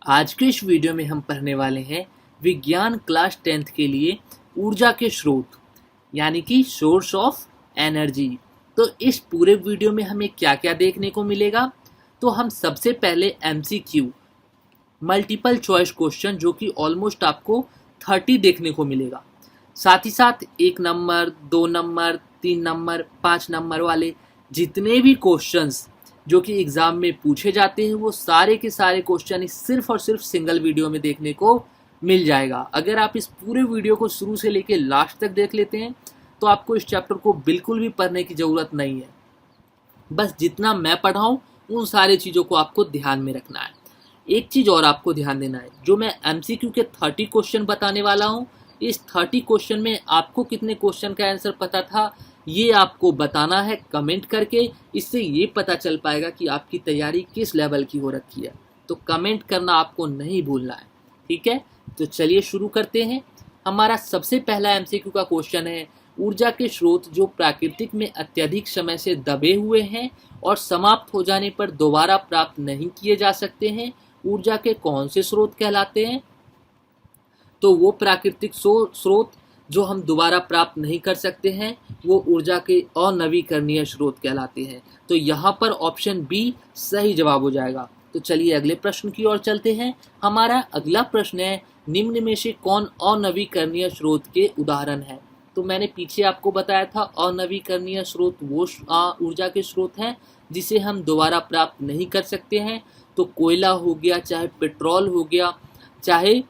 आज के इस वीडियो में हम पढ़ने वाले हैं विज्ञान क्लास 10th के लिए ऊर्जा के स्रोत यानी कि सोर्स ऑफ एनर्जी। तो इस पूरे वीडियो में हमें क्या क्या देखने को मिलेगा, तो हम सबसे पहले MCQ मल्टीपल चॉइस क्वेश्चन जो कि ऑलमोस्ट आपको 30 देखने को मिलेगा। साथ ही साथ 1 नंबर 2 नंबर 3 नंबर 5 नंबर वाले जितने भी क्वेश्चंस जो कि एग्जाम में पूछे जाते हैं वो सारे के सारे क्वेश्चन सिर्फ और सिर्फ सिंगल वीडियो में देखने को मिल जाएगा। अगर आप इस पूरे वीडियो को शुरू से लेकर लास्ट तक देख लेते हैं तो आपको इस चैप्टर को बिल्कुल भी पढ़ने की ज़रूरत नहीं है। बस जितना मैं पढ़ाऊँ उन सारी चीज़ों को आपको ध्यान में रखना है। एक चीज़ और आपको ध्यान देना है, जो मैं MCQ के 30 क्वेश्चन बताने वाला हूँ, इस 30 क्वेश्चन में आपको कितने क्वेश्चन का आंसर पता था ये आपको बताना है कमेंट करके। इससे ये पता चल पाएगा कि आपकी तैयारी किस लेवल की हो रखी है। तो कमेंट करना आपको नहीं भूलना है, ठीक है। तो चलिए शुरू करते हैं। हमारा सबसे पहला MCQ का क्वेश्चन है, ऊर्जा के स्रोत जो प्राकृतिक में अत्यधिक समय से दबे हुए हैं और समाप्त हो जाने पर दोबारा प्राप्त नहीं किए जा सकते हैं, ऊर्जा के कौन से स्रोत कहलाते हैं। तो वो प्राकृतिक स्रोत जो हम दोबारा प्राप्त नहीं कर सकते हैं वो ऊर्जा के अनवीकरणीय स्रोत कहलाते हैं। तो यहाँ पर ऑप्शन बी सही जवाब हो जाएगा। तो चलिए अगले प्रश्न की ओर चलते हैं। हमारा अगला प्रश्न है, निम्न में से कौन अनवीकरणीय स्रोत के उदाहरण है। तो मैंने पीछे आपको बताया था अनवीकरणीय स्रोत वो ऊर्जा के स्रोत हैं जिसे हम दोबारा प्राप्त नहीं कर सकते हैं। तो कोयला हो गया, चाहे पेट्रोल हो गया, चाहे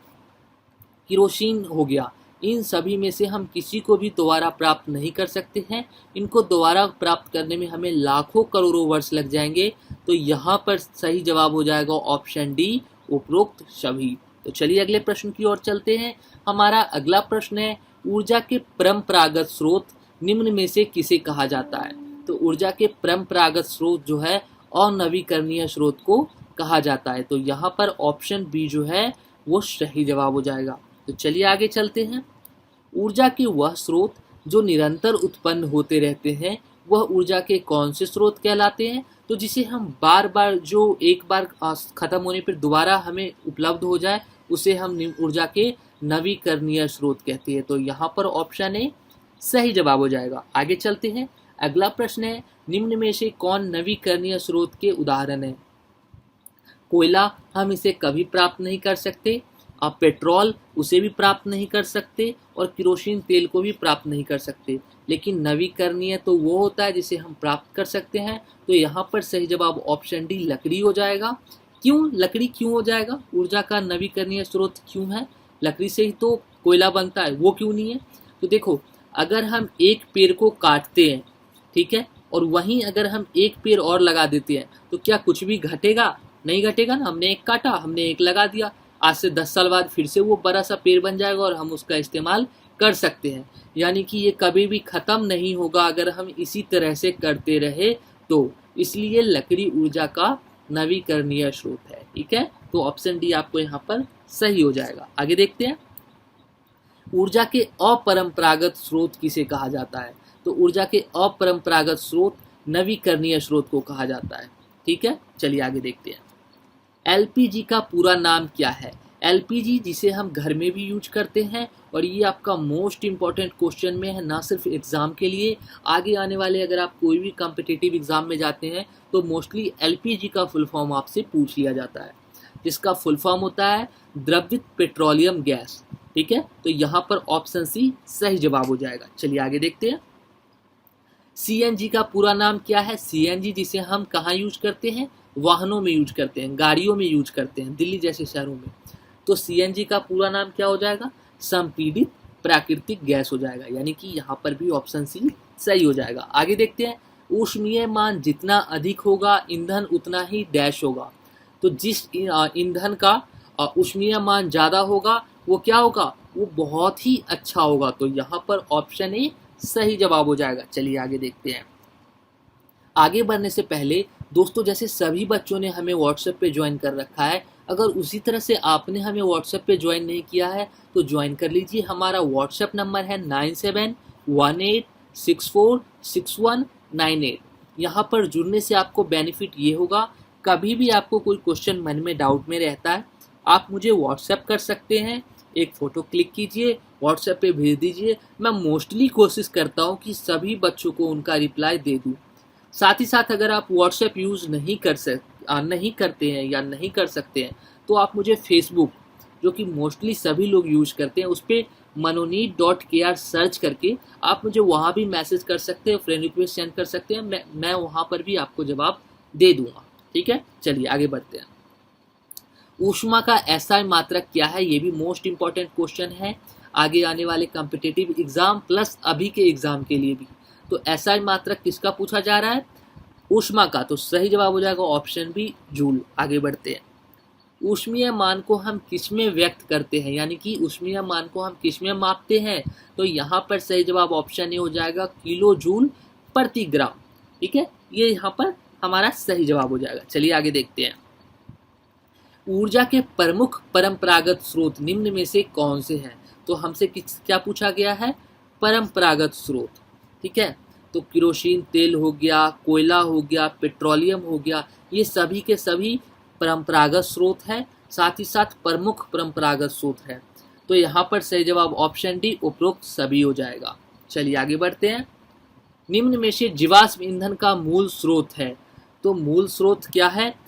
केरोसिन हो गया, इन सभी में से हम किसी को भी दोबारा प्राप्त नहीं कर सकते हैं। इनको दोबारा प्राप्त करने में हमें लाखों करोड़ों वर्ष लग जाएंगे। तो यहाँ पर सही जवाब हो जाएगा ऑप्शन डी, उपरोक्त सभी। तो चलिए अगले प्रश्न की ओर चलते हैं। हमारा अगला प्रश्न है, ऊर्जा के परंपरागत स्रोत निम्न में से किसे कहा जाता है। तो ऊर्जा के परंपरागत स्रोत जो है अनवीकरणीय स्रोत को कहा जाता है। तो यहाँ पर ऑप्शन बी जो है वो सही जवाब हो जाएगा। तो चलिए आगे चलते हैं। ऊर्जा के वह स्रोत जो निरंतर उत्पन्न होते रहते हैं वह ऊर्जा के कौन से स्रोत कहलाते हैं। तो जिसे हम बार बार, जो एक बार खत्म होने पर दोबारा हमें उपलब्ध हो जाए, उसे हम ऊर्जा के नवीकरणीय स्रोत कहते हैं। तो यहाँ पर ऑप्शन ए सही जवाब हो जाएगा। आगे चलते हैं। अगला प्रश्न है, निम्न में से कौन नवीकरणीय स्रोत के उदाहरण है। कोयला हम इसे कभी प्राप्त नहीं कर सकते, आप पेट्रोल उसे भी प्राप्त नहीं कर सकते और केरोसिन तेल को भी प्राप्त नहीं कर सकते। लेकिन नवीकरणीय तो वो होता है जिसे हम प्राप्त कर सकते हैं। तो यहाँ पर सही जवाब ऑप्शन डी लकड़ी हो जाएगा। क्यों लकड़ी क्यों हो जाएगा, ऊर्जा का नवीकरणीय स्रोत क्यों है। लकड़ी से ही तो कोयला बनता है, वो क्यों नहीं है। तो देखो, अगर हम एक पेड़ को काटते हैं, ठीक है, और वहीं अगर हम एक पेड़ और लगा देते हैं तो क्या कुछ भी घटेगा, नहीं घटेगा ना। हमने एक काटा, हमने एक लगा दिया, आज से 10 साल बाद फिर से वो बड़ा सा पेड़ बन जाएगा और हम उसका इस्तेमाल कर सकते हैं। यानी कि ये कभी भी ख़त्म नहीं होगा अगर हम इसी तरह से करते रहे तो। इसलिए लकड़ी ऊर्जा का नवीकरणीय स्रोत है, ठीक है। तो ऑप्शन डी आपको यहाँ पर सही हो जाएगा। आगे देखते हैं, ऊर्जा के अपरंपरागत स्रोत किसे कहा जाता है। तो ऊर्जा के अपरंपरागत स्रोत नवीकरणीय स्रोत को कहा जाता है, ठीक है। चलिए आगे देखते हैं। LPG का पूरा नाम क्या है। LPG जिसे हम घर में भी यूज करते हैं, और ये आपका मोस्ट इम्पॉर्टेंट क्वेश्चन में है, ना सिर्फ एग्जाम के लिए, आगे आने वाले अगर आप कोई भी कॉम्पिटिटिव एग्जाम में जाते हैं तो मोस्टली LPG का फुल फॉर्म आपसे पूछ लिया जाता है, जिसका फुल फॉर्म होता है द्रवित पेट्रोलियम गैस, ठीक है। तो यहाँ पर ऑप्शन सी सही जवाब हो जाएगा। चलिए आगे देखते हैं। CNG का पूरा नाम क्या है। CNG जिसे हम कहाँ यूज करते हैं, वाहनों में यूज करते हैं, गाड़ियों में यूज करते हैं, दिल्ली जैसे शहरों में। तो CNG का पूरा नाम क्या हो जाएगा, संपीड़ित प्राकृतिक गैस हो जाएगा। यानी कि यहाँ पर भी ऑप्शन सी सही हो जाएगा। आगे देखते हैं, ऊष्मीय मान जितना अधिक होगा ईंधन उतना ही डैश होगा। तो जिस ईंधन का ऊष्मीय मान ज़्यादा होगा वो क्या होगा, वो बहुत ही अच्छा होगा। तो यहाँ पर ऑप्शन ए सही जवाब हो जाएगा। चलिए आगे देखते हैं। आगे बढ़ने से पहले दोस्तों, जैसे सभी बच्चों ने हमें व्हाट्सएप पे ज्वाइन कर रखा है, अगर उसी तरह से आपने हमें व्हाट्सएप पे ज्वाइन नहीं किया है तो ज्वाइन कर लीजिए। हमारा व्हाट्सएप नंबर है 9718646198। यहाँ पर जुड़ने से आपको बेनिफिट ये होगा, कभी भी आपको कोई क्वेश्चन मन में डाउट में रहता है आप मुझे व्हाट्सएप कर सकते हैं, एक फ़ोटो क्लिक कीजिए, व्हाट्सएप पे भेज दीजिए। मैं मोस्टली कोशिश करता हूँ कि सभी बच्चों को उनका रिप्लाई दे दूँ। साथ ही साथ अगर आप व्हाट्सएप यूज़ नहीं करते हैं या नहीं कर सकते हैं, तो आप मुझे फेसबुक, जो कि मोस्टली सभी लोग यूज़ करते हैं, उस पर मनोनीत.kr सर्च करके आप मुझे वहाँ भी मैसेज कर सकते हैं, फ्रेंड रिक्वेस्ट सेंड कर सकते हैं। मैं वहाँ पर भी आपको जवाब दे दूँगा। ठीक है, चलिए आगे बढ़ते हैं। ऊष्मा का एसआई मात्रक क्या है, ये भी मोस्ट इंपॉर्टेंट क्वेश्चन है आगे आने वाले कॉम्पिटिटिव एग्जाम प्लस अभी के एग्जाम के लिए भी। तो एसआई मात्रक किसका पूछा जा रहा है? ऊष्मा का। तो सही जवाब हो जाएगा ऑप्शन बी, जूल। आगे बढ़ते हैं। ऊष्मीय मान को हम किसमें व्यक्त करते हैं, यानी कि ऊष्मीय मान को हम किसमें मापते हैं? तो यहाँ पर सही जवाब ऑप्शन ए हो जाएगा, किलो जूल प्रति ग्राम। ठीक है, ये यहाँ पर हमारा सही जवाब हो जाएगा। चलिए आगे देखते हैं। ऊर्जा के प्रमुख परंपरागत स्रोत निम्न में से कौन से हैं? तो हमसे क्या पूछा गया है? परंपरागत स्रोत। ठीक है, तो केरोसिन तेल हो गया, कोयला हो गया, पेट्रोलियम हो गया, ये सभी के सभी परंपरागत स्रोत है, साथ ही साथ प्रमुख परंपरागत स्रोत है। तो यहाँ पर सही जवाब ऑप्शन डी, उपरोक्त सभी हो जाएगा। चलिए आगे बढ़ते हैं। निम्न में से जीवाश्म ईंधन का मूल स्रोत है, तो मूल स्रोत क्या है?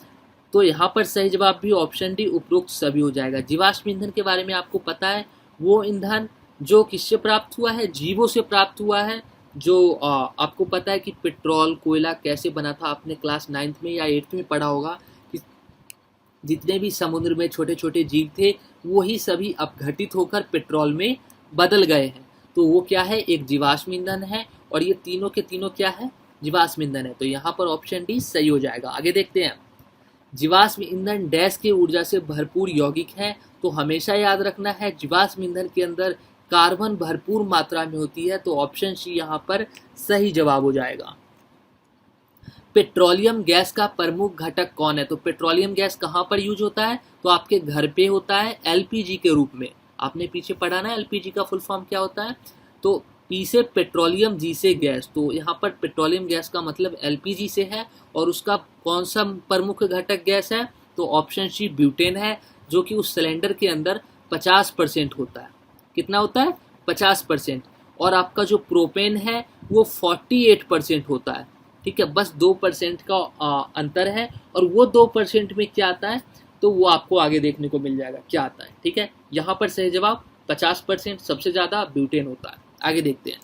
तो यहाँ पर सही जवाब भी ऑप्शन डी, उपरोक्त सभी हो जाएगा। जीवाश्म ईंधन के बारे में आपको पता है, वो ईंधन जो किससे प्राप्त हुआ है? जीवों से प्राप्त हुआ है। जो आपको पता है कि पेट्रोल कोयला कैसे बना था, आपने क्लास 9th में या 8th में पढ़ा होगा कि जितने भी समुद्र में छोटे छोटे जीव थे वही सभी अपघटित होकर पेट्रोल में बदल गए हैं। तो वो क्या है? एक जीवाश्म ईंधन है, और ये तीनों के तीनों क्या है? जीवाश्म ईंधन है। तो यहाँ पर ऑप्शन डी सही हो जाएगा। आगे देखते हैं। जीवाश्म ईंधन डैश के ऊर्जा से भरपूर यौगिक है, तो हमेशा याद रखना है जीवाश्म ईंधन के अंदर कार्बन भरपूर मात्रा में होती है। तो ऑप्शन सी यहाँ पर सही जवाब हो जाएगा। पेट्रोलियम गैस का प्रमुख घटक कौन है? तो पेट्रोलियम गैस कहाँ पर यूज होता है? तो आपके घर पे होता है एलपीजी के रूप में। आपने पीछे पढ़ा ना एलपीजी का फुल फॉर्म क्या होता है? तो पी से पेट्रोलियम, जी से गैस, तो यहाँ पर पेट्रोलियम गैस का मतलब एलपीजी से है। और उसका कौन सा प्रमुख घटक गैस है? तो ऑप्शन सी ब्यूटेन है, जो कि उस सिलेंडर के अंदर 50% होता है। कितना होता है? 50%। और आपका जो प्रोपेन है वो 48% होता है। ठीक है, बस 2% का अंतर है। और वो 2% में क्या आता है, तो वो आपको आगे देखने को मिल जाएगा क्या आता है। ठीक है, यहाँ पर सही जवाब 50% सबसे ज़्यादा ब्यूटेन होता है। आगे देखते हैं।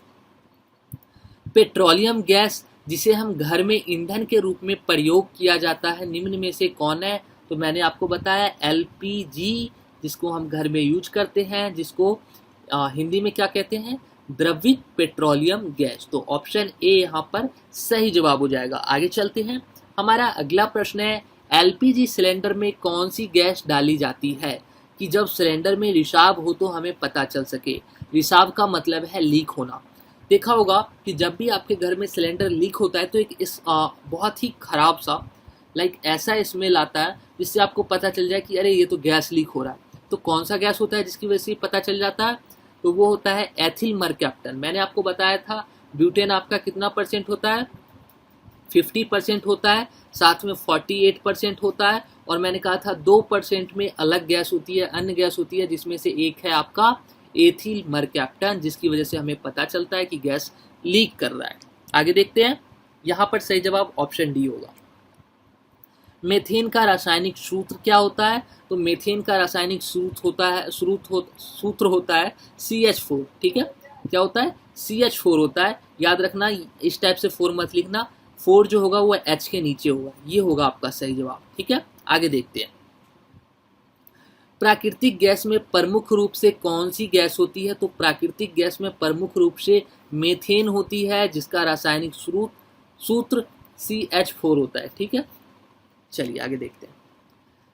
पेट्रोलियम गैस जिसे हम घर में ईंधन के रूप में प्रयोग किया जाता है, निम्न में से कौन है? तो मैंने आपको बताया एलपीजी, जिसको हम घर में यूज करते हैं, जिसको हिंदी में क्या कहते हैं? द्रवित पेट्रोलियम गैस। तो ऑप्शन ए यहाँ पर सही जवाब हो जाएगा। आगे चलते हैं। हमारा अगला प्रश्न है, एलपीजी सिलेंडर में कौन सी गैस डाली जाती है कि जब सिलेंडर में रिसाव हो तो हमें पता चल सके? रिसाव का मतलब है लीक होना। देखा होगा कि जब भी आपके घर में सिलेंडर लीक होता है तो एक बहुत ही खराब सा ऐसा स्मेल आता है, जिससे आपको पता चल जाए कि अरे ये तो गैस लीक हो रहा है। तो कौन सा गैस होता है जिसकी वजह से पता चल जाता है? तो वो होता है एथिल मरकैप्टन। मैंने आपको बताया था ब्यूटेन आपका कितना परसेंट होता है? 50% होता है, साथ में 48% होता है। और मैंने कहा था 2% में अलग गैस होती है, अन्य गैस होती है, जिसमें से एक है आपका एथिल मरकैप्टन, जिसकी वजह से हमें पता चलता है कि गैस लीक कर रहा है। आगे देखते हैं। यहाँ पर सही जवाब ऑप्शन डी होगा। मेथेन का रासायनिक सूत्र क्या होता है? तो मेथेन का रासायनिक सूत्र होता है CH4। ठीक है, क्या होता है? CH4 होता है। याद रखना, इस टाइप से 4 मत लिखना, 4 जो होगा वो H के नीचे होगा। ये होगा आपका सही जवाब। ठीक है, आगे देखते हैं। प्राकृतिक गैस में प्रमुख रूप से कौन सी गैस होती है? तो प्राकृतिक गैस में प्रमुख रूप से मेथेन होती है, जिसका रासायनिक सूत्र CH4 होता है। ठीक है, चलिए आगे देखते हैं।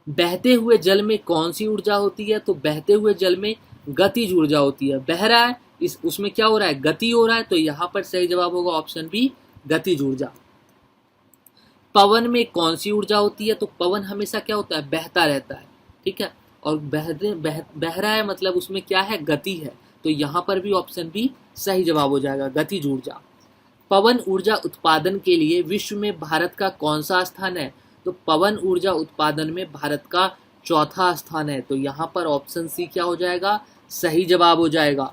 बहते हुए जल में कौन सी ऊर्जा होती है? तो बहते हुए जल में गतिज ऊर्जा होती है। बह रहा है, उसमें क्या हो रहा है? गति हो रहा है। तो यहाँ पर सही जवाब होगा ऑप्शन बी, गतिज ऊर्जा। पवन में कौन सी ऊर्जा होती है? तो पवन हमेशा क्या होता है? बहता रहता है। ठीक है, और बह रहा है मतलब उसमें क्या है? गति है। तो यहाँ पर भी ऑप्शन बी सही जवाब हो जाएगा, गतिज ऊर्जा। पवन ऊर्जा उत्पादन के लिए विश्व में भारत का कौन सा स्थान है? तो पवन ऊर्जा उत्पादन में भारत का चौथा स्थान है। तो यहाँ पर ऑप्शन सी क्या हो जाएगा, सही जवाब हो जाएगा।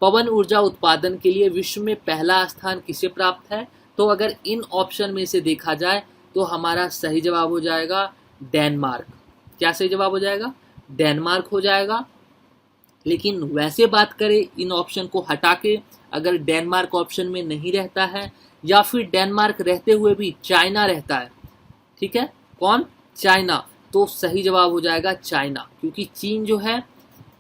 पवन ऊर्जा उत्पादन के लिए विश्व में पहला स्थान किसे प्राप्त है? तो अगर इन ऑप्शन में से देखा जाए तो हमारा सही जवाब हो जाएगा डेनमार्क। क्या सही जवाब हो जाएगा? डेनमार्क हो जाएगा। लेकिन वैसे बात करें इन ऑप्शन को हटा के, अगर डेनमार्क ऑप्शन में नहीं रहता है या फिर डेनमार्क रहते हुए भी चाइना रहता है, ठीक है, कौन? चाइना, तो सही जवाब हो जाएगा चाइना, क्योंकि चीन जो है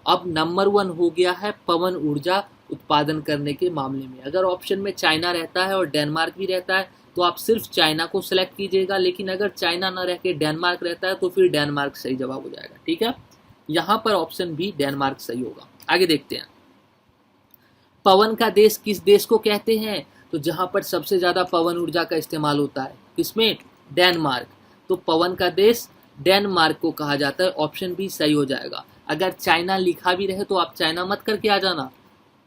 अब नंबर 1 हो गया है पवन ऊर्जा उत्पादन करने के मामले में। अगर ऑप्शन में चाइना रहता है और डेनमार्क भी रहता है तो आप सिर्फ चाइना को सिलेक्ट कीजिएगा, लेकिन अगर चाइना ना रह के डेनमार्क रहता है तो फिर डेनमार्क सही जवाब हो जाएगा। ठीक है, यहाँ पर ऑप्शन बी डेनमार्क सही होगा। आगे देखते हैं, पवन का देश किस देश को कहते हैं? तो जहाँ पर सबसे ज़्यादा पवन ऊर्जा का इस्तेमाल होता है, किसमें? डेनमार्क। तो पवन का देश डेनमार्क को कहा जाता है, ऑप्शन बी सही हो जाएगा। अगर चाइना लिखा भी रहे तो आप चाइना मत करके आ जाना,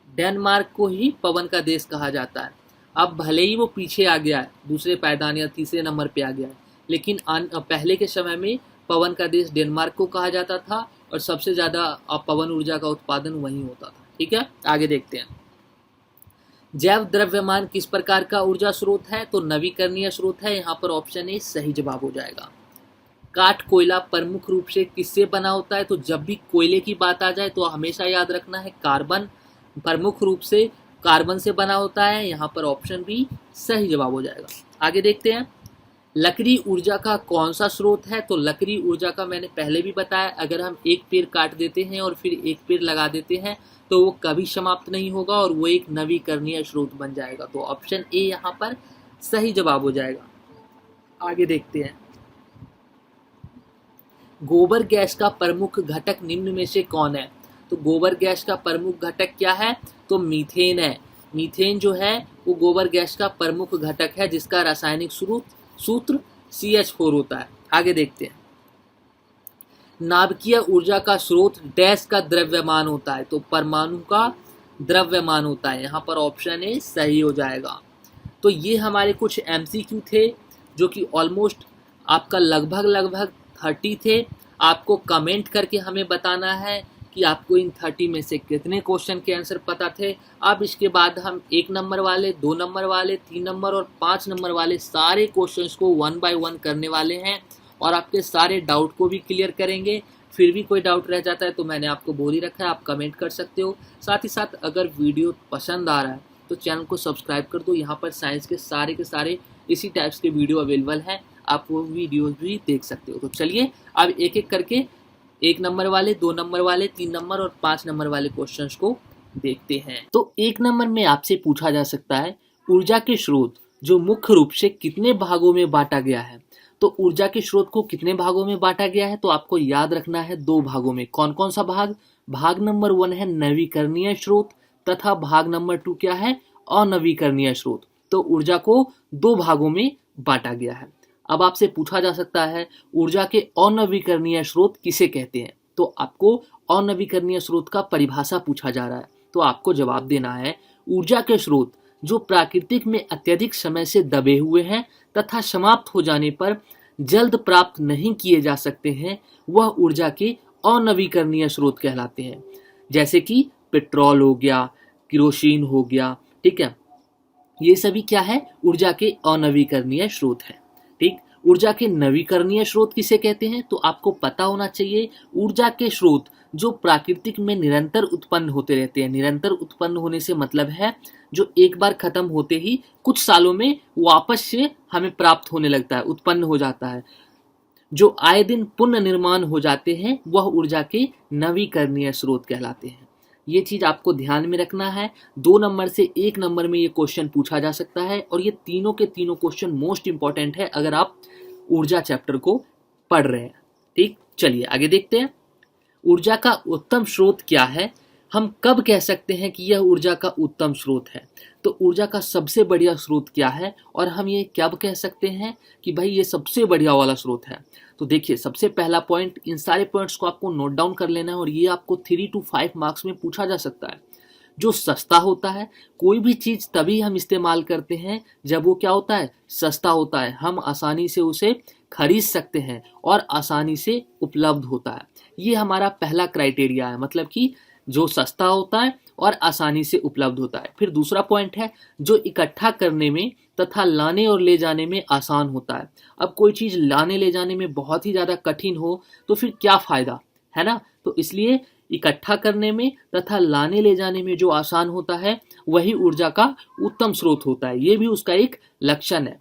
डेनमार्क को ही पवन का देश कहा जाता है। अब भले ही वो पीछे आ गया है, दूसरे पायदान या तीसरे नंबर पे आ गया है, लेकिन पहले के समय में पवन का देश डेनमार्क को कहा जाता था और सबसे ज़्यादा पवन ऊर्जा का उत्पादन वहीं होता था। ठीक है, आगे देखते हैं, जैव द्रव्यमान किस प्रकार का ऊर्जा स्रोत है? तो नवीकरणीय स्रोत है, यहाँ पर ऑप्शन ए सही जवाब हो जाएगा। काठ कोयला प्रमुख रूप से किससे बना होता है? तो जब भी कोयले की बात आ जाए तो हमेशा याद रखना है कार्बन, प्रमुख रूप से कार्बन से बना होता है, यहाँ पर ऑप्शन बी सही जवाब हो जाएगा। आगे देखते हैं, लकड़ी ऊर्जा का कौन सा स्रोत है? तो लकड़ी ऊर्जा का मैंने पहले भी बताया, अगर हम एक पेड़ काट देते हैं और फिर एक पेड़ लगा देते हैं तो वो कभी समाप्त नहीं होगा और वो एक नवीकरणीय स्रोत बन जाएगा। तो ऑप्शन ए यहाँ पर सही जवाब हो जाएगा। आगे देखते हैं, गोबर गैस का प्रमुख घटक निम्न में से कौन है? तो गोबर गैस का प्रमुख घटक क्या है? तो मीथेन है। मीथेन जो है वो गोबर गैस का प्रमुख घटक है, जिसका रासायनिक सूत्र CH4 होता है। आगे देखते हैं, नाभिकीय ऊर्जा का स्रोत डैश का द्रव्यमान होता है? तो परमाणु का द्रव्यमान होता है, यहाँ पर ऑप्शन ए सही हो जाएगा। तो ये हमारे कुछ MCQ थे जो कि ऑलमोस्ट आपका लगभग 30 थे। आपको कमेंट करके हमें बताना है कि आपको इन 30 में से कितने क्वेश्चन के आंसर पता थे। अब इसके बाद हम 1 नंबर वाले, 2 नंबर वाले, 3 नंबर और 5 नंबर वाले सारे क्वेश्चंस को 1 बाय 1 करने वाले हैं और आपके सारे डाउट को भी क्लियर करेंगे। फिर भी कोई डाउट रह जाता है तो मैंने आपको बोल ही रखा है, आप कमेंट कर सकते हो। साथ ही साथ अगर वीडियो पसंद आ रहा है तो चैनल को सब्सक्राइब कर दो। यहाँ पर साइंस के सारे इसी टाइप्स के वीडियो अवेलेबल हैं, आप वो वीडियोज भी देख सकते हो। तो चलिए अब एक एक करके 1 नंबर वाले, 2 नंबर वाले, 3 नंबर और 5 नंबर वाले क्वेश्चंस को देखते हैं। तो 1 नंबर में आपसे पूछा जा सकता है, ऊर्जा के स्रोत जो मुख्य रूप से कितने भागों में बांटा गया है? तो ऊर्जा के स्रोत को कितने भागों में बांटा गया है? तो आपको याद रखना है 2 भागों में। कौन कौन सा भाग? भाग नंबर 1 है नवीकरणीय स्रोत तथा भाग नंबर 2 क्या है? अनवीकरणीय स्रोत। तो ऊर्जा को 2 भागों में बांटा गया है। अब आपसे पूछा जा सकता है ऊर्जा के अनवीकरणीय स्रोत किसे कहते हैं? तो आपको अनवीकरणीय स्रोत का परिभाषा पूछा जा रहा है, तो आपको जवाब देना है ऊर्जा के स्रोत जो प्राकृतिक में अत्यधिक समय से दबे हुए हैं तथा समाप्त हो जाने पर जल्द प्राप्त नहीं किए जा सकते हैं, वह ऊर्जा के अनवीकरणीय स्रोत कहलाते हैं। जैसे कि पेट्रोल हो गया, केरोसिन हो गया, ठीक है, ये सभी क्या है? ऊर्जा के अनवीकरणीय स्रोत है। ठीक, ऊर्जा के नवीकरणीय स्रोत किसे कहते हैं? तो आपको पता होना चाहिए ऊर्जा के स्रोत जो प्राकृतिक में निरंतर उत्पन्न होते रहते हैं। निरंतर उत्पन्न होने से मतलब है जो एक बार खत्म होते ही कुछ सालों में वापस से हमें प्राप्त होने लगता है, उत्पन्न हो जाता है, जो आए दिन पुनर्निर्माण हो जाते हैं, वह ऊर्जा के नवीकरणीय स्रोत कहलाते हैं। ये चीज आपको ध्यान में रखना है। 2 नंबर से 1 नंबर में ये क्वेश्चन पूछा जा सकता है और ये तीनों के तीनों क्वेश्चन मोस्ट इंपॉर्टेंट है अगर आप ऊर्जा चैप्टर को पढ़ रहे हैं। ठीक, चलिए आगे देखते हैं, ऊर्जा का उत्तम स्रोत क्या है? हम कब कह सकते हैं कि यह ऊर्जा का उत्तम स्रोत है? तो ऊर्जा का सबसे बढ़िया स्रोत क्या है और हम ये कब कह सकते हैं कि भाई ये सबसे बढ़िया वाला स्रोत है? तो देखिए, सबसे पहला पॉइंट, इन सारे पॉइंट्स को आपको नोट डाउन कर लेना है और ये आपको 3 to 5 मार्क्स में पूछा जा सकता है। जो सस्ता होता है, कोई भी चीज तभी हम इस्तेमाल करते हैं जब वो क्या होता है? सस्ता होता है। हम आसानी से उसे खरीद सकते हैं और आसानी से उपलब्ध होता है। ये हमारा पहला क्राइटेरिया है, मतलब कि जो सस्ता होता है और आसानी से उपलब्ध होता है। फिर दूसरा पॉइंट है जो इकट्ठा करने में तथा लाने और ले जाने में आसान होता है। अब कोई चीज़ लाने ले जाने में बहुत ही ज़्यादा कठिन हो तो फिर क्या फ़ायदा, है ना। तो इसलिए इकट्ठा करने में तथा लाने ले जाने में जो आसान होता है वही ऊर्जा का उत्तम स्रोत होता है। ये भी उसका एक लक्षण है।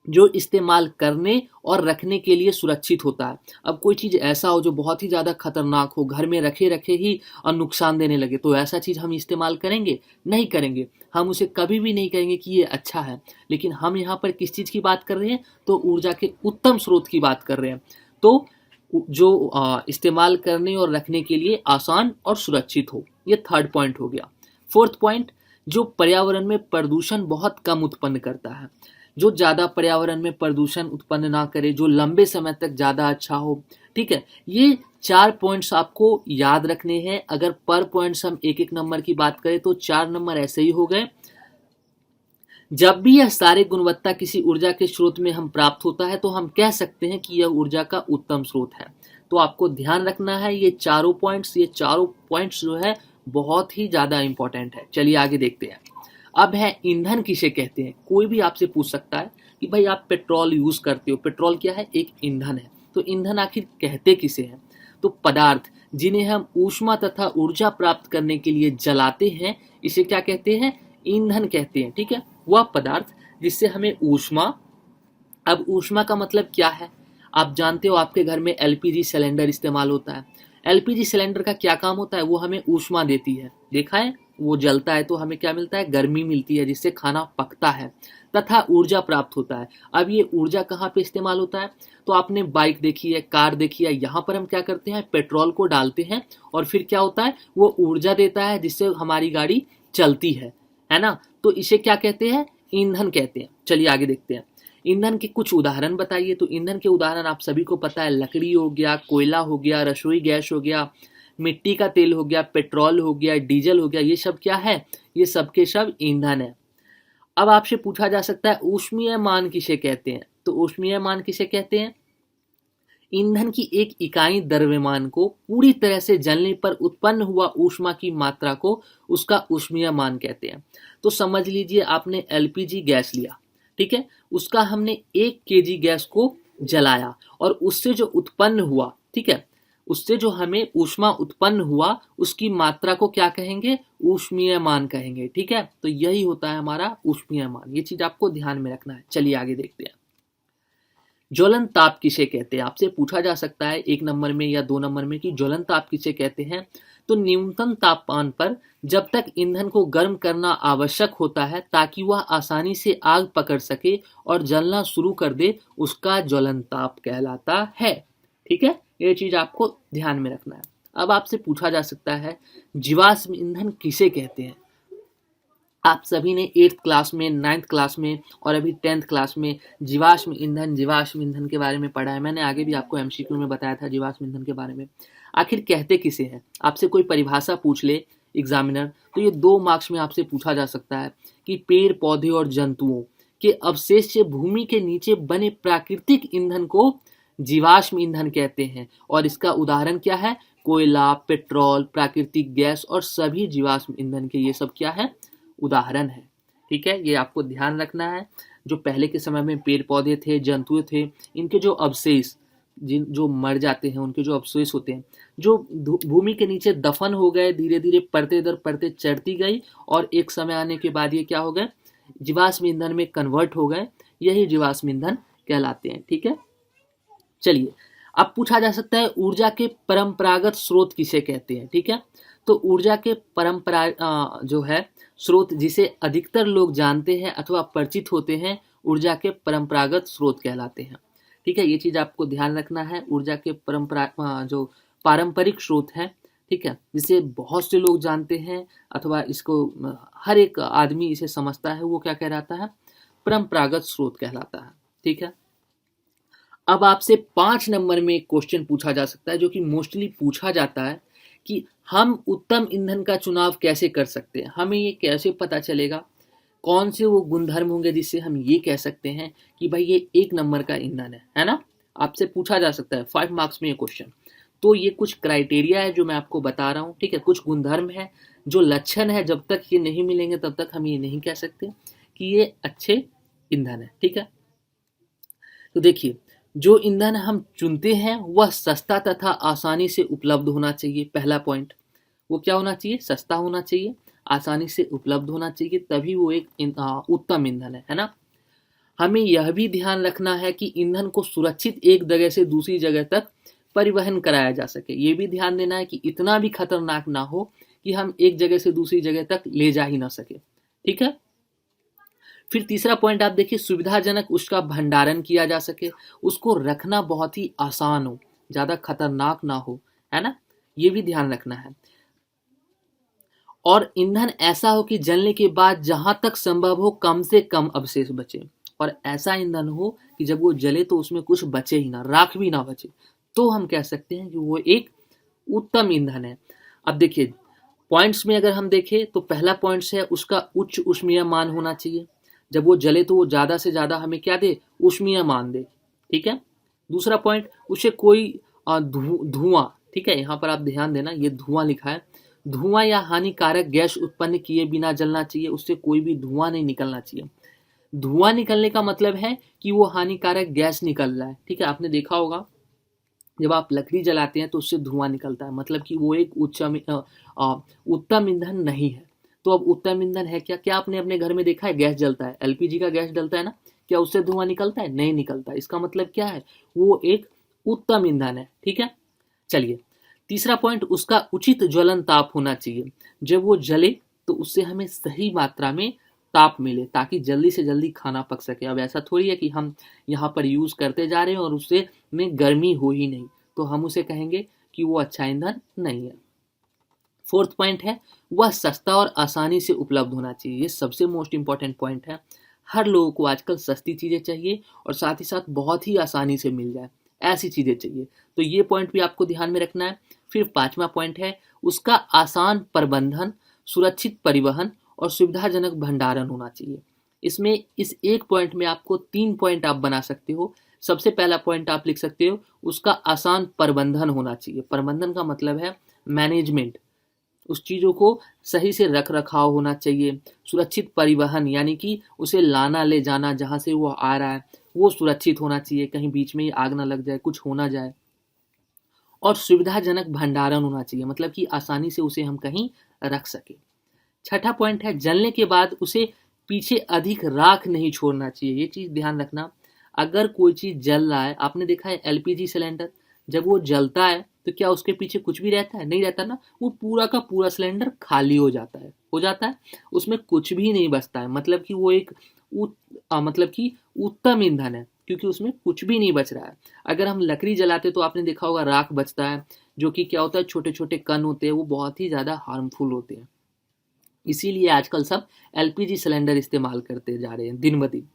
जो इस्तेमाल करने और रखने के लिए सुरक्षित होता है। अब कोई चीज़ ऐसा हो जो बहुत ही ज़्यादा खतरनाक हो, घर में रखे रखे ही और नुकसान देने लगे, तो ऐसा चीज़ हम इस्तेमाल करेंगे? नहीं करेंगे। हम उसे कभी भी नहीं कहेंगे कि ये अच्छा है। लेकिन हम यहाँ पर किस चीज़ की बात कर रहे हैं? तो ऊर्जा के उत्तम स्रोत की बात कर रहे हैं। तो जो इस्तेमाल करने और रखने के लिए आसान और सुरक्षित हो। ये थर्ड पॉइंट हो गया। फोर्थ पॉइंट, जो पर्यावरण में प्रदूषण बहुत कम उत्पन्न करता है। जो ज़्यादा पर्यावरण में प्रदूषण उत्पन्न ना करे, जो लंबे समय तक ज़्यादा अच्छा हो। ठीक है, ये 4 पॉइंट्स आपको याद रखने हैं। अगर पर पॉइंट्स हम एक एक नंबर की बात करें तो 4 नंबर ऐसे ही हो गए। जब भी यह सारे गुणवत्ता किसी ऊर्जा के स्रोत में हम प्राप्त होता है तो हम कह सकते हैं कि यह ऊर्जा का उत्तम स्रोत है। तो आपको ध्यान रखना है ये चारों पॉइंट्स जो है बहुत ही ज़्यादा इंपॉर्टेंट है। चलिए आगे देखते हैं। अब है ईंधन किसे कहते हैं। कोई भी आपसे पूछ सकता है कि भाई आप पेट्रोल यूज करते हो, पेट्रोल क्या है? एक ईंधन है। तो ईंधन आखिर कहते किसे हैं? तो पदार्थ जिन्हें हम ऊष्मा तथा ऊर्जा प्राप्त करने के लिए जलाते हैं, इसे क्या कहते हैं? ईंधन कहते हैं। ठीक है, वह पदार्थ जिससे हमें ऊष्मा, अब ऊष्मा का मतलब क्या है? आप जानते हो आपके घर में एलपीजी सिलेंडर इस्तेमाल होता है। एलपीजी सिलेंडर का क्या काम होता है? वो हमें ऊष्मा देती है। देखा है, वो जलता है तो हमें क्या मिलता है? गर्मी मिलती है, जिससे खाना पकता है तथा ऊर्जा प्राप्त होता है। अब ये ऊर्जा कहाँ पे इस्तेमाल होता है? तो आपने बाइक देखी है, कार देखी है, यहाँ पर हम क्या करते हैं? पेट्रोल को डालते हैं और फिर क्या होता है? वो ऊर्जा देता है जिससे हमारी गाड़ी चलती है ना। तो इसे क्या कहते हैं? ईंधन कहते हैं। चलिए आगे देखते हैं। ईंधन के कुछ उदाहरण बताइए। तो ईंधन के उदाहरण आप सभी को पता है, लकड़ी हो गया, कोयला हो गया, रसोई गैस हो गया, मिट्टी का तेल हो गया, पेट्रोल हो गया, डीजल हो गया। ये सब क्या है? ये सब के सब ईंधन है। अब आपसे पूछा जा सकता है ऊष्मीय मान किसे कहते हैं? तो ऊष्मीय मान किसे कहते हैं? ईंधन की एक इकाई द्रव्यमान को पूरी तरह से जलने पर उत्पन्न हुआ ऊष्मा की मात्रा को उसका ऊष्मीय मान कहते हैं। तो समझ लीजिए आपने एलपीजी गैस लिया, ठीक है, उसका हमने 1 केजी गैस को जलाया और उससे जो उत्पन्न हुआ, ठीक है, उससे जो हमें ऊष्मा उत्पन्न हुआ उसकी मात्रा को क्या कहेंगे? ऊष्मीय मान कहेंगे। ठीक है, तो यही होता है हमारा ऊष्मीय मान। ये चीज आपको ध्यान में रखना है। चलिए आगे देखते हैं। ज्वलन ताप किसे कहते हैं? आपसे पूछा जा सकता है 1 नंबर में या 2 नंबर में कि ज्वलन ताप किसे कहते हैं। तो न्यूनतम तापमान पर जब तक ईंधन को गर्म करना आवश्यक होता है ताकि वह आसानी से आग पकड़ सके और जलना शुरू कर दे, उसका ज्वलन ताप कहलाता है। ठीक है, ये चीज आपको ध्यान में रखना है। अब आपसे पूछा जा सकता है जीवाश्म ईंधन किसे कहते हैं? आप सभी ने 8th क्लास में, 9th क्लास में और अभी 10th क्लास में जीवाश्म ईंधन के बारे में पढ़ा है। मैंने आगे भी आपको एमसीक्यू में बताया था जीवाश्म ईंधन के बारे में। आखिर कहते किसे हैं? आपसे कोई परिभाषा पूछ ले एग्जामिनर, तो ये 2 मार्क्स में आपसे पूछा जा सकता है कि पेड़ पौधे और जंतुओं के अवशेष से भूमि के नीचे बने प्राकृतिक ईंधन को जीवाश्म ईंधन कहते हैं। और इसका उदाहरण क्या है? कोयला, पेट्रोल, प्राकृतिक गैस और सभी जीवाश्म ईंधन के ये सब क्या है? उदाहरण है। ठीक है, ये आपको ध्यान रखना है। जो पहले के समय में पेड़ पौधे थे, जंतु थे, इनके जो अवशेष, जो मर जाते हैं, उनके जो अवशेष होते हैं, जो भूमि के नीचे दफन हो गए, धीरे धीरे परते दर परते चढ़ती गई और एक समय आने के बाद ये क्या हो गए? जीवाश्म ईंधन में कन्वर्ट हो गए। यही जीवाश्म ईंधन कहलाते हैं। ठीक है, चलिए अब पूछा जा सकता है ऊर्जा के परंपरागत स्रोत किसे कहते हैं? ठीक है, तो ऊर्जा के परंपरा जो है स्रोत जिसे अधिकतर लोग जानते हैं अथवा परिचित होते हैं, ऊर्जा के परंपरागत स्रोत कहलाते हैं। ठीक है, ये चीज आपको ध्यान रखना है। ऊर्जा के जो पारंपरिक स्रोत है, ठीक है, जिसे बहुत से लोग जानते हैं अथवा इसको हर एक आदमी इसे समझता है, वो क्या कहलाता है? परंपरागत स्रोत कहलाता है। ठीक है, अब आपसे 5 नंबर में एक क्वेश्चन पूछा जा सकता है जो कि मोस्टली पूछा जाता है कि हम उत्तम ईंधन का चुनाव कैसे कर सकते हैं? हमें ये कैसे पता चलेगा कौन से वो गुणधर्म होंगे जिससे हम ये कह सकते हैं कि भाई ये 1 नंबर का ईंधन है ना। आपसे पूछा जा सकता है 5 मार्क्स में ये क्वेश्चन। तो ये कुछ क्राइटेरिया है जो मैं आपको बता रहा हूँ, ठीक है, कुछ गुणधर्म है जो लक्षण है, जब तक ये नहीं मिलेंगे तब तक हम ये नहीं कह सकते कि ये अच्छे ईंधन है, ठीक है। तो देखिए, जो ईंधन हम चुनते हैं वह सस्ता तथा आसानी से उपलब्ध होना चाहिए। पहला पॉइंट, वो क्या होना चाहिए? सस्ता होना चाहिए, आसानी से उपलब्ध होना चाहिए, तभी वो एक उत्तम ईंधन है ना। हमें यह भी ध्यान रखना है कि ईंधन को सुरक्षित एक जगह से दूसरी जगह तक परिवहन कराया जा सके। ये भी ध्यान देना है कि इतना भी खतरनाक ना हो कि हम एक जगह से दूसरी जगह तक ले जा ही ना सके, ठीक है। फिर तीसरा पॉइंट आप देखिए, सुविधाजनक उसका भंडारण किया जा सके, उसको रखना बहुत ही आसान हो, ज्यादा खतरनाक ना हो, है ना, ये भी ध्यान रखना है। और ईंधन ऐसा हो कि जलने के बाद जहां तक संभव हो कम से कम अवशेष बचे, और ऐसा ईंधन हो कि जब वो जले तो उसमें कुछ बचे ही ना, राख भी ना बचे, तो हम कह सकते हैं कि वो एक उत्तम ईंधन है। अब देखिए पॉइंट्स में अगर हम देखें तो पहला पॉइंट्स है उसका उच्च ऊष्मीय मान होना चाहिए, जब वो जले तो वो ज्यादा से ज्यादा हमें क्या दे? ऊष्मीय मान दे, ठीक है। दूसरा पॉइंट, उसे कोई धुआं, ठीक है, यहाँ पर आप ध्यान देना, ये धुआं लिखा है, धुआं या हानिकारक गैस उत्पन्न किए बिना जलना चाहिए, उससे कोई भी धुआं नहीं निकलना चाहिए। धुआं निकलने का मतलब है कि वो हानिकारक गैस निकल रहा है, ठीक है। आपने देखा होगा जब आप लकड़ी जलाते हैं तो उससे धुआं निकलता है, मतलब कि वो एक उत्तम ईंधन नहीं है। तो अब उत्तम ईंधन है क्या? क्या आपने अपने घर में देखा है गैस जलता है, एलपीजी का गैस जलता है ना, क्या उससे धुआं निकलता है? नहीं निकलता। इसका मतलब क्या है? वो एक उत्तम ईंधन है, ठीक है। चलिए, तीसरा पॉइंट, उसका उचित ज्वलन ताप होना चाहिए। जब वो जले तो उससे हमें सही मात्रा में ताप मिले, ताकि जल्दी से जल्दी खाना पक सके। अब ऐसा थोड़ी है कि हम यहाँ पर यूज करते जा रहे हैं और उससे में गर्मी हो ही नहीं, तो हम उसे कहेंगे कि वो अच्छा ईंधन नहीं है। फोर्थ पॉइंट है, वह सस्ता और आसानी से उपलब्ध होना चाहिए। ये सबसे मोस्ट इंपॉर्टेंट पॉइंट है। हर लोगों को आजकल सस्ती चीजें चाहिए और साथ ही साथ बहुत ही आसानी से मिल जाए, ऐसी चीजें चाहिए। तो ये पॉइंट भी आपको ध्यान में रखना है। फिर पांचवा पॉइंट है, उसका आसान प्रबंधन, सुरक्षित परिवहन और सुविधाजनक भंडारण होना चाहिए। इसमें इस एक पॉइंट में आपको 3 पॉइंट आप बना सकते हो। सबसे पहला पॉइंट आप लिख सकते हो, उसका आसान प्रबंधन होना चाहिए। प्रबंधन का मतलब है मैनेजमेंट, उस चीज़ों को सही से रख रखाव होना चाहिए। सुरक्षित परिवहन यानी कि उसे लाना ले जाना जहाँ से वो आ रहा है वो सुरक्षित होना चाहिए, कहीं बीच में ही आग ना लग जाए, कुछ हो ना जाए। और सुविधाजनक भंडारण होना चाहिए, मतलब कि आसानी से उसे हम कहीं रख सके। छठा पॉइंट है, जलने के बाद उसे पीछे अधिक राख नहीं छोड़ना चाहिए। ये चीज ध्यान रखना। अगर कोई चीज जल रहा है, आपने देखा है एलपीजी सिलेंडर, जब वो जलता है तो क्या उसके पीछे कुछ भी रहता है? नहीं रहता ना, वो पूरा का पूरा सिलेंडर खाली हो जाता है, उसमें कुछ भी नहीं बचता है। मतलब कि वो एक मतलब कि उत्तम ईंधन है, क्योंकि उसमें कुछ भी नहीं बच रहा है। अगर हम लकड़ी जलाते तो आपने देखा होगा राख बचता है, जो कि क्या होता है, छोटे छोटे कण होते हैं, वो बहुत ही ज्यादा हार्मफुल होते हैं। इसीलिए आजकल सब एलपीजी सिलेंडर इस्तेमाल करते जा रहे हैं दिन ब दिन।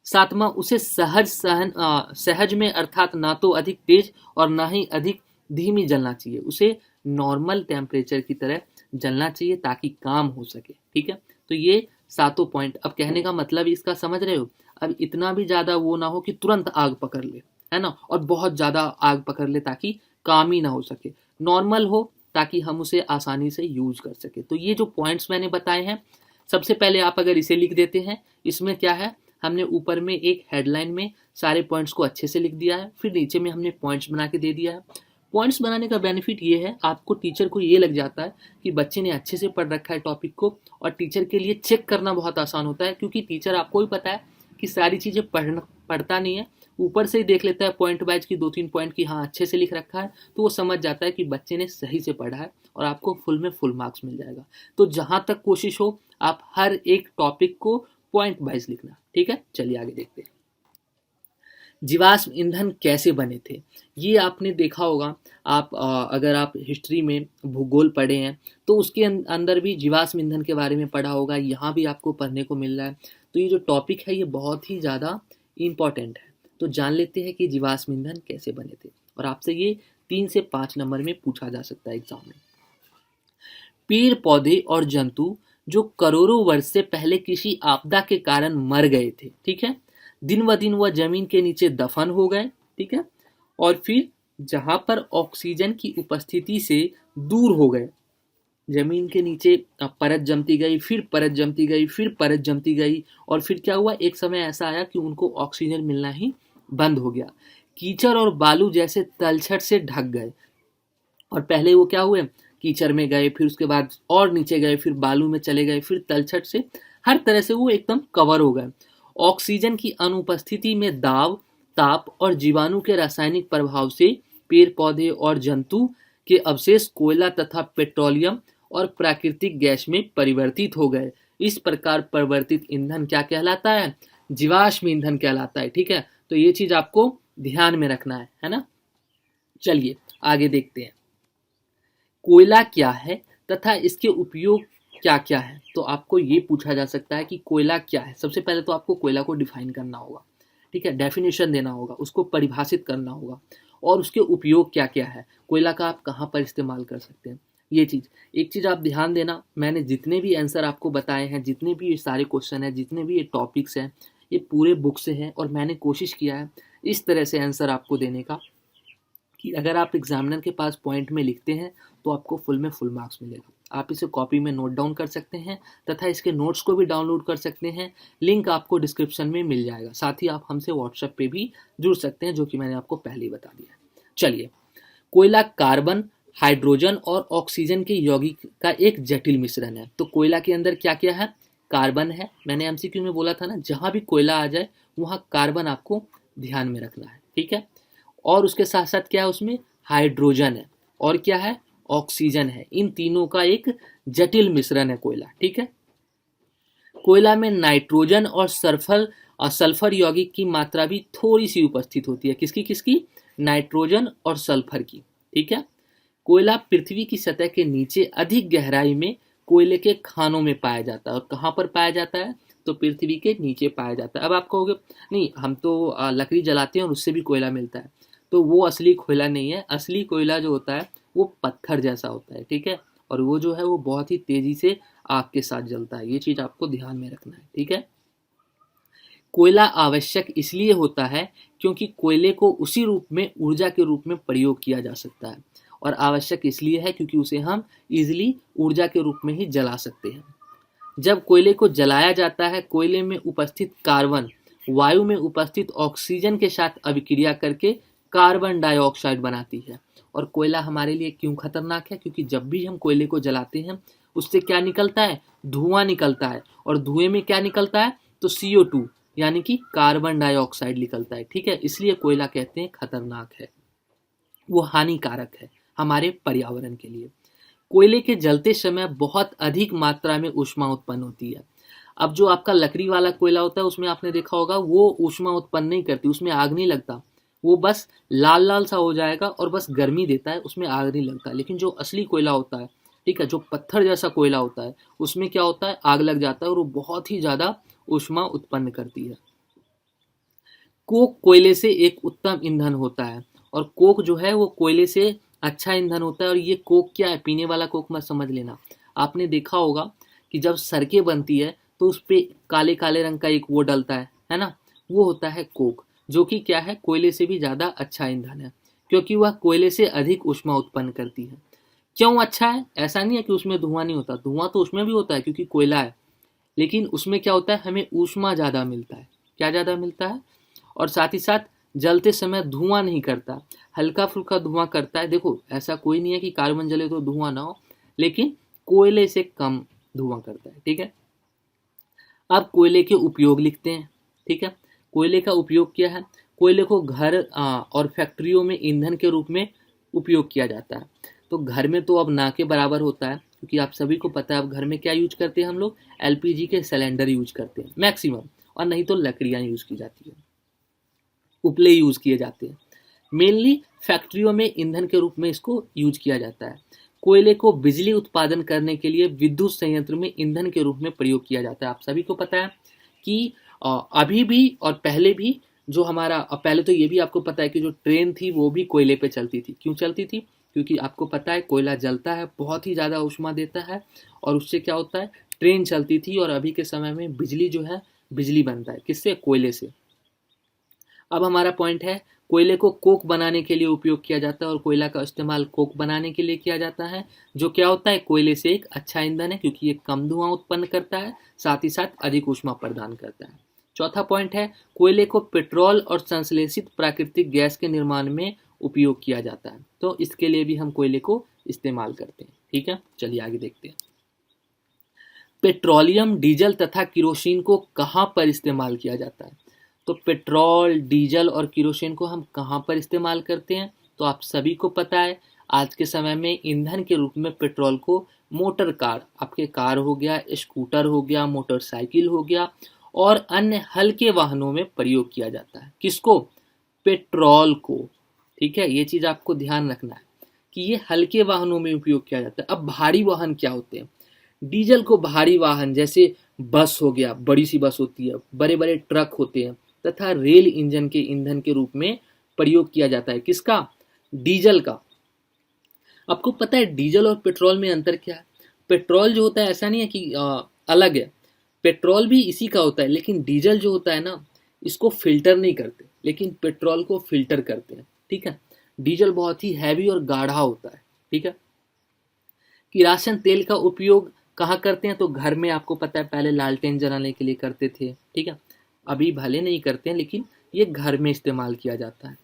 सातवां, उसे सहज में, अर्थात ना तो अधिक तेज और ना ही अधिक धीमी जलना चाहिए। उसे नॉर्मल टेम्परेचर की तरह जलना चाहिए ताकि काम हो सके, ठीक है। तो ये सातों पॉइंट। अब कहने का मतलब इसका समझ रहे हो? अब इतना भी ज्यादा वो ना हो कि तुरंत आग पकड़ ले, है ना, और बहुत ज्यादा आग पकड़ ले ताकि काम ही ना हो सके। नॉर्मल हो ताकि हम उसे आसानी से यूज कर सके। तो ये जो पॉइंट्स मैंने बताए हैं, सबसे पहले आप अगर इसे लिख देते हैं, इसमें क्या है, हमने ऊपर में एक हेडलाइन में सारे पॉइंट्स को अच्छे से लिख दिया है, फिर नीचे में हमने पॉइंट्स बना के दे दिया है। पॉइंट्स बनाने का बेनिफिट ये है, आपको टीचर को ये लग जाता है कि बच्चे ने अच्छे से पढ़ रखा है टॉपिक को, और टीचर के लिए चेक करना बहुत आसान होता है, क्योंकि टीचर आपको भी पता है कि सारी चीज़ें पढ़ता नहीं है, ऊपर से ही देख लेता है पॉइंट वाइज की 2-3 पॉइंट की हाँ अच्छे से लिख रखा है, तो वो समझ जाता है कि बच्चे ने सही से पढ़ा है और आपको फुल में फुल मार्क्स मिल जाएगा। तो जहाँ तक कोशिश हो आप हर एक टॉपिक को पॉइंट वाइज लिखना, ठीक है। चलिए आगे देखते हैं। जीवाश्म ईंधन कैसे बने थे? ये आपने देखा होगा, आप अगर आप हिस्ट्री में भूगोल पढ़े हैं तो उसके अंदर भी जीवाश्म ईंधन के बारे में पढ़ा होगा, यहाँ भी आपको पढ़ने को मिल रहा है। तो ये जो टॉपिक है ये बहुत ही ज़्यादा इम्पॉर्टेंट है। तो जान लेते हैं कि जीवाश्म ईंधन कैसे बने थे, और आपसे ये 3 से 5 नंबर में पूछा जा सकता है एग्जाम में। पेड़ पौधे और जंतु जो करोड़ों वर्ष से पहले किसी आपदा के कारण मर गए थे। ठीक है, दिन ब दिन वह जमीन के नीचे दफन हो गए। ठीक है, और फिर जहां पर ऑक्सीजन की उपस्थिति से दूर हो गए, जमीन के नीचे परत जमती गई, फिर परत जमती गई, फिर परत जमती गई, और फिर क्या हुआ, एक समय ऐसा आया कि उनको ऑक्सीजन मिलना ही बंद हो गया। कीचड़ और बालू जैसे तलछट से ढक गए, और पहले वो क्या हुए, कीचड़ में गए, फिर उसके बाद और नीचे गए, फिर बालू में चले गए, फिर तलछट से हर तरह से वो एकदम कवर हो गए। ऑक्सीजन की अनुपस्थिति में दाब, ताप और जीवाणु के रासायनिक प्रभाव से पेड़ पौधे और जंतु के अवशेष कोयला तथा पेट्रोलियम और प्राकृतिक गैस में परिवर्तित हो गए। इस प्रकार परिवर्तित ईंधन क्या कहलाता है, जीवाश्म ईंधन कहलाता है। ठीक है, तो ये चीज आपको ध्यान में रखना है ना। चलिए आगे देखते हैं, कोयला क्या है तथा इसके उपयोग क्या क्या है। तो आपको ये पूछा जा सकता है कि कोयला क्या है। सबसे पहले तो आपको कोयला को डिफाइन करना होगा। ठीक है, डेफिनेशन देना होगा, उसको परिभाषित करना होगा, और उसके उपयोग क्या क्या है, कोयला का आप कहाँ पर इस्तेमाल कर सकते हैं। ये चीज़, एक चीज़ आप ध्यान देना, मैंने जितने भी आंसर आपको बताए हैं, जितने भी ये सारे क्वेश्चन हैं, जितने भी ये टॉपिक्स हैं, ये पूरे बुक से हैं, और मैंने कोशिश किया है इस तरह से आंसर आपको देने का कि अगर आप एग्जामिनर के पास पॉइंट में लिखते हैं तो आपको फुल में फुल मार्क्स मिलेगा। आप इसे कॉपी में नोट डाउन कर सकते हैं तथा इसके नोट्स को भी डाउनलोड कर सकते हैं। लिंक आपको डिस्क्रिप्शन में मिल जाएगा। साथ ही आप हमसे व्हाट्सएप पे भी जुड़ सकते हैं, जो कि मैंने आपको पहले ही बता दिया है। चलिए, कोयला कार्बन, हाइड्रोजन और ऑक्सीजन के यौगिक का एक जटिल मिश्रण है। तो कोयला के अंदर क्या क्या है, कार्बन है, मैंने एमसीक्यू में बोला था ना, जहां भी कोयला आ जाए वहां कार्बन आपको ध्यान में रखना है। ठीक है, और उसके साथ साथ क्या है, उसमें हाइड्रोजन है, और क्या है, ऑक्सीजन है। इन तीनों का एक जटिल मिश्रण है कोयला। ठीक है, कोयला में नाइट्रोजन और सल्फर यौगिक की मात्रा भी थोड़ी सी उपस्थित होती है। किसकी किसकी, नाइट्रोजन और सल्फर की। ठीक है, कोयला पृथ्वी की सतह के नीचे अधिक गहराई में कोयले के खानों में पाया जाता है। और कहाँ पर पाया जाता है, तो पृथ्वी के नीचे पाया जाता है। अब आप कहोगे नहीं, हम तो लकड़ी जलाते हैं और उससे भी कोयला मिलता है, तो वो असली कोयला नहीं है। असली कोयला जो होता है वो पत्थर जैसा होता है। ठीक है, और वो जो है वो बहुत ही तेजी से आग के साथ जलता है। ये चीज आपको ध्यान में रखना है। ठीक है, कोयला आवश्यक इसलिए होता है क्योंकि कोयले को उसी रूप में ऊर्जा के रूप में प्रयोग किया जा सकता है, और आवश्यक इसलिए है क्योंकि उसे हम इजिली ऊर्जा के रूप में ही जला सकते हैं। जब कोयले को जलाया जाता है, कोयले में उपस्थित कार्बन वायु में उपस्थित ऑक्सीजन के साथ अभिक्रिया करके कार्बन डाइऑक्साइड बनाती है। और कोयला हमारे लिए क्यों खतरनाक है, क्योंकि जब भी हम कोयले को जलाते हैं उससे क्या निकलता है, धुआं निकलता है, और धुएं में क्या निकलता है, तो CO2 यानी कि कार्बन डाइऑक्साइड निकलता है। ठीक है, इसलिए कोयला कहते हैं खतरनाक है, वो हानिकारक है हमारे पर्यावरण के लिए। कोयले के जलते समय बहुत अधिक मात्रा में ऊष्मा उत्पन्न होती है। अब जो आपका लकड़ी वाला कोयला होता है उसमें आपने देखा होगा वो ऊष्मा उत्पन्न नहीं करती, उसमें आग नहीं लगता, वो बस लाल लाल सा हो जाएगा और बस गर्मी देता है, उसमें आग नहीं लगता। लेकिन जो असली कोयला होता है, ठीक है, जो पत्थर जैसा कोयला होता है, उसमें क्या होता है, आग लग जाता है और वो बहुत ही ज्यादा ऊष्मा उत्पन्न करती है। कोक कोयले से एक उत्तम ईंधन होता है, और कोक जो है वो कोयले से अच्छा ईंधन होता है। और ये कोक क्या है, पीने वाला कोक मत समझ लेना। आपने देखा होगा कि जब सड़कें बनती है तो उस पे काले काले रंग का एक वो डलता है ना, वो होता है कोक, जो कि क्या है, कोयले से भी ज्यादा अच्छा ईंधन है, क्योंकि वह कोयले से अधिक ऊष्मा उत्पन्न करती है। क्यों अच्छा है, ऐसा नहीं है कि उसमें धुआं नहीं होता, धुआं तो उसमें भी होता है क्योंकि कोयला है, लेकिन उसमें क्या होता है, हमें ऊष्मा ज्यादा मिलता है। क्या ज्यादा मिलता है, और साथ ही साथ जलते समय धुआं नहीं करता, हल्का फुल्का धुआं करता है। देखो ऐसा कोई नहीं है कि कार्बन जले तो धुआं ना हो, लेकिन कोयले से कम धुआं करता है। ठीक है, अब कोयले के उपयोग लिखते हैं। ठीक है, कोयले का उपयोग क्या है, कोयले को घर और फैक्ट्रियों में ईंधन के रूप में उपयोग किया जाता है। तो घर में तो अब ना के बराबर होता है, क्योंकि आप सभी को पता है अब घर में क्या यूज करते हैं हम लोग, LPG के सिलेंडर यूज करते हैं मैक्सिमम, और नहीं तो लकड़ियां यूज की जाती है, उपले यूज किए जाते हैं। मेनली फैक्ट्रियों में ईंधन के रूप में इसको यूज किया जाता है। कोयले को बिजली उत्पादन करने के लिए विद्युत संयंत्र में ईंधन के रूप में प्रयोग किया जाता है। आप सभी को पता है कि अभी भी और पहले भी जो हमारा, पहले तो ये भी आपको पता है कि जो ट्रेन थी वो भी कोयले पे चलती थी। क्यों चलती थी, क्योंकि आपको पता है कोयला जलता है, बहुत ही ज़्यादा ऊष्मा देता है, और उससे क्या होता है, ट्रेन चलती थी, और अभी के समय में बिजली जो है, बिजली बनता है किससे? कोयले से। अब हमारा पॉइंट है, कोयले को कोक बनाने के लिए उपयोग किया जाता है, और कोयला का इस्तेमाल कोक बनाने के लिए किया जाता है, जो क्या होता है, कोयले से एक अच्छा ईंधन है, क्योंकि ये कम धुआं उत्पन्न करता है, साथ ही साथ अधिक ऊष्मा प्रदान करता है। चौथा पॉइंट है, कोयले को पेट्रोल और संश्लेषित प्राकृतिक गैस के निर्माण में उपयोग किया जाता है, तो इसके लिए भी हम कोयले को इस्तेमाल करते हैं। ठीक है, चलिए आगे देखते हैं। पेट्रोलियम, डीजल तथा किरोसिन को कहाँ पर इस्तेमाल किया जाता है? तो पेट्रोल, डीजल और किरोसिन को हम कहाँ पर इस्तेमाल करते हैं? तो आप सभी को पता है, आज के समय में ईंधन के रूप में पेट्रोल को मोटर कार, आपके कार हो गया, स्कूटर हो गया, मोटरसाइकिल हो गया, और अन्य हल्के वाहनों में प्रयोग किया जाता है। किसको? पेट्रोल को। ठीक है, ये चीज आपको ध्यान रखना है कि ये हल्के वाहनों में उपयोग किया जाता है। अब भारी वाहन क्या होते हैं? डीजल को भारी वाहन जैसे बस हो गया, बड़ी सी बस होती है, बड़े बड़े ट्रक होते हैं, तथा रेल इंजन के ईंधन के रूप में प्रयोग किया जाता है। किसका? डीजल का। आपको पता है डीजल और पेट्रोल में अंतर क्या है? पेट्रोल जो होता है, ऐसा नहीं है कि अलग है, पेट्रोल भी इसी का होता है, लेकिन डीजल जो होता है ना, इसको फिल्टर नहीं करते, लेकिन पेट्रोल को फिल्टर करते हैं। ठीक है, डीजल बहुत ही हैवी और गाढ़ा होता है। ठीक है, किरासन तेल का उपयोग कहाँ करते हैं? तो घर में, आपको पता है पहले लालटेन जलाने के लिए करते थे। ठीक है, अभी भले नहीं करते हैं, लेकिन ये घर में इस्तेमाल किया जाता है।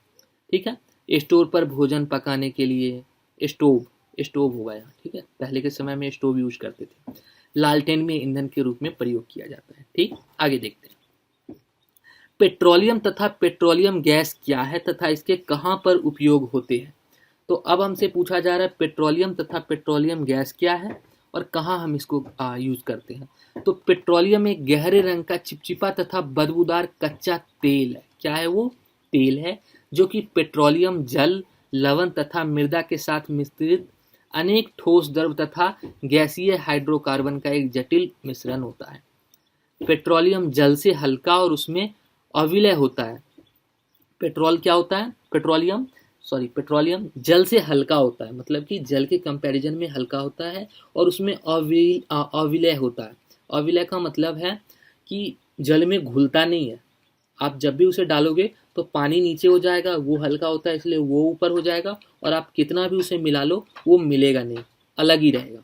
ठीक है, स्टोव पर भोजन पकाने के लिए स्टोव, स्टोव हो गया। ठीक है, पहले के समय में स्टोव यूज करते थे। लालटेन में ईंधन के रूप में प्रयोग किया जाता है। ठीक, आगे देखते हैं। पेट्रोलियम तथा पेट्रोलियम गैस क्या है तथा इसके कहाँ पर उपयोग होते हैं? तो अब हमसे पूछा जा रहा है पेट्रोलियम तथा पेट्रोलियम गैस क्या है और कहाँ हम इसको यूज करते हैं। तो पेट्रोलियम एक गहरे रंग का चिपचिपा तथा बदबूदार कच्चा तेल है। क्या है वो? तेल है, जो कि पेट्रोलियम जल, लवण तथा मृदा के साथ मिश्रित अनेक ठोस द्रव तथा गैसीय हाइड्रोकार्बन का एक जटिल मिश्रण होता है। पेट्रोलियम जल से हल्का और उसमें अविलय होता है। पेट्रोल क्या होता है? पेट्रोलियम जल से हल्का होता है, मतलब कि जल के कंपैरिजन में हल्का होता है, और उसमें अविलय होता है। अविलय का मतलब है कि जल में घुलता नहीं है। आप जब भी उसे डालोगे तो पानी नीचे हो जाएगा, वो हल्का होता है इसलिए वो ऊपर हो जाएगा, और आप कितना भी उसे मिला लो वो मिलेगा नहीं, अलग ही रहेगा।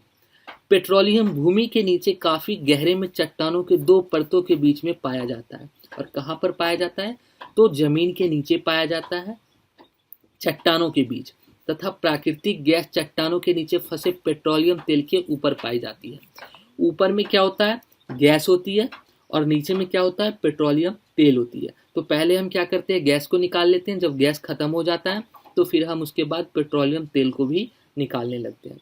पेट्रोलियम भूमि के नीचे काफी गहरे में चट्टानों के दो परतों के बीच में पाया जाता है। और कहाँ पर पाया जाता है? तो जमीन के नीचे पाया जाता है, चट्टानों के बीच, तथा प्राकृतिक गैस चट्टानों के नीचे फंसे पेट्रोलियम तेल के ऊपर पाई जाती है। ऊपर में क्या होता है? गैस होती है, और नीचे में क्या होता है? पेट्रोलियम तेल होती है। तो पहले हम क्या करते हैं? गैस को निकाल लेते हैं। जब गैस खत्म हो जाता है तो फिर हम उसके बाद पेट्रोलियम तेल को भी निकालने लगते हैं।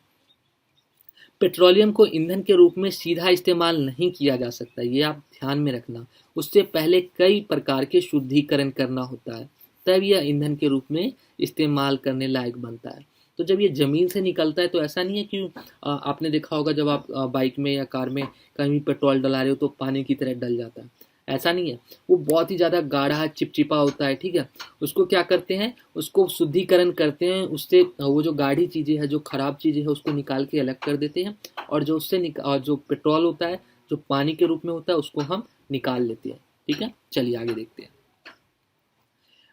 पेट्रोलियम को ईंधन के रूप में सीधा इस्तेमाल नहीं किया जा सकता, ये आप ध्यान में रखना। उससे पहले कई प्रकार के शुद्धिकरण करना होता है, तब यह ईंधन के रूप में इस्तेमाल करने लायक बनता है। तो जब ये जमीन से निकलता है तो ऐसा नहीं है कि आपने देखा होगा जब आप बाइक में या कार में कहीं भी पेट्रोल डला रहे हो तो पानी की तरह डल जाता है, ऐसा नहीं है। वो बहुत ही ज़्यादा गाढ़ा चिपचिपा होता है। ठीक है, उसको क्या करते हैं? उसको शुद्धिकरण करते हैं, उससे वो जो गाढ़ी चीज़ें हैं, जो खराब चीज़ें हैं, उसको निकाल के अलग कर देते हैं, और जो उससे और जो पेट्रोल होता है, जो पानी के रूप में होता है, उसको हम निकाल लेते हैं। ठीक है, चलिए आगे देखते हैं।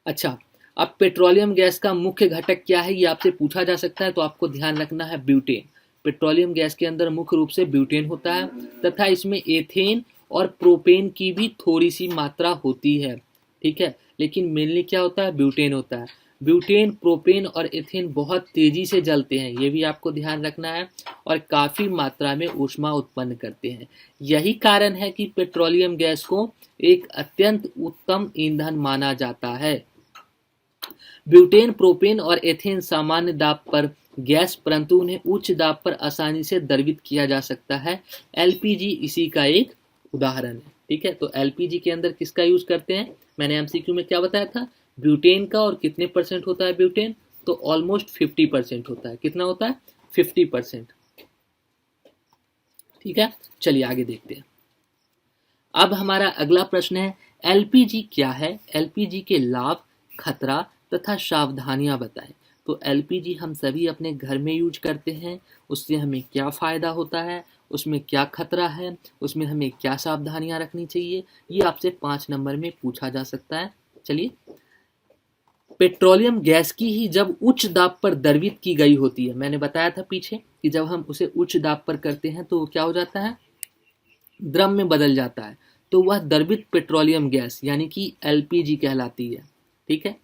अच्छा, अब पेट्रोलियम गैस का मुख्य घटक क्या है, ये आपसे पूछा जा सकता है, तो आपको ध्यान रखना है ब्यूटेन। पेट्रोलियम गैस के अंदर मुख्य रूप से ब्यूटेन होता है, तथा इसमें एथेन और प्रोपेन की भी थोड़ी सी मात्रा होती है। ठीक है, लेकिन मेनली क्या होता है? ब्यूटेन होता है। ब्यूटेन, प्रोपेन और एथेन बहुत तेजी से जलते हैं, ये भी आपको ध्यान रखना है, और काफी मात्रा में ऊष्मा उत्पन्न करते हैं। यही कारण है कि पेट्रोलियम गैस को एक अत्यंत उत्तम ईंधन माना जाता है। ब्यूटेन, प्रोपेन और एथेन सामान्य दाब पर गैस, परंतु उन्हें उच्च दाब पर आसानी से द्रवित किया जा सकता है। एलपीजी इसी का एक उदाहरण है। ठीक है, तो एलपीजी के अंदर किसका यूज करते हैं? मैंने एमसीक्यू में क्या बताया था? ब्यूटेन का। और कितने परसेंट होता है ब्यूटेन? तो ऑलमोस्ट 50% होता है। कितना होता है? 50%। ठीक है, चलिए आगे देखते हैं। अब हमारा अगला प्रश्न है, एलपीजी क्या है? एलपीजी के लाभ, खतरा तथा सावधानियां बताएं। तो एलपीजी हम सभी अपने घर में यूज करते हैं, उससे हमें क्या फ़ायदा होता है, उसमें क्या खतरा है, उसमें हमें क्या सावधानियां रखनी चाहिए, ये आपसे 5 नंबर में पूछा जा सकता है। चलिए, पेट्रोलियम गैस की ही जब उच्च दाब पर द्रवित की गई होती है, मैंने बताया था पीछे कि जब हम उसे उच्च दाब पर करते हैं तो क्या हो जाता है, द्रव में बदल जाता है, तो वह द्रवित पेट्रोलियम गैस यानी कि एलपीजी कहलाती है। ठीक है,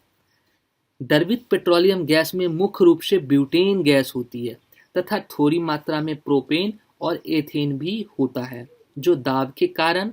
द्रवित पेट्रोलियम गैस में मुख्य रूप से ब्यूटेन गैस होती है तथा थोड़ी मात्रा में प्रोपेन और एथेन भी होता है, जो दाब के कारण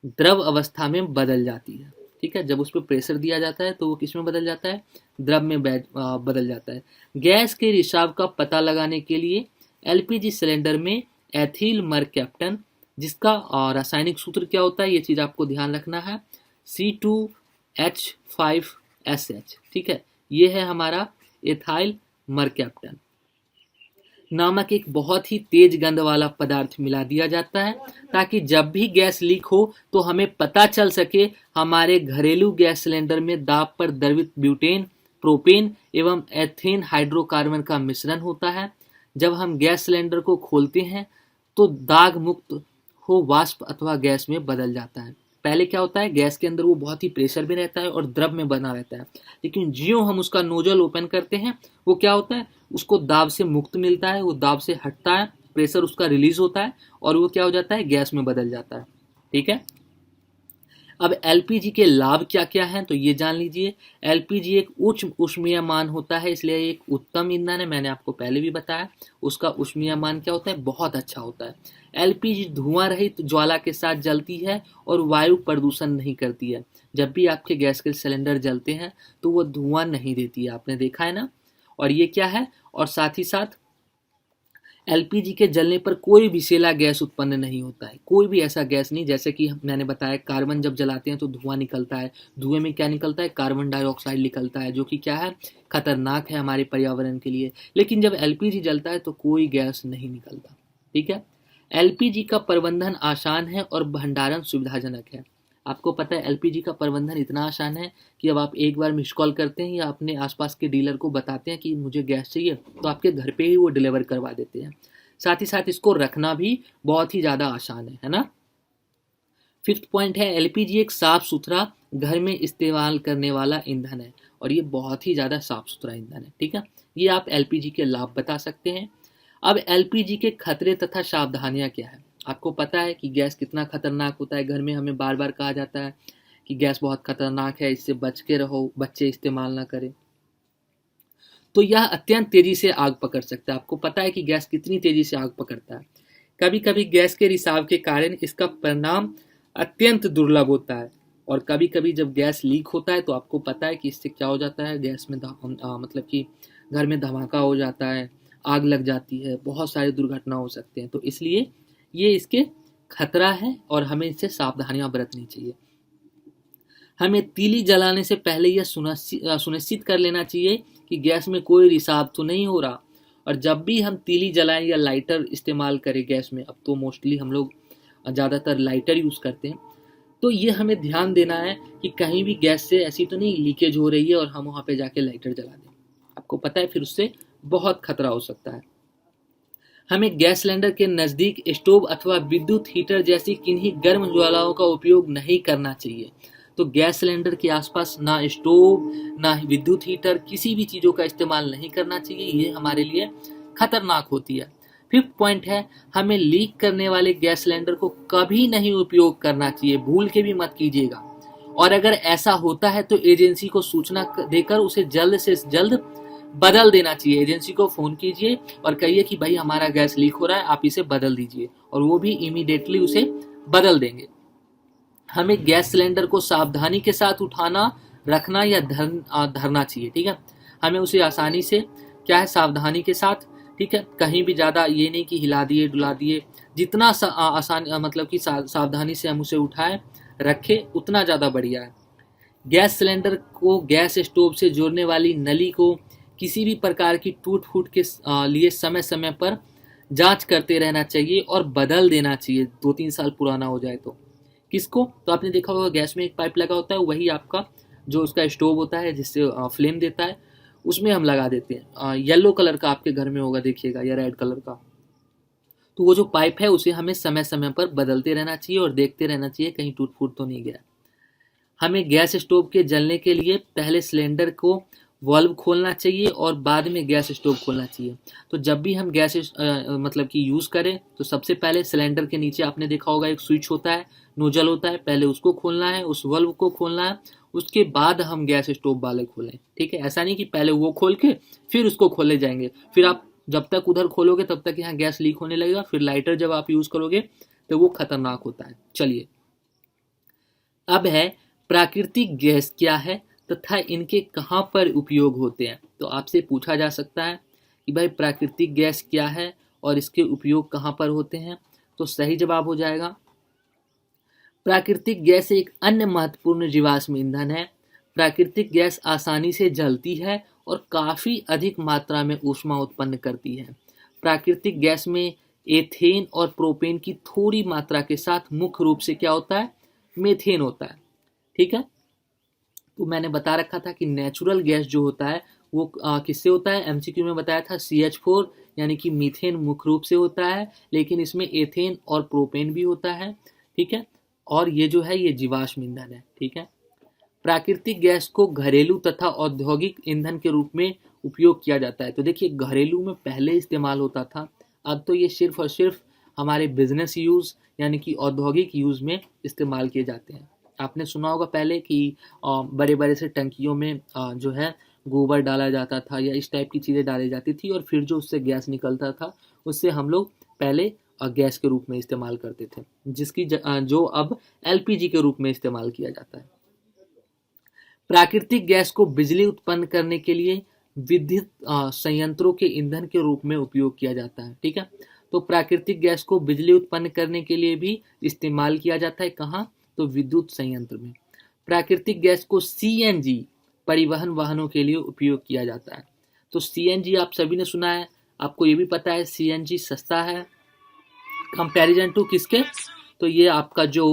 द्रव अवस्था में बदल जाती है। ठीक है, जब उस पर प्रेशर दिया जाता है तो वो किस में बदल जाता है, द्रव में बदल जाता है। गैस के रिसाव का पता लगाने के लिए एलपीजी सिलेंडर में एथिल मरकैप्टन, जिसका रासायनिक सूत्र क्या होता है, ये चीज़ आपको ध्यान रखना है, C2H5SH। ठीक है, ये है हमारा एथाइल मरकैप्टन नामक एक बहुत ही तेज गंध वाला पदार्थ मिला दिया जाता है, ताकि जब भी गैस लीक हो तो हमें पता चल सके हमारे घरेलू गैस सिलेंडर में दाब पर द्रवित ब्यूटेन, प्रोपेन एवं एथेन हाइड्रोकार्बन का मिश्रण होता है। जब हम गैस सिलेंडर को खोलते हैं तो दाग मुक्त हो वाष्प अथवा गैस में बदल जाता है। पहले क्या होता है, गैस के अंदर वो बहुत ही प्रेशर में रहता है और द्रव में बना रहता है, लेकिन ज्यों हम उसका नोजल ओपन करते हैं वो क्या होता है, उसको दाब से मुक्त मिलता है, वो दाब से हटता है, प्रेशर उसका रिलीज होता है और वो क्या हो जाता है, गैस में बदल जाता है। ठीक है, अब एलपीजी के लाभ क्या क्या हैं तो ये जान लीजिए। एलपीजी एक उच्च ऊष्मीयमान होता है, इसलिए एक उत्तम ईंधन है, मैंने आपको पहले भी बताया। उसका ऊष्मीयमान क्या होता है, बहुत अच्छा होता है। एलपीजी धुआं रहित ज्वाला के साथ जलती है और वायु प्रदूषण नहीं करती है। जब भी आपके गैस के सिलेंडर जलते हैं तो वो धुआं नहीं देती है, आपने देखा है ना। और ये क्या है, और साथ ही साथ एलपीजी के जलने पर कोई विषैला गैस उत्पन्न नहीं होता है, कोई भी ऐसा गैस नहीं, जैसे कि मैंने बताया कार्बन जब जलाते हैं तो धुआं निकलता है, धुएं में क्या निकलता है, कार्बन डाइऑक्साइड निकलता है, जो कि क्या है, खतरनाक है हमारे पर्यावरण के लिए। लेकिन जब एलपीजी जलता है तो कोई गैस नहीं निकलता। ठीक है, एलपीजी का प्रबंधन आसान है और भंडारण सुविधाजनक है। आपको पता है एलपीजी का प्रबंधन इतना आसान है कि अब आप एक बार मिस कॉल करते हैं या अपने आसपास के डीलर को बताते हैं कि मुझे गैस चाहिए, तो आपके घर पे ही वो डिलीवर करवा देते हैं। साथ ही साथ इसको रखना भी बहुत ही ज़्यादा आसान है ना। फिफ्थ पॉइंट है, एलपीजी एक साफ सुथरा घर में इस्तेमाल करने वाला ईंधन है और ये बहुत ही ज़्यादा साफ सुथरा ईंधन है। ठीक है, ये आप एलपीजी के लाभ बता सकते हैं। अब एलपीजी के खतरे तथा सावधानियां क्या है। आपको पता है कि गैस कितना खतरनाक होता है, घर में हमें बार बार कहा जाता है कि गैस बहुत खतरनाक है, इससे बच के रहो, बच्चे इस्तेमाल ना करें। तो यह अत्यंत तेजी से आग पकड़ सकता है। आपको पता है कि गैस कितनी तेजी से आग पकड़ता है। कभी कभी गैस के रिसाव के कारण इसका परिणाम अत्यंत दुर्लभ होता है, और कभी कभी जब गैस लीक होता है तो आपको पता है कि इससे क्या हो जाता है, गैस में मतलब कि घर में धमाका हो जाता है, आग लग जाती है, बहुत सारी दुर्घटना हो सकते हैं। तो इसलिए ये इसके खतरा है और हमें इससे सावधानियां बरतनी चाहिए। हमें तीली जलाने से पहले यह सुनिश्चित कर लेना चाहिए कि गैस में कोई रिसाव तो नहीं हो रहा। और जब भी हम तीली जलाएं या लाइटर इस्तेमाल करें गैस में, अब तो मोस्टली हम लोग ज़्यादातर लाइटर यूज़ करते हैं, तो ये हमें ध्यान देना है कि कहीं भी गैस से ऐसी तो नहीं लीकेज हो रही है और हम वहाँ पे जाके लाइटर जला दें। आपको पता है फिर उससे बहुत खतरा हो सकता है। हमें गैस सिलेंडर के नज़दीक स्टोव अथवा विद्युत हीटर जैसी किन्हीं गर्म ज्वालाओं का उपयोग नहीं करना चाहिए। तो गैस सिलेंडर के आसपास ना स्टोव ना विद्युत हीटर, किसी भी चीज़ों का इस्तेमाल नहीं करना चाहिए, ये हमारे लिए खतरनाक होती है। फिफ्थ पॉइंट है, हमें लीक करने वाले गैस सिलेंडर को कभी नहीं उपयोग करना चाहिए, भूल के भी मत कीजिएगा। और अगर ऐसा होता है तो एजेंसी को सूचना देकर उसे जल्द से जल्द बदल देना चाहिए। एजेंसी को फ़ोन कीजिए और कहिए कि भाई हमारा गैस लीक हो रहा है, आप इसे बदल दीजिए, और वो भी इमीडिएटली उसे बदल देंगे। हमें गैस सिलेंडर को सावधानी के साथ उठाना, रखना या धरना चाहिए। ठीक है, हमें उसे आसानी से क्या है, सावधानी के साथ, ठीक है, कहीं भी ज़्यादा ये नहीं कि हिला दिए डुला दिए, जितना आसान मतलब कि सावधानी से हम उसे उठाएं रखें उतना ज़्यादा बढ़िया है। गैस सिलेंडर को गैस स्टोव से जोड़ने वाली नली को किसी भी प्रकार की टूट फूट के लिए समय समय पर जांच करते रहना चाहिए और बदल देना चाहिए, 2-3 साल पुराना हो जाए तो। किसको, तो आपने देखा होगा गैस में एक पाइप लगा होता है, वही आपका जो उसका स्टोव होता है जिससे फ्लेम देता है, उसमें हम लगा देते हैं। येलो कलर का आपके घर में होगा देखिएगा, या रेड कलर का। तो वो जो पाइप है उसे हमें समय समय पर बदलते रहना चाहिए और देखते रहना चाहिए कहीं टूट फूट तो नहीं गया। हमें गैस स्टोव के जलने के लिए पहले सिलेंडर को वाल्व खोलना चाहिए और बाद में गैस स्टोव खोलना चाहिए। तो जब भी हम गैस मतलब कि यूज़ करें तो सबसे पहले सिलेंडर के नीचे आपने देखा होगा एक स्विच होता है, नोजल होता है, पहले उसको खोलना है, उस वाल्व को खोलना है, उसके बाद हम गैस स्टोव वाले खोलें। ठीक है, ऐसा नहीं कि पहले वो खोल के फिर उसको खोले जाएंगे, फिर आप जब तक उधर खोलोगे तब तक यहाँ गैस लीक होने लगेगा, फिर लाइटर जब आप यूज़ करोगे तो वो खतरनाक होता है। चलिए, अब है प्राकृतिक गैस क्या है तथा इनके कहाँ पर उपयोग होते हैं। तो आपसे पूछा जा सकता है कि भाई प्राकृतिक गैस क्या है और इसके उपयोग कहाँ पर होते हैं। तो सही जवाब हो जाएगा, प्राकृतिक गैस एक अन्य महत्वपूर्ण जीवाश्म ईंधन है। प्राकृतिक गैस आसानी से जलती है और काफ़ी अधिक मात्रा में ऊष्मा उत्पन्न करती है। प्राकृतिक गैस में एथेन और प्रोपेन की थोड़ी मात्रा के साथ मुख्य रूप से क्या होता है, मेथेन होता है। ठीक है, तो मैंने बता रखा था कि नेचुरल गैस जो होता है वो किससे होता है, एमसीक्यू में बताया था CH4 यानी कि मीथेन मुख्य रूप से होता है, लेकिन इसमें एथेन और प्रोपेन भी होता है। ठीक है, और ये जो है ये जीवाश्म ईंधन है। ठीक है, प्राकृतिक गैस को घरेलू तथा औद्योगिक ईंधन के रूप में उपयोग किया जाता है। तो देखिए, घरेलू में पहले इस्तेमाल होता था, अब तो ये सिर्फ और सिर्फ हमारे बिजनेस यूज़ यानी कि औद्योगिक यूज़ में इस्तेमाल किए जाते हैं। आपने सुना होगा पहले कि बड़े बड़े से टंकियों में जो है गोबर डाला जाता था या इस टाइप की चीज़ें डाली जाती थी, और फिर जो उससे गैस निकलता था उससे हम लोग पहले गैस के रूप में इस्तेमाल करते थे, जिसकी जो अब LPG के रूप में इस्तेमाल किया जाता है। प्राकृतिक गैस को बिजली उत्पन्न करने के लिए विद्युत संयंत्रों के ईंधन के रूप में उपयोग किया जाता है। ठीक है, तो प्राकृतिक गैस को बिजली उत्पन्न करने के लिए भी इस्तेमाल किया जाता है। कहाँ, तो विद्युत संयंत्र में। प्राकृतिक गैस को CNG परिवहन वाहनों के लिए उपयोग किया जाता है। तो CNG आप सभी ने सुना है, आपको ये भी पता है CNG सस्ता है कंपैरिजन टू किसके, तो ये आपका जो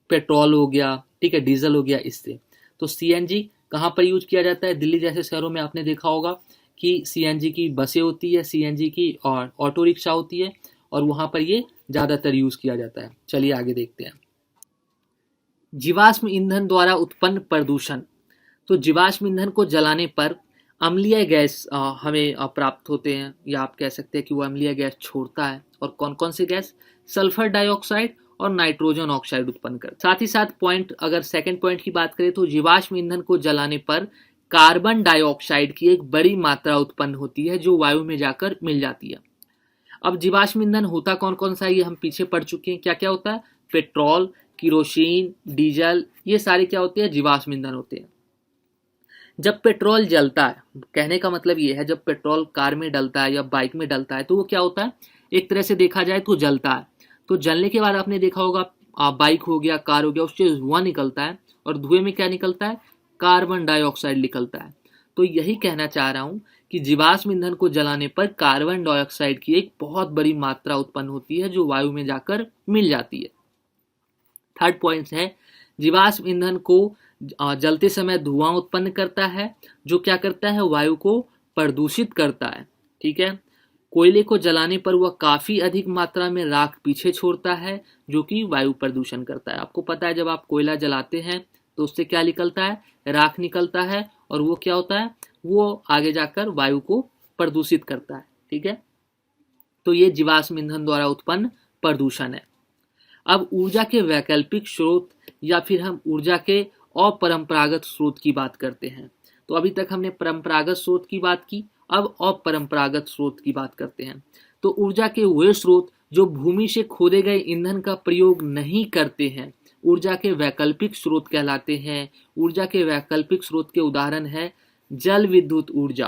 पेट्रोल हो गया, ठीक है, डीजल हो गया, इससे। तो CNG कहाँ पर यूज किया जाता है, दिल्ली जैसे शहरों में आपने देखा होगा कि CNG की बसें होती है, CNG की और ऑटो रिक्शा होती है, और वहाँ पर ये ज़्यादातर यूज़ किया जाता है। चलिए आगे देखते हैं, जीवाश्म ईंधन द्वारा उत्पन्न प्रदूषण। तो जीवाश्म ईंधन को जलाने पर अम्लीय गैस हमें प्राप्त होते हैं, या आप कह सकते हैं कि वो अम्लीय गैस छोड़ता है। और कौन कौन से गैस, सल्फर डाइऑक्साइड और नाइट्रोजन ऑक्साइड उत्पन्न कर। साथ ही साथ पॉइंट, अगर सेकंड पॉइंट की बात करें तो जीवाश्म ईंधन को जलाने पर कार्बन डाइऑक्साइड की एक बड़ी मात्रा उत्पन्न होती है जो वायु में जाकर मिल जाती है। अब जीवाश्म ईंधन होता कौन कौन सा है ये हम पीछे पढ़ चुके हैं, क्या क्या होता है, पेट्रोल, किरोसिन, डीजल, ये सारे क्या होते हैं, जीवाश्म ईंधन होते हैं। जब पेट्रोल जलता है, कहने का मतलब ये है, जब पेट्रोल कार में डलता है या बाइक में डलता है तो वो क्या होता है, एक तरह से देखा जाए तो जलता है। तो जलने के बाद आपने देखा होगा बाइक हो गया, कार हो गया, उससे धुआं निकलता है, और धुएं में क्या निकलता है, कार्बन डाइऑक्साइड निकलता है। तो यही कहना चाह रहा हूँ कि जीवाश्म ईंधन को जलाने पर कार्बन डाइऑक्साइड की एक बहुत बड़ी मात्रा उत्पन्न होती है जो वायु में जाकर मिल जाती है। थर्ड पॉइंट है, जीवाश्म ईंधन को जलते समय धुआं उत्पन्न करता है जो क्या करता है, वायु को प्रदूषित करता है। ठीक है, कोयले को जलाने पर वह काफी अधिक मात्रा में राख पीछे छोड़ता है जो कि वायु प्रदूषण करता है। आपको पता है जब आप कोयला जलाते हैं तो उससे क्या निकलता है, राख निकलता है, और वो क्या होता है, वो आगे जाकर वायु को प्रदूषित करता है। ठीक है, तो ये जीवाश्म ईंधन द्वारा उत्पन्न प्रदूषण है। अब ऊर्जा के वैकल्पिक स्रोत या फिर हम ऊर्जा के अपरंपरागत स्रोत की बात करते हैं। तो अभी तक हमने परंपरागत स्रोत की बात की, अब अपरंपरागत स्रोत की बात करते हैं। तो ऊर्जा के वे स्रोत जो भूमि से खोदे गए ईंधन का प्रयोग नहीं करते हैं, ऊर्जा के वैकल्पिक स्रोत कहलाते हैं। ऊर्जा के वैकल्पिक स्रोत के उदाहरण है जल विद्युत ऊर्जा,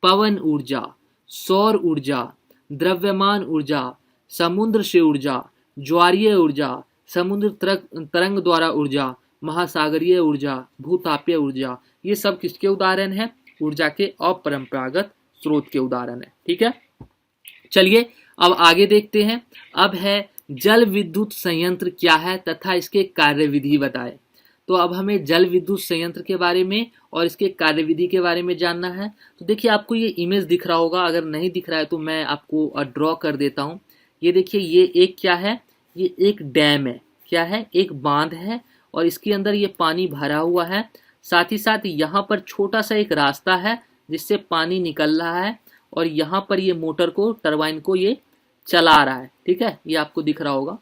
पवन ऊर्जा, सौर ऊर्जा, द्रव्यमान ऊर्जा, समुद्र से ऊर्जा, ज्वारीय ऊर्जा, समुद्र तरंग द्वारा ऊर्जा, महासागरीय ऊर्जा, भूतापीय ऊर्जा। ये सब किसके उदाहरण हैं, ऊर्जा के अपरंपरागत स्रोत के उदाहरण है। ठीक है, चलिए अब आगे देखते हैं। अब है जल विद्युत संयंत्र क्या है तथा इसके कार्यविधि बताएं। तो अब हमें जल विद्युत संयंत्र के बारे में और इसके कार्यविधि के बारे में जानना है। तो देखिए आपको ये इमेज दिख रहा होगा, अगर नहीं दिख रहा है तो मैं आपको ड्रॉ कर देता हूँ। ये देखिए ये एक क्या है, ये एक डैम है, क्या है, एक बांध है और इसके अंदर ये पानी भरा हुआ है। साथ ही साथ यहाँ पर छोटा सा एक रास्ता है जिससे पानी निकल रहा है और यहाँ पर ये मोटर को, टरबाइन को ये चला रहा है। ठीक है, ये आपको दिख रहा होगा।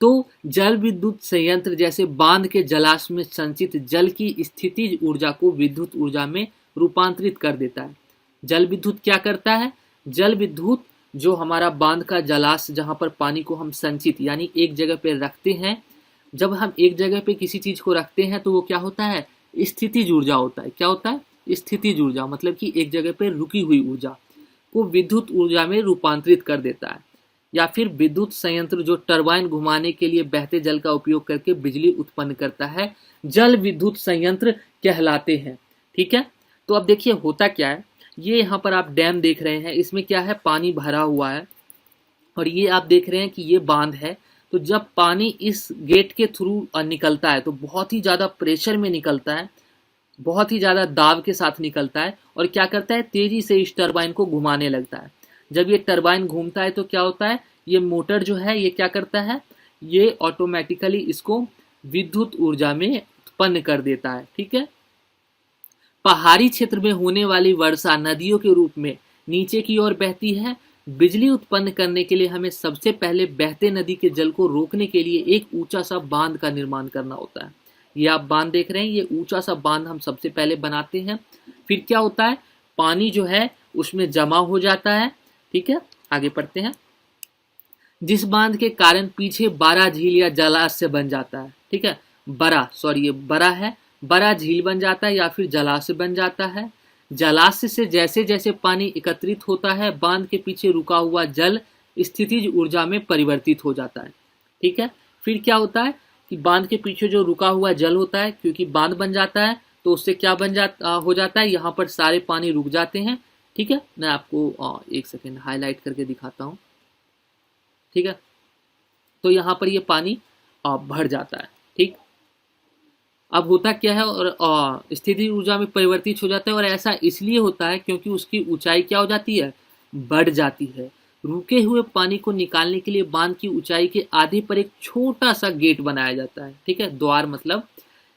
तो जल विद्युत संयंत्र जैसे बांध के जलाशय में संचित जल की स्थितिज ऊर्जा को विद्युत ऊर्जा में रूपांतरित कर देता है। जल विद्युत क्या करता है? जल विद्युत जो हमारा बांध का जलाशय जहां पर पानी को हम संचित यानी एक जगह पे रखते हैं, जब हम एक जगह पे किसी चीज को रखते हैं तो वो क्या होता है? स्थितिज ऊर्जा होता है। क्या होता है? स्थितिज ऊर्जा, मतलब कि एक जगह पे रुकी हुई ऊर्जा को विद्युत ऊर्जा में रूपांतरित कर देता है। या फिर विद्युत संयंत्र जो टरबाइन घुमाने के लिए बहते जल का उपयोग करके बिजली उत्पन्न करता है, जल विद्युत संयंत्र कहलाते हैं। ठीक है, तो अब देखिए होता क्या है, ये यहाँ पर आप डैम देख रहे हैं, इसमें क्या है, पानी भरा हुआ है और ये आप देख रहे हैं कि ये बांध है। तो जब पानी इस गेट के थ्रू निकलता है तो बहुत ही ज़्यादा प्रेशर में निकलता है, बहुत ही ज़्यादा दाब के साथ निकलता है और क्या करता है, तेजी से इस टरबाइन को घुमाने लगता है। जब ये टरबाइन घूमता है तो क्या होता है, ये मोटर जो है ये क्या करता है, ये ऑटोमेटिकली इसको विद्युत ऊर्जा में उत्पन्न कर देता है। ठीक है, पहाड़ी क्षेत्र में होने वाली वर्षा नदियों के रूप में नीचे की ओर बहती है। बिजली उत्पन्न करने के लिए हमें सबसे पहले बहते नदी के जल को रोकने के लिए एक ऊंचा सा बांध का निर्माण करना होता है। ये आप बांध देख रहे हैं, ये ऊंचा सा बांध हम सबसे पहले बनाते हैं। फिर क्या होता है, पानी जो है उसमें जमा हो जाता है। ठीक है, आगे पढ़ते हैं। जिस बांध के कारण पीछे बड़ा झील या जलाशय बन जाता है। ठीक है, ये बड़ा है, बड़ा झील बन जाता है या फिर जलाशय बन जाता है। जलाशय से जैसे जैसे पानी एकत्रित होता है, बांध के पीछे रुका हुआ जल स्थितिज ऊर्जा में परिवर्तित हो जाता है। ठीक है, फिर क्या होता है कि बांध के पीछे जो रुका हुआ जल होता है, क्योंकि बांध बन जाता है तो उससे क्या हो जाता है, यहाँ पर सारे पानी रुक जाते हैं। ठीक है, मैं आपको एक सेकेंड हाईलाइट करके दिखाता हूँ। ठीक है, तो यहाँ पर ये पानी भर जाता है। ठीक, अब होता क्या है, और स्थिति ऊर्जा में परिवर्तित हो जाता है और ऐसा इसलिए होता है क्योंकि उसकी ऊंचाई क्या हो जाती है, बढ़ जाती है। रुके हुए पानी को निकालने के लिए बांध की ऊंचाई के आधे पर एक छोटा सा गेट बनाया जाता है। ठीक है, द्वार मतलब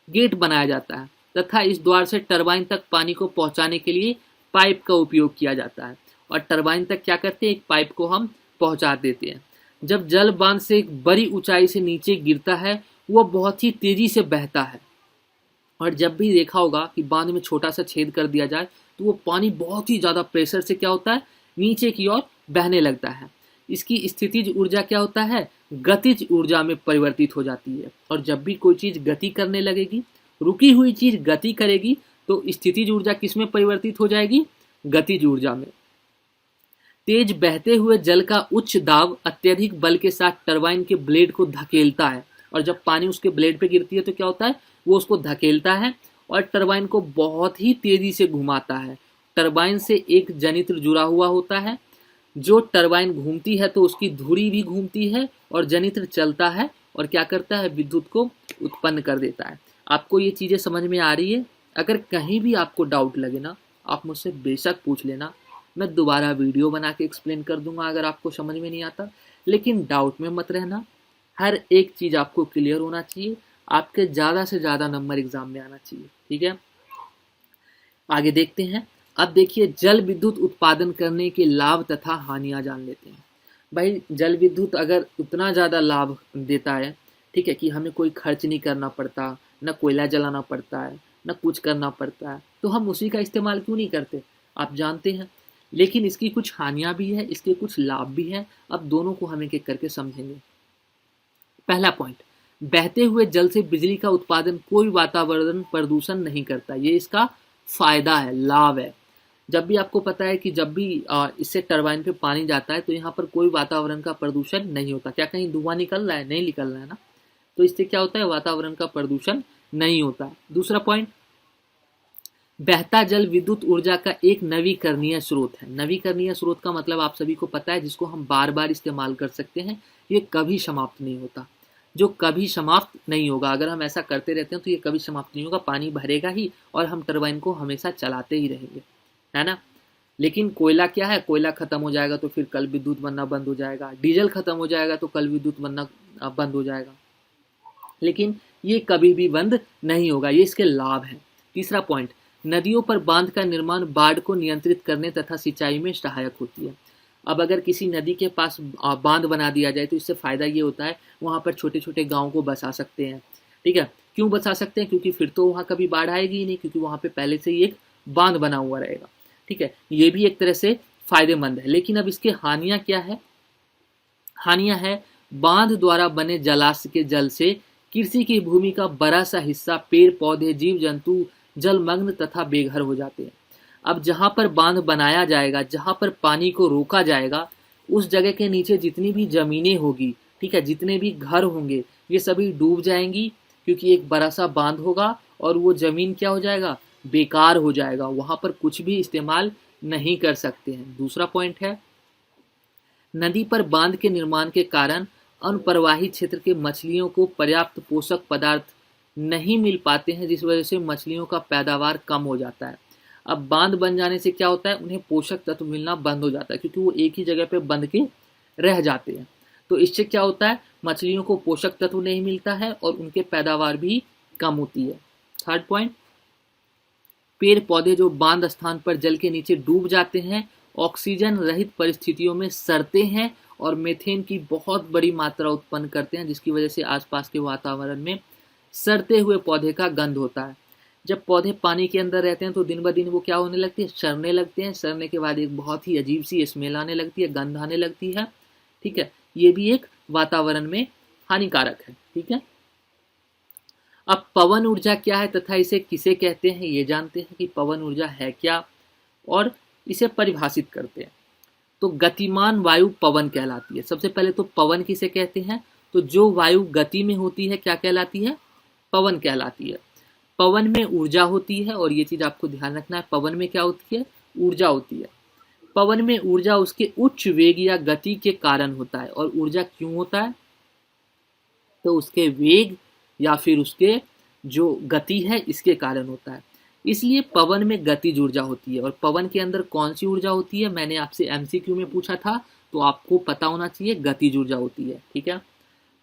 गेट बनाया जाता है तथा इस द्वार से टरबाइन तक पानी को पहुंचाने के लिए पाइप का उपयोग किया जाता है और टरबाइन तक क्या करते हैं, एक पाइप को हम पहुंचा देते हैं। जब जल बांध से एक बड़ी ऊंचाई से नीचे गिरता है, वह बहुत ही तेजी से बहता है और जब भी देखा होगा कि बांध में छोटा सा छेद कर दिया जाए तो वो पानी बहुत ही ज्यादा प्रेशर से क्या होता है, नीचे की ओर बहने लगता है। इसकी स्थितिज ऊर्जा क्या होता है, गतिज ऊर्जा में परिवर्तित हो जाती है। और जब भी कोई चीज गति करने लगेगी, रुकी हुई चीज गति करेगी, तो स्थितिज ऊर्जा किस में परिवर्तित हो जाएगी, गतिज ऊर्जा में। तेज बहते हुए जल का उच्च दाब अत्यधिक बल के साथ टरबाइन के ब्लेड को धकेलता है और जब पानी उसके ब्लेड पे गिरती है तो क्या होता है, वो उसको धकेलता है और टरबाइन को बहुत ही तेजी से घुमाता है। टरबाइन से एक जनित्र जुड़ा हुआ होता है। जो टरबाइन घूमती है तो उसकी धुरी भी घूमती है और जनित्र चलता है और क्या करता है, विद्युत को उत्पन्न कर देता है। आपको ये चीजें समझ में आ रही है? अगर कहीं भी आपको डाउट लगे ना, आप मुझसे बेशक पूछ लेना, मैं दोबारा वीडियो बना के एक्सप्लेन कर दूंगा अगर आपको समझ में नहीं आता। लेकिन डाउट में मत रहना, हर एक चीज आपको क्लियर होना चाहिए, आपके ज्यादा से ज्यादा नंबर एग्जाम में आना चाहिए। ठीक है, आगे देखते हैं। अब देखिए जल विद्युत उत्पादन करने के लाभ तथा हानियां जान लेते हैं। भाई जल विद्युत अगर उतना ज़्यादा लाभ देता है, ठीक है, कि हमें कोई खर्च नहीं करना पड़ता, न कोयला जलाना पड़ता है, न कुछ करना पड़ता है, तो हम उसी का इस्तेमाल क्यों नहीं करते, आप जानते हैं। लेकिन इसकी कुछ हानियां भी है, इसके कुछ लाभ भी हैं। अब दोनों को हम एक एक करके समझेंगे। पहला पॉइंट, बहते हुए जल से बिजली का उत्पादन कोई वातावरण प्रदूषण नहीं करता। ये इसका फायदा है, लाभ है। जब भी आपको पता है कि जब भी इससे टरबाइन पे पानी जाता है तो यहाँ पर कोई वातावरण का प्रदूषण नहीं होता। क्या कहीं धुआं निकल रहा है? नहीं निकल रहा है ना। तो इससे क्या होता है, वातावरण का प्रदूषण नहीं होता। दूसरा पॉइंट, बहता जल विद्युत ऊर्जा का एक नवीकरणीय स्रोत है। नवीकरणीय स्रोत का मतलब आप सभी को पता है, जिसको हम बार बार इस्तेमाल कर सकते हैं, ये कभी समाप्त नहीं होता। जो कभी समाप्त नहीं होगा। अगर हम ऐसा करते रहते हैं तो ये कभी समाप्त नहीं होगा, पानी भरेगा ही और हम टरबाइन को हमेशा चलाते ही रहेंगे, है ना। लेकिन कोयला क्या है, कोयला खत्म हो जाएगा तो फिर कल विद्युत बनना बंद हो जाएगा, डीजल खत्म हो जाएगा तो कल विद्युत बनना बंद हो जाएगा, लेकिन ये कभी भी बंद नहीं होगा। ये इसके लाभ हैं। तीसरा पॉइंट, नदियों पर बांध का निर्माण बाढ़ को नियंत्रित करने तथा सिंचाई में सहायक होती है। अब अगर किसी नदी के पास बांध बना दिया जाए तो इससे फायदा ये होता है, वहां पर छोटे छोटे गांव को बसा सकते हैं, ठीक है। क्यों बसा सकते हैं, क्योंकि फिर तो वहां कभी बाढ़ आएगी ही नहीं, क्योंकि वहां पे पहले से ही एक बांध बना हुआ रहेगा, ठीक है। ये भी एक तरह से फायदेमंद है। लेकिन अब इसके हानियां क्या है, हानियां है बांध द्वारा बने जलाशय के जल से कृषि की भूमि का बड़ा सा हिस्सा, पेड़ पौधे, जीव जंतु जलमग्न तथा बेघर हो जाते हैं। अब जहां पर बांध बनाया जाएगा, जहां पर पानी को रोका जाएगा, उस जगह के नीचे जितनी भी जमीनें होगी, ठीक है, जितने भी घर होंगे, ये सभी डूब जाएंगी, क्योंकि एक बड़ा सा बांध होगा और वो जमीन क्या हो जाएगा, बेकार हो जाएगा, वहां पर कुछ भी इस्तेमाल नहीं कर सकते हैं। दूसरा पॉइंट है, नदी पर बांध के निर्माण के कारण अनुप्रवाही क्षेत्र के मछलियों को पर्याप्त पोषक पदार्थ नहीं मिल पाते हैं, जिस वजह से मछलियों का पैदावार कम हो जाता है। अब बांध बन जाने से क्या होता है, उन्हें पोषक तत्व मिलना बंद हो जाता है, क्योंकि वो एक ही जगह पे बंध के रह जाते हैं। तो इससे क्या होता है, मछलियों को पोषक तत्व नहीं मिलता है और उनके पैदावार भी कम होती है। थर्ड पॉइंट, पेड़ पौधे जो बांध स्थान पर जल के नीचे डूब जाते हैं, ऑक्सीजन रहित परिस्थितियों में सड़ते हैं और मीथेन की बहुत बड़ी मात्रा उत्पन्न करते हैं, जिसकी वजह से आसपास के वातावरण में सड़ते हुए पौधे का गंध होता है। जब पौधे पानी के अंदर रहते हैं तो दिन ब दिन वो क्या होने लगती है, सड़ने लगते हैं। सड़ने के बाद एक बहुत ही अजीब सी स्मेल आने लगती है, गंध आने लगती है, ठीक है। ये भी एक वातावरण में हानिकारक है, ठीक है। अब पवन ऊर्जा क्या है तथा इसे किसे कहते हैं, ये जानते हैं कि पवन ऊर्जा है क्या और इसे परिभाषित करते हैं। तो गतिमान वायु पवन कहलाती है। सबसे पहले तो पवन किसे कहते हैं, तो जो वायु गति में होती है क्या कहलाती है, पवन कहलाती है। पवन में ऊर्जा होती है, और ये चीज आपको ध्यान रखना है, पवन में क्या होती है, ऊर्जा होती है। पवन में ऊर्जा उसके उच्च वेग या गति के कारण होता है। और ऊर्जा क्यों होता है, तो उसके वेग या फिर उसके जो गति है इसके कारण होता है। इसलिए पवन में गतिज ऊर्जा होती है। और पवन के अंदर कौन सी ऊर्जा होती है, मैंने आपसे एमसीक्यू में पूछा था, तो आपको पता होना चाहिए, गतिज ऊर्जा होती है, ठीक है।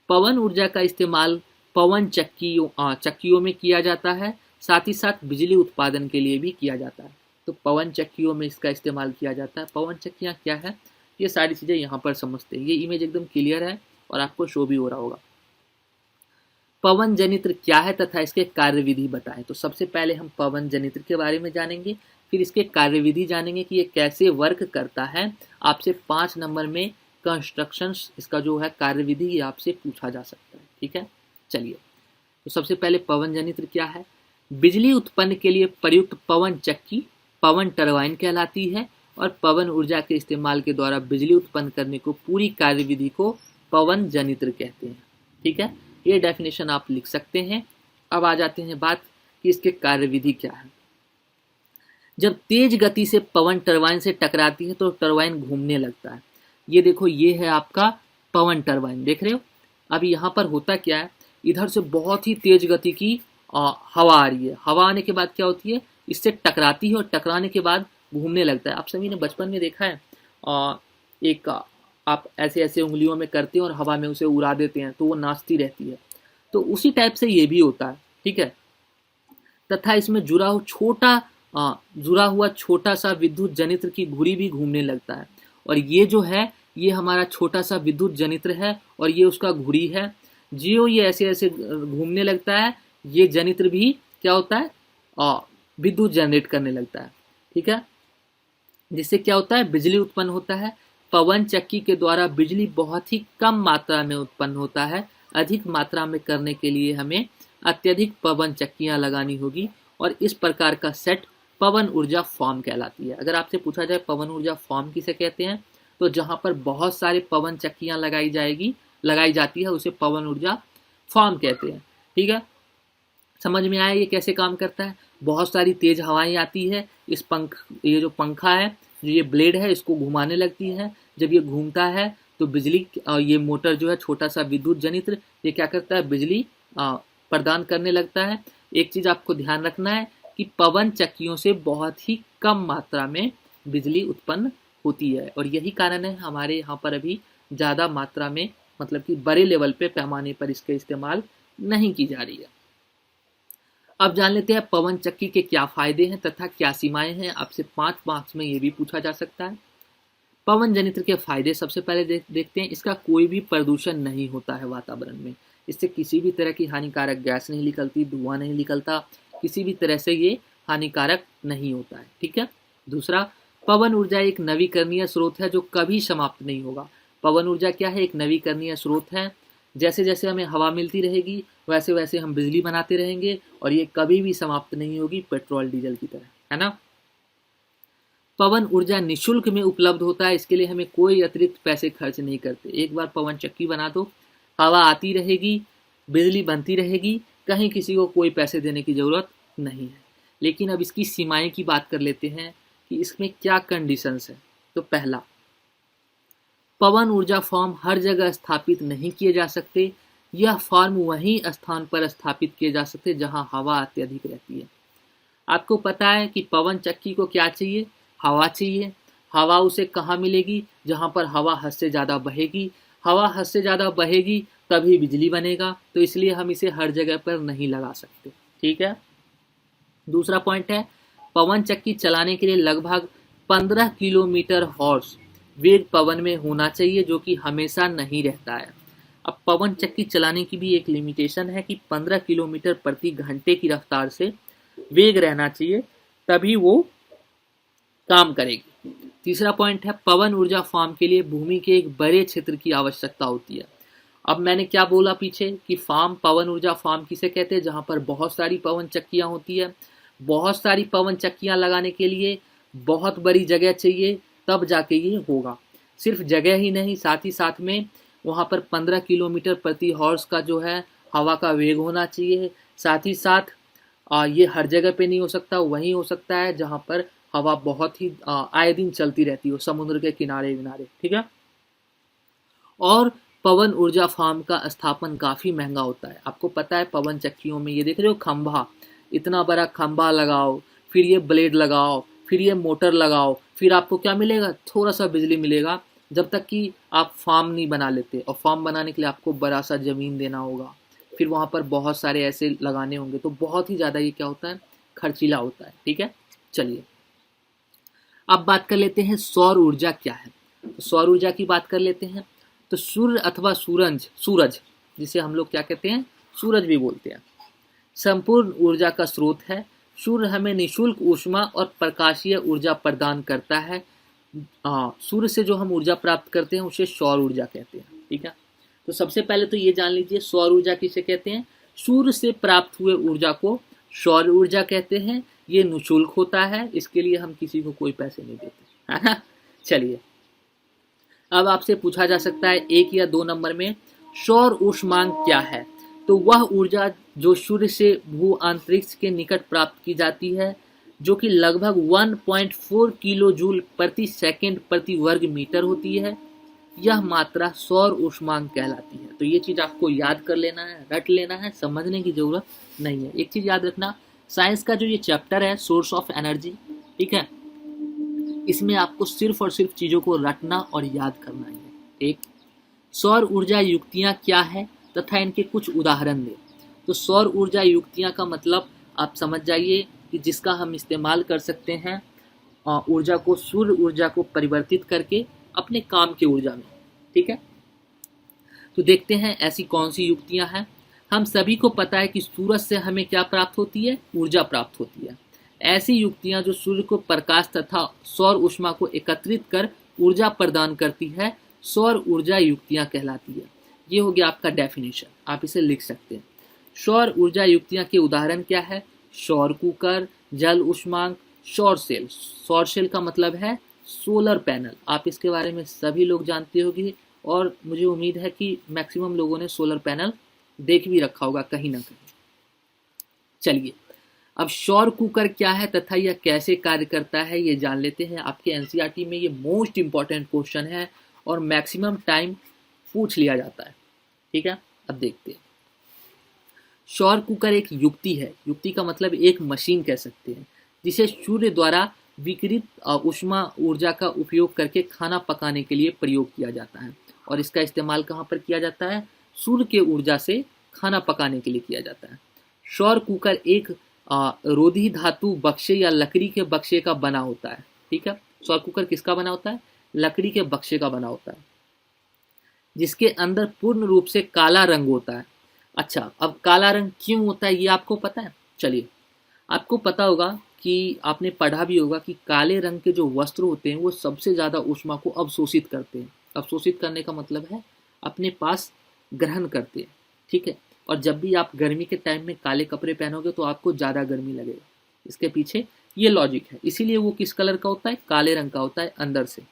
पवन ऊर्जा का इस्तेमाल पवन चक्कियों में किया जाता है, साथ ही साथ बिजली उत्पादन के लिए भी किया जाता है। तो पवन चक्कियों में इसका इस्तेमाल किया जाता है। पवन चक्कियाँ क्या है, ये सारी चीज़ें यहाँ पर समझते हैं। ये इमेज एकदम क्लियर है और आपको शो भी हो रहा होगा। पवन जनित्र क्या है तथा इसके कार्यविधि बताएं। तो सबसे पहले हम पवन जनित्र के बारे में जानेंगे, फिर इसके कार्यविधि जानेंगे कि ये कैसे वर्क करता है। आपसे 5 नंबर में कंस्ट्रक्शंस इसका जो है कार्यविधि, ये आपसे पूछा जा सकता है, ठीक है। चलिए, तो सबसे पहले पवन जनित्र क्या है। बिजली उत्पन्न के लिए प्रयुक्त पवन चक्की पवन टरबाइन कहलाती है, और पवन ऊर्जा के इस्तेमाल के द्वारा बिजली उत्पन्न करने को पूरी कार्यविधि को पवन जनित्र कहते हैं, ठीक है। ये डेफिनेशन आप लिख सकते हैं। अब आ जाते हैं बात कि इसके कार्यविधि क्या है। जब तेज गति से पवन टरबाइन से टकराती है तो टरबाइन घूमने लगता है। ये देखो, ये है आपका पवन टरबाइन, देख रहे हो। अब यहाँ पर होता क्या है, इधर से बहुत ही तेज गति की हवा आ रही है। हवा आने के बाद क्या होती है, इससे टकराती है और टकराने के बाद घूमने लगता है। आप सभी ने बचपन में देखा है, एक आप ऐसे ऐसे उंगलियों में करते हैं और हवा में उसे उड़ा देते हैं तो वो नाचती रहती है। तो उसी टाइप से ये भी होता है, ठीक है। तथा इसमें जुड़ा हुआ छोटा सा विद्युत जनित्र की धुरी भी घूमने लगता है। और ये जो है, ये हमारा छोटा सा विद्युत जनित्र है और ये उसका घुड़ी है। जियो ये ऐसे ऐसे घूमने लगता है, ये जनित्र भी क्या होता है, विद्युत जनरेट करने लगता है, ठीक है। जिससे क्या होता है, बिजली उत्पन्न होता है। पवन चक्की के द्वारा बिजली बहुत ही कम मात्रा में उत्पन्न होता है। अधिक मात्रा में करने के लिए हमें अत्यधिक पवन चक्कियां लगानी होगी, और इस प्रकार का सेट पवन ऊर्जा फॉर्म कहलाती है। अगर आपसे पूछा जाए पवन ऊर्जा फॉर्म किसे कहते हैं, तो जहां पर बहुत सारे पवन चक्कियां लगाई जाती है उसे पवन ऊर्जा फॉर्म कहते हैं, ठीक है। समझ में आया ये कैसे काम करता है। बहुत सारी तेज हवाएं आती है, ये जो पंखा है, जो ये ब्लेड है, इसको घुमाने लगती है। जब ये घूमता है तो बिजली ये मोटर जो है छोटा सा विद्युत जनित्र, ये क्या करता है, बिजली प्रदान करने लगता है। एक चीज आपको ध्यान रखना है कि पवन चक्कियों से बहुत ही कम मात्रा में बिजली उत्पन्न होती है, और यही कारण है हमारे यहाँ पर अभी ज़्यादा मात्रा में, मतलब कि बड़े लेवल पे पैमाने पर इसका इस्तेमाल नहीं की जा रही है। अब जान लेते हैं पवन चक्की के क्या फायदे हैं तथा क्या सीमाएं हैं। आपसे 5 मार्क्स में ये भी पूछा जा सकता है। पवन जनित्र के फायदे सबसे पहले देखते हैं। इसका कोई भी प्रदूषण नहीं होता है वातावरण में, इससे किसी भी तरह की हानिकारक गैस नहीं निकलती, धुआं नहीं निकलता, किसी भी तरह से ये हानिकारक नहीं होता है। ठीक है। दूसरा, पवन ऊर्जा एक नवीकरणीय स्रोत है जो कभी समाप्त नहीं होगा। पवन ऊर्जा क्या है, एक नवीकरणीय स्रोत है। जैसे जैसे हमें हवा मिलती रहेगी वैसे वैसे हम बिजली बनाते रहेंगे, और ये कभी भी समाप्त नहीं होगी, पेट्रोल डीजल की तरह, है ना। पवन ऊर्जा निशुल्क में उपलब्ध होता है, इसके लिए हमें कोई अतिरिक्त पैसे खर्च नहीं करते। एक बार पवन चक्की बना दो, हवा आती रहेगी, बिजली बनती रहेगी, कहीं किसी को कोई पैसे देने की जरूरत नहीं है। लेकिन अब इसकी सीमाएं की बात कर लेते हैं कि इसमें क्या कंडीशंस है। तो पहला, पवन ऊर्जा फार्म हर जगह स्थापित नहीं किए जा सकते। यह फार्म वहीं स्थान पर स्थापित किए जा सकते जहां हवा अत्यधिक रहती है। आपको पता है कि पवन चक्की को क्या चाहिए, हवा चाहिए। हवा उसे कहाँ मिलेगी, जहां पर हवा हद से ज़्यादा बहेगी। हवा हद से ज़्यादा बहेगी तभी बिजली बनेगा, तो इसलिए हम इसे हर जगह पर नहीं लगा सकते। ठीक है। दूसरा पॉइंट है, पवन चक्की चलाने के लिए लगभग 15 किलोमीटर हॉर्स वेग पवन में होना चाहिए, जो कि हमेशा नहीं रहता है। अब पवन चक्की चलाने की भी एक लिमिटेशन है कि 15 किलोमीटर प्रति घंटे की रफ्तार से वेग रहना चाहिए, तभी वो काम करेगी। तीसरा पॉइंट है, पवन ऊर्जा फार्म के लिए भूमि के एक बड़े क्षेत्र की आवश्यकता होती है। अब मैंने क्या बोला पीछे कि फार्म, पवन ऊर्जा फार्म किसे कहते हैं, जहां पर बहुत सारी पवन चक्कियां होती है। बहुत सारी पवन चक्कियां लगाने के लिए बहुत बड़ी जगह चाहिए, तब जाके ये होगा। सिर्फ जगह ही नहीं, साथ ही साथ में वहाँ पर 15 किलोमीटर प्रति हॉर्स का जो है हवा का वेग होना चाहिए। साथ ही साथ ये हर जगह पे नहीं हो सकता, वहीं हो सकता है जहाँ पर हवा बहुत ही आए दिन चलती रहती हो, समुद्र के किनारे किनारे। ठीक है। और पवन ऊर्जा फार्म का स्थापन काफ़ी महंगा होता है। आपको पता है पवन चक्कियों में ये देख रहे हो खंभा, इतना बड़ा खंभा लगाओ, फिर ये ब्लेड लगाओ, फिर ये मोटर लगाओ, फिर आपको क्या मिलेगा, थोड़ा सा बिजली मिलेगा, जब तक कि आप फार्म नहीं बना लेते। और फार्म बनाने के लिए आपको बड़ा सा ज़मीन देना होगा, फिर वहाँ पर बहुत सारे ऐसे लगाने होंगे, तो बहुत ही ज़्यादा ये क्या होता है, खर्चीला होता है। ठीक है। चलिए अब बात कर लेते हैं सौर ऊर्जा क्या है। तो सौर ऊर्जा की बात कर लेते हैं। तो सूर्य अथवा सूरज जिसे हम लोग क्या कहते हैं, सूरज भी बोलते हैं, संपूर्ण ऊर्जा का स्रोत है। सूर्य हमें निःशुल्क ऊष्मा और प्रकाशीय ऊर्जा प्रदान करता है। सूर्य से जो हम ऊर्जा प्राप्त करते हैं उसे सौर ऊर्जा कहते हैं। ठीक है। तो सबसे पहले तो ये जान लीजिए सौर ऊर्जा किसे कहते हैं। सूर्य से प्राप्त हुए ऊर्जा को सौर ऊर्जा कहते हैं। ये निःशुल्क होता है, इसके लिए हम किसी को कोई पैसे नहीं देते, है ना। चलिए अब आपसे पूछा जा सकता है 1 या 2 नंबर में, सौर ऊष्मांक क्या है। तो वह ऊर्जा जो सूर्य से भू अंतरिक्ष के निकट प्राप्त की जाती है, जो कि लगभग 1.4 किलो जूल प्रति सेकंड प्रति वर्ग मीटर होती है, यह मात्रा सौर ऊष्मांक कहलाती है। तो ये चीज आपको याद कर लेना है, रट लेना है, समझने की जरूरत नहीं है। एक चीज याद रखना, साइंस का जो ये चैप्टर है सोर्स ऑफ एनर्जी, ठीक है, इसमें आपको सिर्फ और सिर्फ चीजों को रटना और याद करना है। एक, सौर ऊर्जा युक्तियां क्या है तथा इनके कुछ उदाहरण दें। तो सौर ऊर्जा युक्तियां का मतलब आप समझ जाइए कि जिसका हम इस्तेमाल कर सकते हैं ऊर्जा को, सूर्य ऊर्जा को परिवर्तित करके अपने काम की ऊर्जा में। ठीक है। तो देखते हैं ऐसी कौन सी युक्तियां हैं। हम सभी को पता है कि सूरज से हमें क्या प्राप्त होती है, ऊर्जा प्राप्त होती है। ऐसी युक्तियां जो सूर्य को प्रकाश तथा सौर ऊष्मा को एकत्रित कर ऊर्जा प्रदान करती है, सौर ऊर्जा युक्तियां कहलाती है। ये हो गया आपका डेफिनेशन, आप इसे लिख सकते हैं। सौर ऊर्जा युक्तियां के उदाहरण क्या है, सौर कुकर, जल ऊष्मांक, सौर सेल। सौर सेल का मतलब है सोलर पैनल। आप इसके बारे में सभी लोग जानते होंगे, और मुझे उम्मीद है कि मैक्सिमम लोगों ने सोलर पैनल देख भी रखा होगा कहीं ना कहीं। चलिए अब सौर कुकर क्या है तथा यह कैसे कार्य करता है ये जान लेते हैं। आपके एनसीईआरटी में ये मोस्ट इंपॉर्टेंट क्वेश्चन है, और मैक्सिमम टाइम पूछ लिया जाता है। ठीक है, अब देखते हैं। सौर कुकर एक युक्ति है, युक्ति का मतलब एक मशीन कह सकते हैं, जिसे सूर्य द्वारा विकिरित ऊष्मा ऊर्जा का उपयोग करके खाना पकाने के लिए प्रयोग किया जाता है। और इसका इस्तेमाल कहाँ पर किया जाता है? सूर्य के ऊर्जा से खाना पकाने के लिए किया जाता है। सौर कुकर एक रोधी धातु बक्से या लकड़ी के बक्से का बना होता है। ठीक है, सौर कुकर किसका बना होता है? लकड़ी के बक्से का बना होता है, जिसके अंदर पूर्ण रूप से काला रंग होता है। अच्छा, अब काला रंग क्यों होता है ये आपको पता है? चलिए, आपको पता होगा कि आपने पढ़ा भी होगा कि काले रंग के जो वस्त्र होते हैं वो सबसे ज़्यादा ऊष्मा को अवशोषित करते हैं। अवशोषित करने का मतलब है अपने पास ग्रहण करते हैं। ठीक है, और जब भी आप गर्मी के टाइम में काले कपड़े पहनोगे तो आपको ज़्यादा गर्मी लगेगा। इसके पीछे ये लॉजिक है। इसीलिए वो किस कलर का होता है? काले रंग का होता है अंदर से।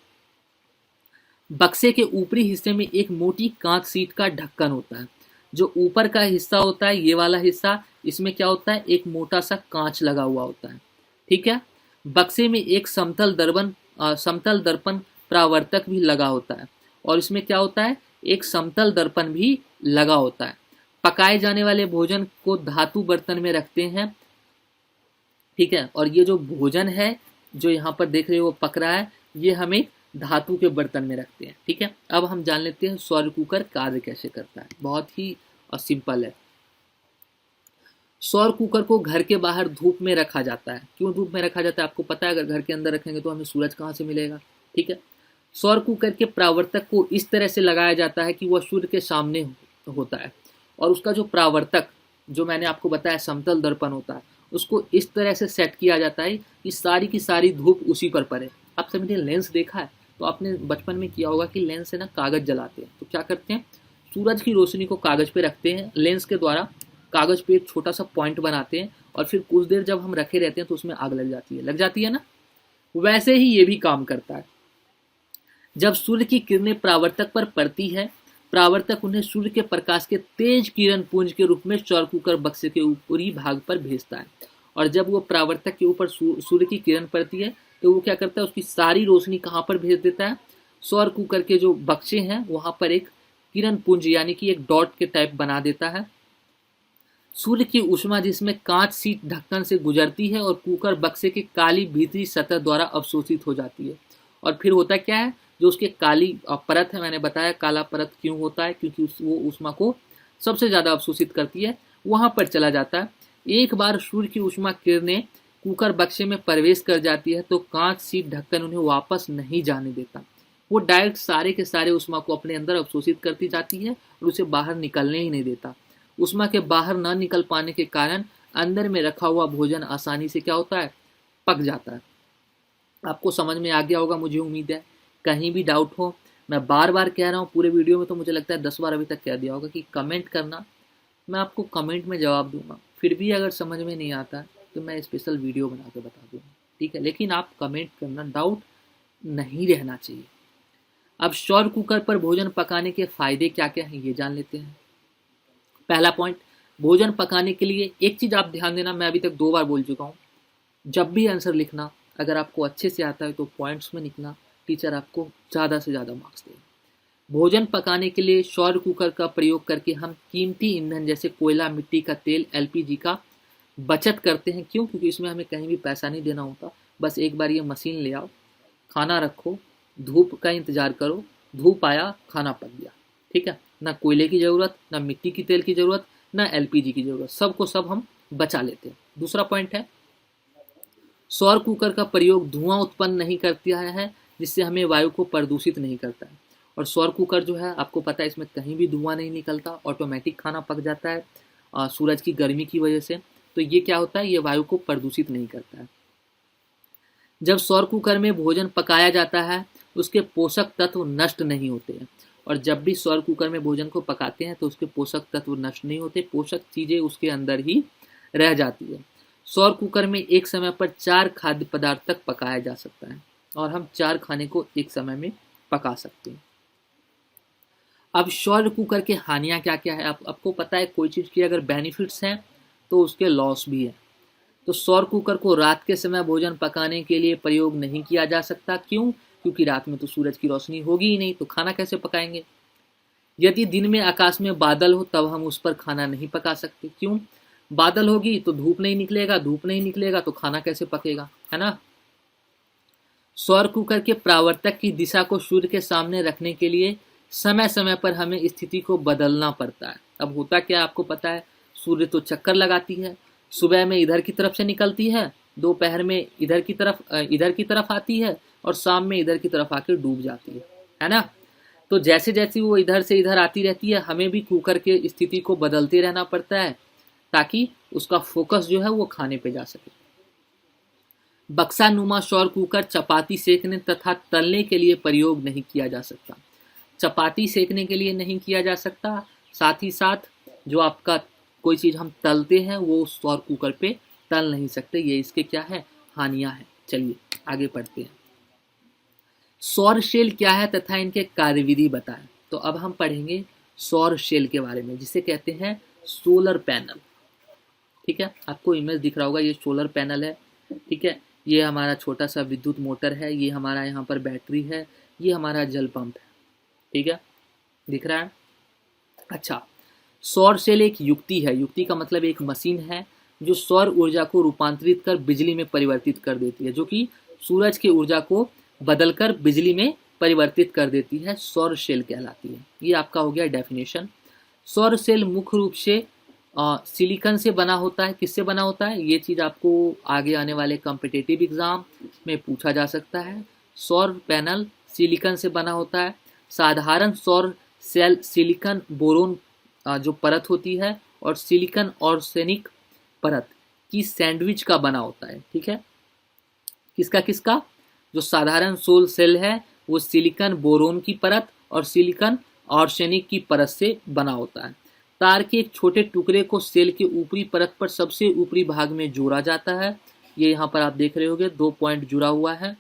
बक्से के ऊपरी हिस्से में एक मोटी कांच सीट का ढक्कन होता है। जो ऊपर का हिस्सा होता है, ये वाला हिस्सा, इसमें क्या होता है? एक मोटा सा कांच लगा हुआ होता है। ठीक है, बक्से में एक समतल दर्पण परावर्तक भी लगा होता है। और इसमें क्या होता है? एक समतल दर्पण भी लगा होता है। पकाए जाने वाले भोजन को धातु बर्तन में रखते हैं। ठीक है, और ये जो भोजन है जो यहाँ पर देख रहे हो वो पक रहा है, ये हमें धातु के बर्तन में रखते हैं। ठीक है, अब हम जान लेते हैं सौर कुकर कार्य कैसे करता है। बहुत ही सिंपल है। सौर कुकर को घर के बाहर धूप में रखा जाता है। क्यों धूप में रखा जाता है आपको पता है? अगर घर के अंदर रखेंगे तो हमें सूरज कहाँ से मिलेगा? ठीक है, सौर कुकर के परावर्तक को इस तरह से लगाया जाता है कि वह सूर्य के सामने होता है, और उसका जो परावर्तक, जो मैंने आपको बताया समतल दर्पण होता है, उसको इस तरह से सेट किया जाता है कि सारी की सारी धूप उसी पर पड़े। आप सभी ने लेंस देखा है तो आपने बचपन में किया होगा कि लेंस से ना कागज जलाते हैं। तो क्या करते हैं? सूरज की रोशनी को कागज पे रखते हैं, लेंस के द्वारा कागज पे एक छोटा सा पॉइंट बनाते हैं, और फिर कुछ देर जब हम रखे रहते हैं तो उसमें आग लग जाती है ना। वैसे ही ये भी काम करता है। जब सूर्य की किरणें परावर्तक पर पड़ती है, परावर्तक उन्हें सूर्य के प्रकाश के तेज किरण पुंज के रूप में सौर कुकर बक्से के ऊपरी भाग पर भेजता है। और जब वो परावर्तक के ऊपर सूर्य की किरण पड़ती है तो वो क्या करता है? उसकी सारी रोशनी कहाँ पर भेज देता है? सौर कुकर के जो बक्से हैं वहां पर एक किरण पुंज यानी कि एक डॉट के टाइप बना देता है। सूर्य की ऊष्मा जिसमें कांच सी ढक्कन से गुजरती है और कुकर बक्से के काली भीतरी सतह द्वारा अवशोषित हो जाती है। और फिर होता क्या है? जो उसके काली परत है, मैंने बताया काला परत क्यों होता है, क्योंकि वो ऊष्मा को सबसे ज़्यादा अवशोषित करती है, वहाँ पर चला जाता है। एक बार सूर्य की ऊष्मा किरणें कुकर बक्से में प्रवेश कर जाती है तो कांच सी ढक्कन उन्हें वापस नहीं जाने देता। वो डायरेक्ट सारे के सारे ऊष्मा को अपने अंदर अवशोषित करती जाती है और उसे बाहर निकलने ही नहीं देता। ऊष्मा के बाहर न निकल पाने के कारण अंदर में रखा हुआ भोजन आसानी से क्या होता है? पक जाता है। आपको समझ में आ गया होगा, मुझे उम्मीद है। कहीं भी डाउट हो, मैं बार बार कह रहा हूँ पूरे वीडियो में, तो मुझे लगता है 10 बार अभी तक कह दिया होगा कि कमेंट करना, मैं आपको कमेंट में जवाब दूंगा। फिर भी अगर समझ में नहीं आता तो मैं स्पेशल वीडियो बना के बता दूंगा। ठीक है, लेकिन आप कमेंट करना, डाउट नहीं रहना चाहिए। अब सौर कुकर पर भोजन पकाने के फायदे क्या क्या हैं ये जान लेते हैं। पहला पॉइंट, भोजन पकाने के लिए एक चीज आप ध्यान देना, मैं अभी तक 2 बार बोल चुका हूँ, जब भी आंसर लिखना अगर आपको अच्छे से आता है तो पॉइंट्स में लिखना, टीचर आपको ज़्यादा से ज़्यादा मार्क्स देगा। भोजन पकाने के लिए सौर कुकर का प्रयोग करके हम कीमती ईंधन जैसे कोयला, मिट्टी का तेल, एलपीजी का बचत करते हैं। क्यों? क्योंकि इसमें हमें कहीं भी पैसा नहीं देना होता। बस एक बार ये मशीन ले आओ, खाना रखो, धूप का इंतजार करो, धूप आया, खाना पक गया। ठीक है, ना कोयले की ज़रूरत, ना मिट्टी की तेल की ज़रूरत, ना एलपीजी की ज़रूरत, सबको सब हम बचा लेते हैं। दूसरा पॉइंट है, सौर कुकर का प्रयोग धुआं उत्पन्न नहीं करता है, जिससे हमें वायु को प्रदूषित नहीं करता है। और सौर कुकर जो है आपको पता है इसमें कहीं भी धुआं नहीं निकलता, ऑटोमेटिक खाना पक जाता है सूरज की गर्मी की वजह से। तो ये क्या होता है? ये वायु को प्रदूषित नहीं करता है। जब सौर कुकर में भोजन पकाया जाता है उसके पोषक तत्व नष्ट नहीं होते हैं। और जब भी सौर कुकर में भोजन को पकाते हैं तो उसके पोषक तत्व नष्ट नहीं होते, पोषक चीज़ें उसके अंदर ही रह जाती है। सौर कुकर में एक समय पर 4 खाद्य पदार्थ तक पकाया जा सकता है और हम 4 खाने को एक समय में पका सकते हैं। अब सौर कुकर के हानियां क्या क्या है? आपको पता है, कोई चीज़ की अगर बेनिफिट्स हैं तो उसके लॉस भी है। तो सौर कुकर को रात के समय भोजन पकाने के लिए प्रयोग नहीं किया जा सकता। क्यों? क्योंकि रात में तो सूरज की रोशनी होगी ही नहीं, तो खाना कैसे पकाएंगे। यदि दिन में आकाश में बादल हो तब हम उस पर खाना नहीं पका सकते। क्यों? बादल होगी तो धूप नहीं निकलेगा, धूप नहीं निकलेगा तो खाना कैसे पकेगा, है ना। सौर कुकर के परावर्तक की दिशा को सूर्य के सामने रखने के लिए समय समय पर हमें स्थिति को बदलना पड़ता है। अब होता क्या आपको पता है, सूर्य तो चक्कर लगाती है, सुबह में इधर की तरफ से निकलती है, दोपहर में इधर की तरफ आती है और शाम में इधर की तरफ आकर डूब जाती है ना। तो जैसे जैसे वो इधर से इधर आती रहती है, हमें भी कुकर के स्थिति को बदलते रहना पड़ता है ताकि उसका फोकस जो है वो खाने पे जा सके। बक्सा नुमा सौर कुकर चपाती सेकने तथा तलने के लिए प्रयोग नहीं किया जा सकता। चपाती सेकने के लिए नहीं किया जा सकता, साथ ही साथ जो आपका कोई चीज़ हम तलते हैं वो सौर कुकर पे तल नहीं सकते। ये इसके क्या है, हानियां हैं। चलिए आगे पढ़ते हैं। सौर सेल क्या है तथा इनके कार्यविधि बताएं। तो अब हम पढ़ेंगे सौर सेल के बारे में, जिसे कहते हैं सोलर पैनल। ठीक है, आपको इमेज दिख रहा होगा, ये सोलर पैनल है। ठीक है, ये हमारा छोटा सा विद्युत मोटर है, ये हमारा यहाँ पर बैटरी है, ये हमारा जल पंप है। ठीक है, दिख रहा है। अच्छा, सौर सेल एक युक्ति है। युक्ति का मतलब एक मशीन है जो सौर ऊर्जा को रूपांतरित कर बिजली में परिवर्तित कर देती है, जो कि सूरज की ऊर्जा को बदलकर बिजली में परिवर्तित कर देती है, सौर सेल कहलाती है। ये आपका हो गया डेफिनेशन। सौर सेल मुख्य रूप से सिलिकॉन से बना होता है। किससे बना होता है, ये चीज़ आपको आगे आने वाले कॉम्पिटिटिव एग्जाम में पूछा जा सकता है। सौर पैनल सिलिकॉन से बना होता है। साधारण सौर सेल सिलिकॉन बोरोन जो परत होती है और सिलिकॉन आर्सेनिक परत की सैंडविच का बना होता है। ठीक है, किसका किसका, जो साधारण सोल सेल है वो सिलिकॉन बोरोन की परत और सिलिकॉन आर्सेनिक की परत से बना होता है। तार के एक छोटे टुकड़े को सेल के ऊपरी परत पर सबसे ऊपरी भाग में जोड़ा जाता है। ये यहाँ पर आप देख रहे होंगे 2 पॉइंट जुड़ा हुआ है।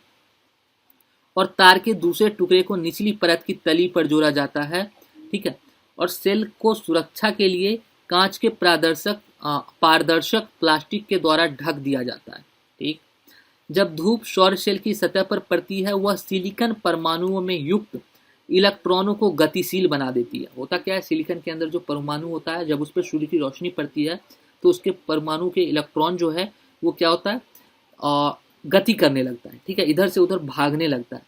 और तार के दूसरे टुकड़े को निचली परत की तली पर जोड़ा जाता है। ठीक है, और सेल को सुरक्षा के लिए कांच के पारदर्शक प्लास्टिक के द्वारा ढक दिया जाता है। ठीक, जब धूप सौर सेल की सतह पर पड़ती है वह सिलिकॉन परमाणुओं में युक्त इलेक्ट्रॉनों को गतिशील बना देती है। होता क्या है, सिलिकॉन के अंदर जो परमाणु होता है, जब उस पर सूर्य की रोशनी पड़ती है तो उसके परमाणु के इलेक्ट्रॉन जो है वो क्या होता है, गति करने लगता है। ठीक है, इधर से उधर भागने लगता है,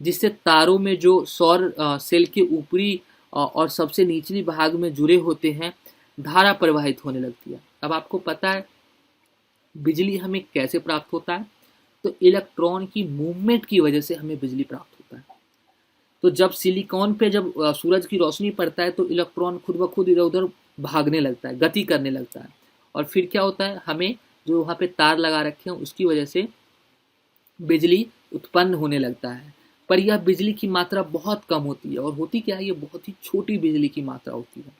जिससे तारों में जो सौर सेल के ऊपरी और सबसे निचली भाग में जुड़े होते हैं धारा प्रवाहित होने लगती है। अब आपको पता है बिजली हमें कैसे प्राप्त होता है, तो इलेक्ट्रॉन की मूवमेंट की वजह से हमें बिजली प्राप्त होता है। तो जब सिलिकॉन पे जब सूरज की रोशनी पड़ता है तो इलेक्ट्रॉन खुद ब खुद इधर उधर भागने लगता है, गति करने लगता है, और फिर क्या होता है, हमें जो वहाँ पे तार लगा रखे हैं उसकी वजह से बिजली उत्पन्न होने लगता है। पर यह बिजली की मात्रा बहुत कम होती है, और होती क्या है, ये बहुत ही छोटी बिजली की मात्रा होती है।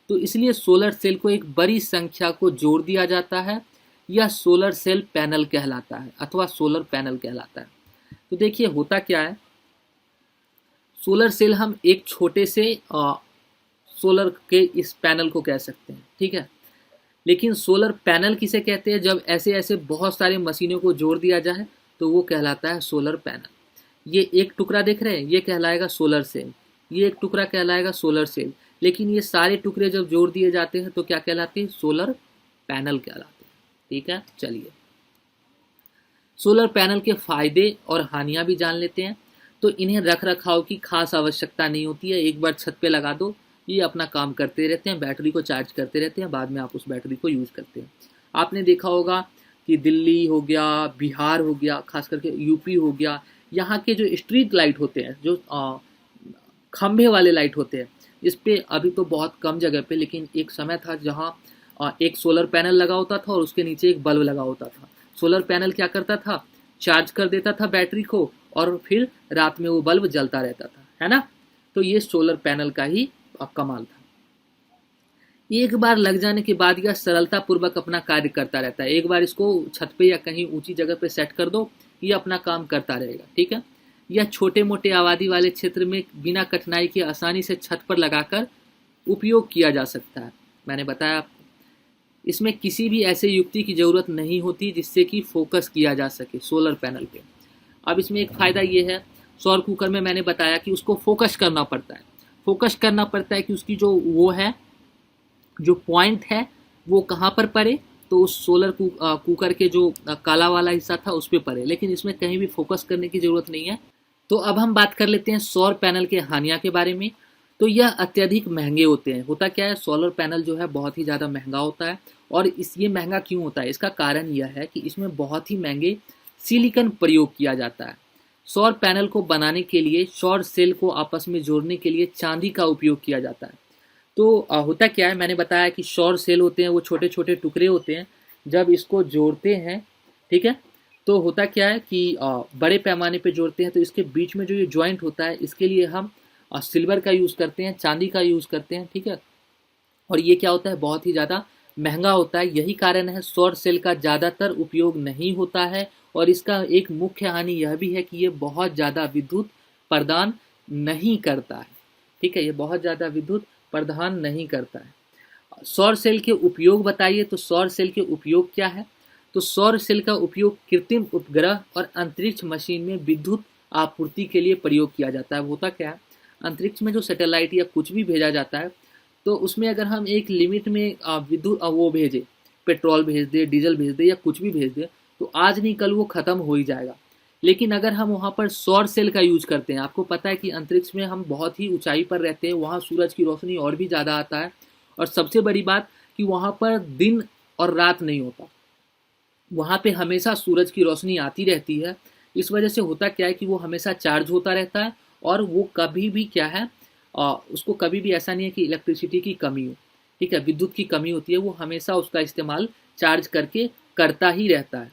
तो इसलिए सोलर सेल को एक बड़ी संख्या को जोड़ दिया जाता है। यह सोलर सेल पैनल कहलाता है अथवा सोलर पैनल कहलाता है। तो देखिए होता क्या है, सोलर सेल हम एक छोटे से सोलर के इस पैनल को कह सकते हैं। ठीक है, लेकिन सोलर पैनल किसे कहते हैं, जब ऐसे ऐसे बहुत सारे मशीनों को जोड़ दिया जाए तो वो कहलाता है सोलर पैनल। ये एक टुकड़ा देख रहे हैं, ये कहलाएगा सोलर सेल, ये एक टुकड़ा कहलाएगा सोलर सेल, लेकिन ये सारे टुकड़े जब जोड़ दिए जाते हैं तो क्या कहलाते हैं, सोलर पैनल कहलाते हैं। ठीक है, चलिए सोलर पैनल के फायदे और हानियां भी जान लेते हैं। तो इन्हें रख रखाव की खास आवश्यकता नहीं होती है, एक बार छत पे लगा दो, ये अपना काम करते रहते हैं, बैटरी को चार्ज करते रहते हैं, बाद में आप उस बैटरी को यूज़ करते हैं। आपने देखा होगा कि दिल्ली हो गया, बिहार हो गया, खास करके यूपी हो गया, यहाँ के जो स्ट्रीट लाइट होते हैं, जो खंभे वाले लाइट होते हैं, इस पे अभी तो बहुत कम जगह पे, लेकिन एक समय था जहाँ एक सोलर पैनल लगा होता था और उसके नीचे एक बल्ब लगा होता था। सोलर पैनल क्या करता था, चार्ज कर देता था बैटरी को और फिर रात में वो बल्ब जलता रहता था, है ना। तो ये सोलर पैनल का ही कमाल था। एक बार लग जाने के बाद यह सरलता पूर्वक अपना कार्य करता रहता है। एक बार इसको छत पे या कहीं ऊंची जगह पे सेट कर दो, ये अपना काम करता रहेगा। ठीक है, यह छोटे मोटे आबादी वाले क्षेत्र में बिना कठिनाई के आसानी से छत पर लगाकर उपयोग किया जा सकता है। मैंने बताया आपको, इसमें किसी भी ऐसे युक्ति की जरूरत नहीं होती जिससे कि फोकस किया जा सके सोलर पैनल पे। अब इसमें एक फ़ायदा ये है, सौर कुकर में मैंने बताया कि उसको फोकस करना पड़ता है, फोकस करना पड़ता है कि उसकी जो वो है, जो पॉइंट है वो कहाँ पर पड़े, तो उस सोलर कुकर के जो काला वाला हिस्सा था उस पर पड़े, लेकिन इसमें कहीं भी फोकस करने की ज़रूरत नहीं है। तो अब हम बात कर लेते हैं सौर पैनल के हानियाँ के बारे में। तो यह अत्यधिक महंगे होते हैं। होता क्या है, सोलर पैनल जो है बहुत ही ज़्यादा महंगा होता है। और ये महंगा क्यों होता है, इसका कारण यह है कि इसमें बहुत ही महंगे सिलिकॉन प्रयोग किया जाता है। सौर पैनल को बनाने के लिए सौर सेल को आपस में जोड़ने के लिए चांदी का उपयोग किया जाता है। तो होता क्या है, मैंने बताया कि सौर सेल होते हैं वो छोटे छोटे टुकड़े होते हैं। जब इसको जोड़ते हैं, ठीक है, तो होता क्या है कि बड़े पैमाने पे जोड़ते हैं, तो इसके बीच में जो ये जॉइंट होता है इसके लिए हम सिल्वर का यूज़ करते हैं, चांदी का यूज़ करते हैं, ठीक है। और ये क्या होता है, बहुत ही ज़्यादा महंगा होता है। यही कारण है सौर सेल का ज़्यादातर उपयोग नहीं होता है। और इसका एक मुख्य हानि यह भी है कि ये बहुत ज़्यादा विद्युत प्रदान नहीं करता है, ठीक है, ये बहुत ज़्यादा विद्युत प्रदान नहीं करता है। सौर सेल के उपयोग बताइए, तो सौर सेल के उपयोग क्या है। तो सौर सेल का उपयोग कृत्रिम उपग्रह और अंतरिक्ष मशीन में विद्युत आपूर्ति के लिए प्रयोग किया जाता है। होता क्या है, अंतरिक्ष में जो सैटेलाइट या कुछ भी भेजा जाता है, तो उसमें अगर हम एक लिमिट में विद्युत वो भेजें, पेट्रोल भेज दे, डीजल भेज दे या कुछ भी भेज दे, तो आज नहीं कल वो ख़त्म हो ही जाएगा। लेकिन अगर हम वहाँ पर सौर सेल का यूज करते हैं, आपको पता है कि अंतरिक्ष में हम बहुत ही ऊंचाई पर रहते हैं, वहाँ सूरज की रोशनी और भी ज़्यादा आता है। और सबसे बड़ी बात कि वहाँ पर दिन और रात नहीं होता, वहाँ पे हमेशा सूरज की रोशनी आती रहती है। इस वजह से होता क्या है कि वो हमेशा चार्ज होता रहता है। और वो कभी भी क्या है, उसको कभी भी ऐसा नहीं है कि इलेक्ट्रिसिटी की कमी हो, ठीक है, विद्युत की कमी होती है, वो हमेशा उसका इस्तेमाल चार्ज करके करता ही रहता है,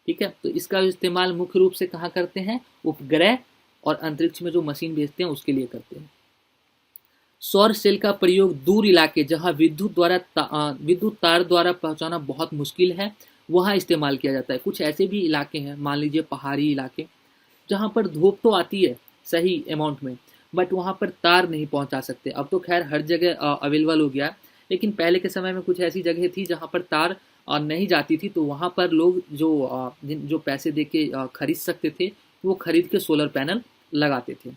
ठीक है। तो इसका इस्तेमाल मुख्य रूप से कहाँ करते हैं, उपग्रह और अंतरिक्ष में जो मशीन भेजते हैं उसके लिए करते हैं। सौर सेल का प्रयोग दूर इलाके जहाँ विद्युत तार द्वारा पहुँचाना बहुत मुश्किल है, वहाँ इस्तेमाल किया जाता है। कुछ ऐसे भी इलाके हैं, मान लीजिए पहाड़ी इलाके, जहाँ पर धूप तो आती है सही अमाउंट में, बट वहाँ पर तार नहीं पहुँचा सकते। अब तो खैर हर जगह अवेलेबल हो गया है, लेकिन पहले के समय में कुछ ऐसी जगह थी जहाँ पर तार नहीं जाती थी, तो वहाँ पर लोग जो पैसे दे के खरीद सकते थे, वो खरीद के सोलर पैनल लगाते थे।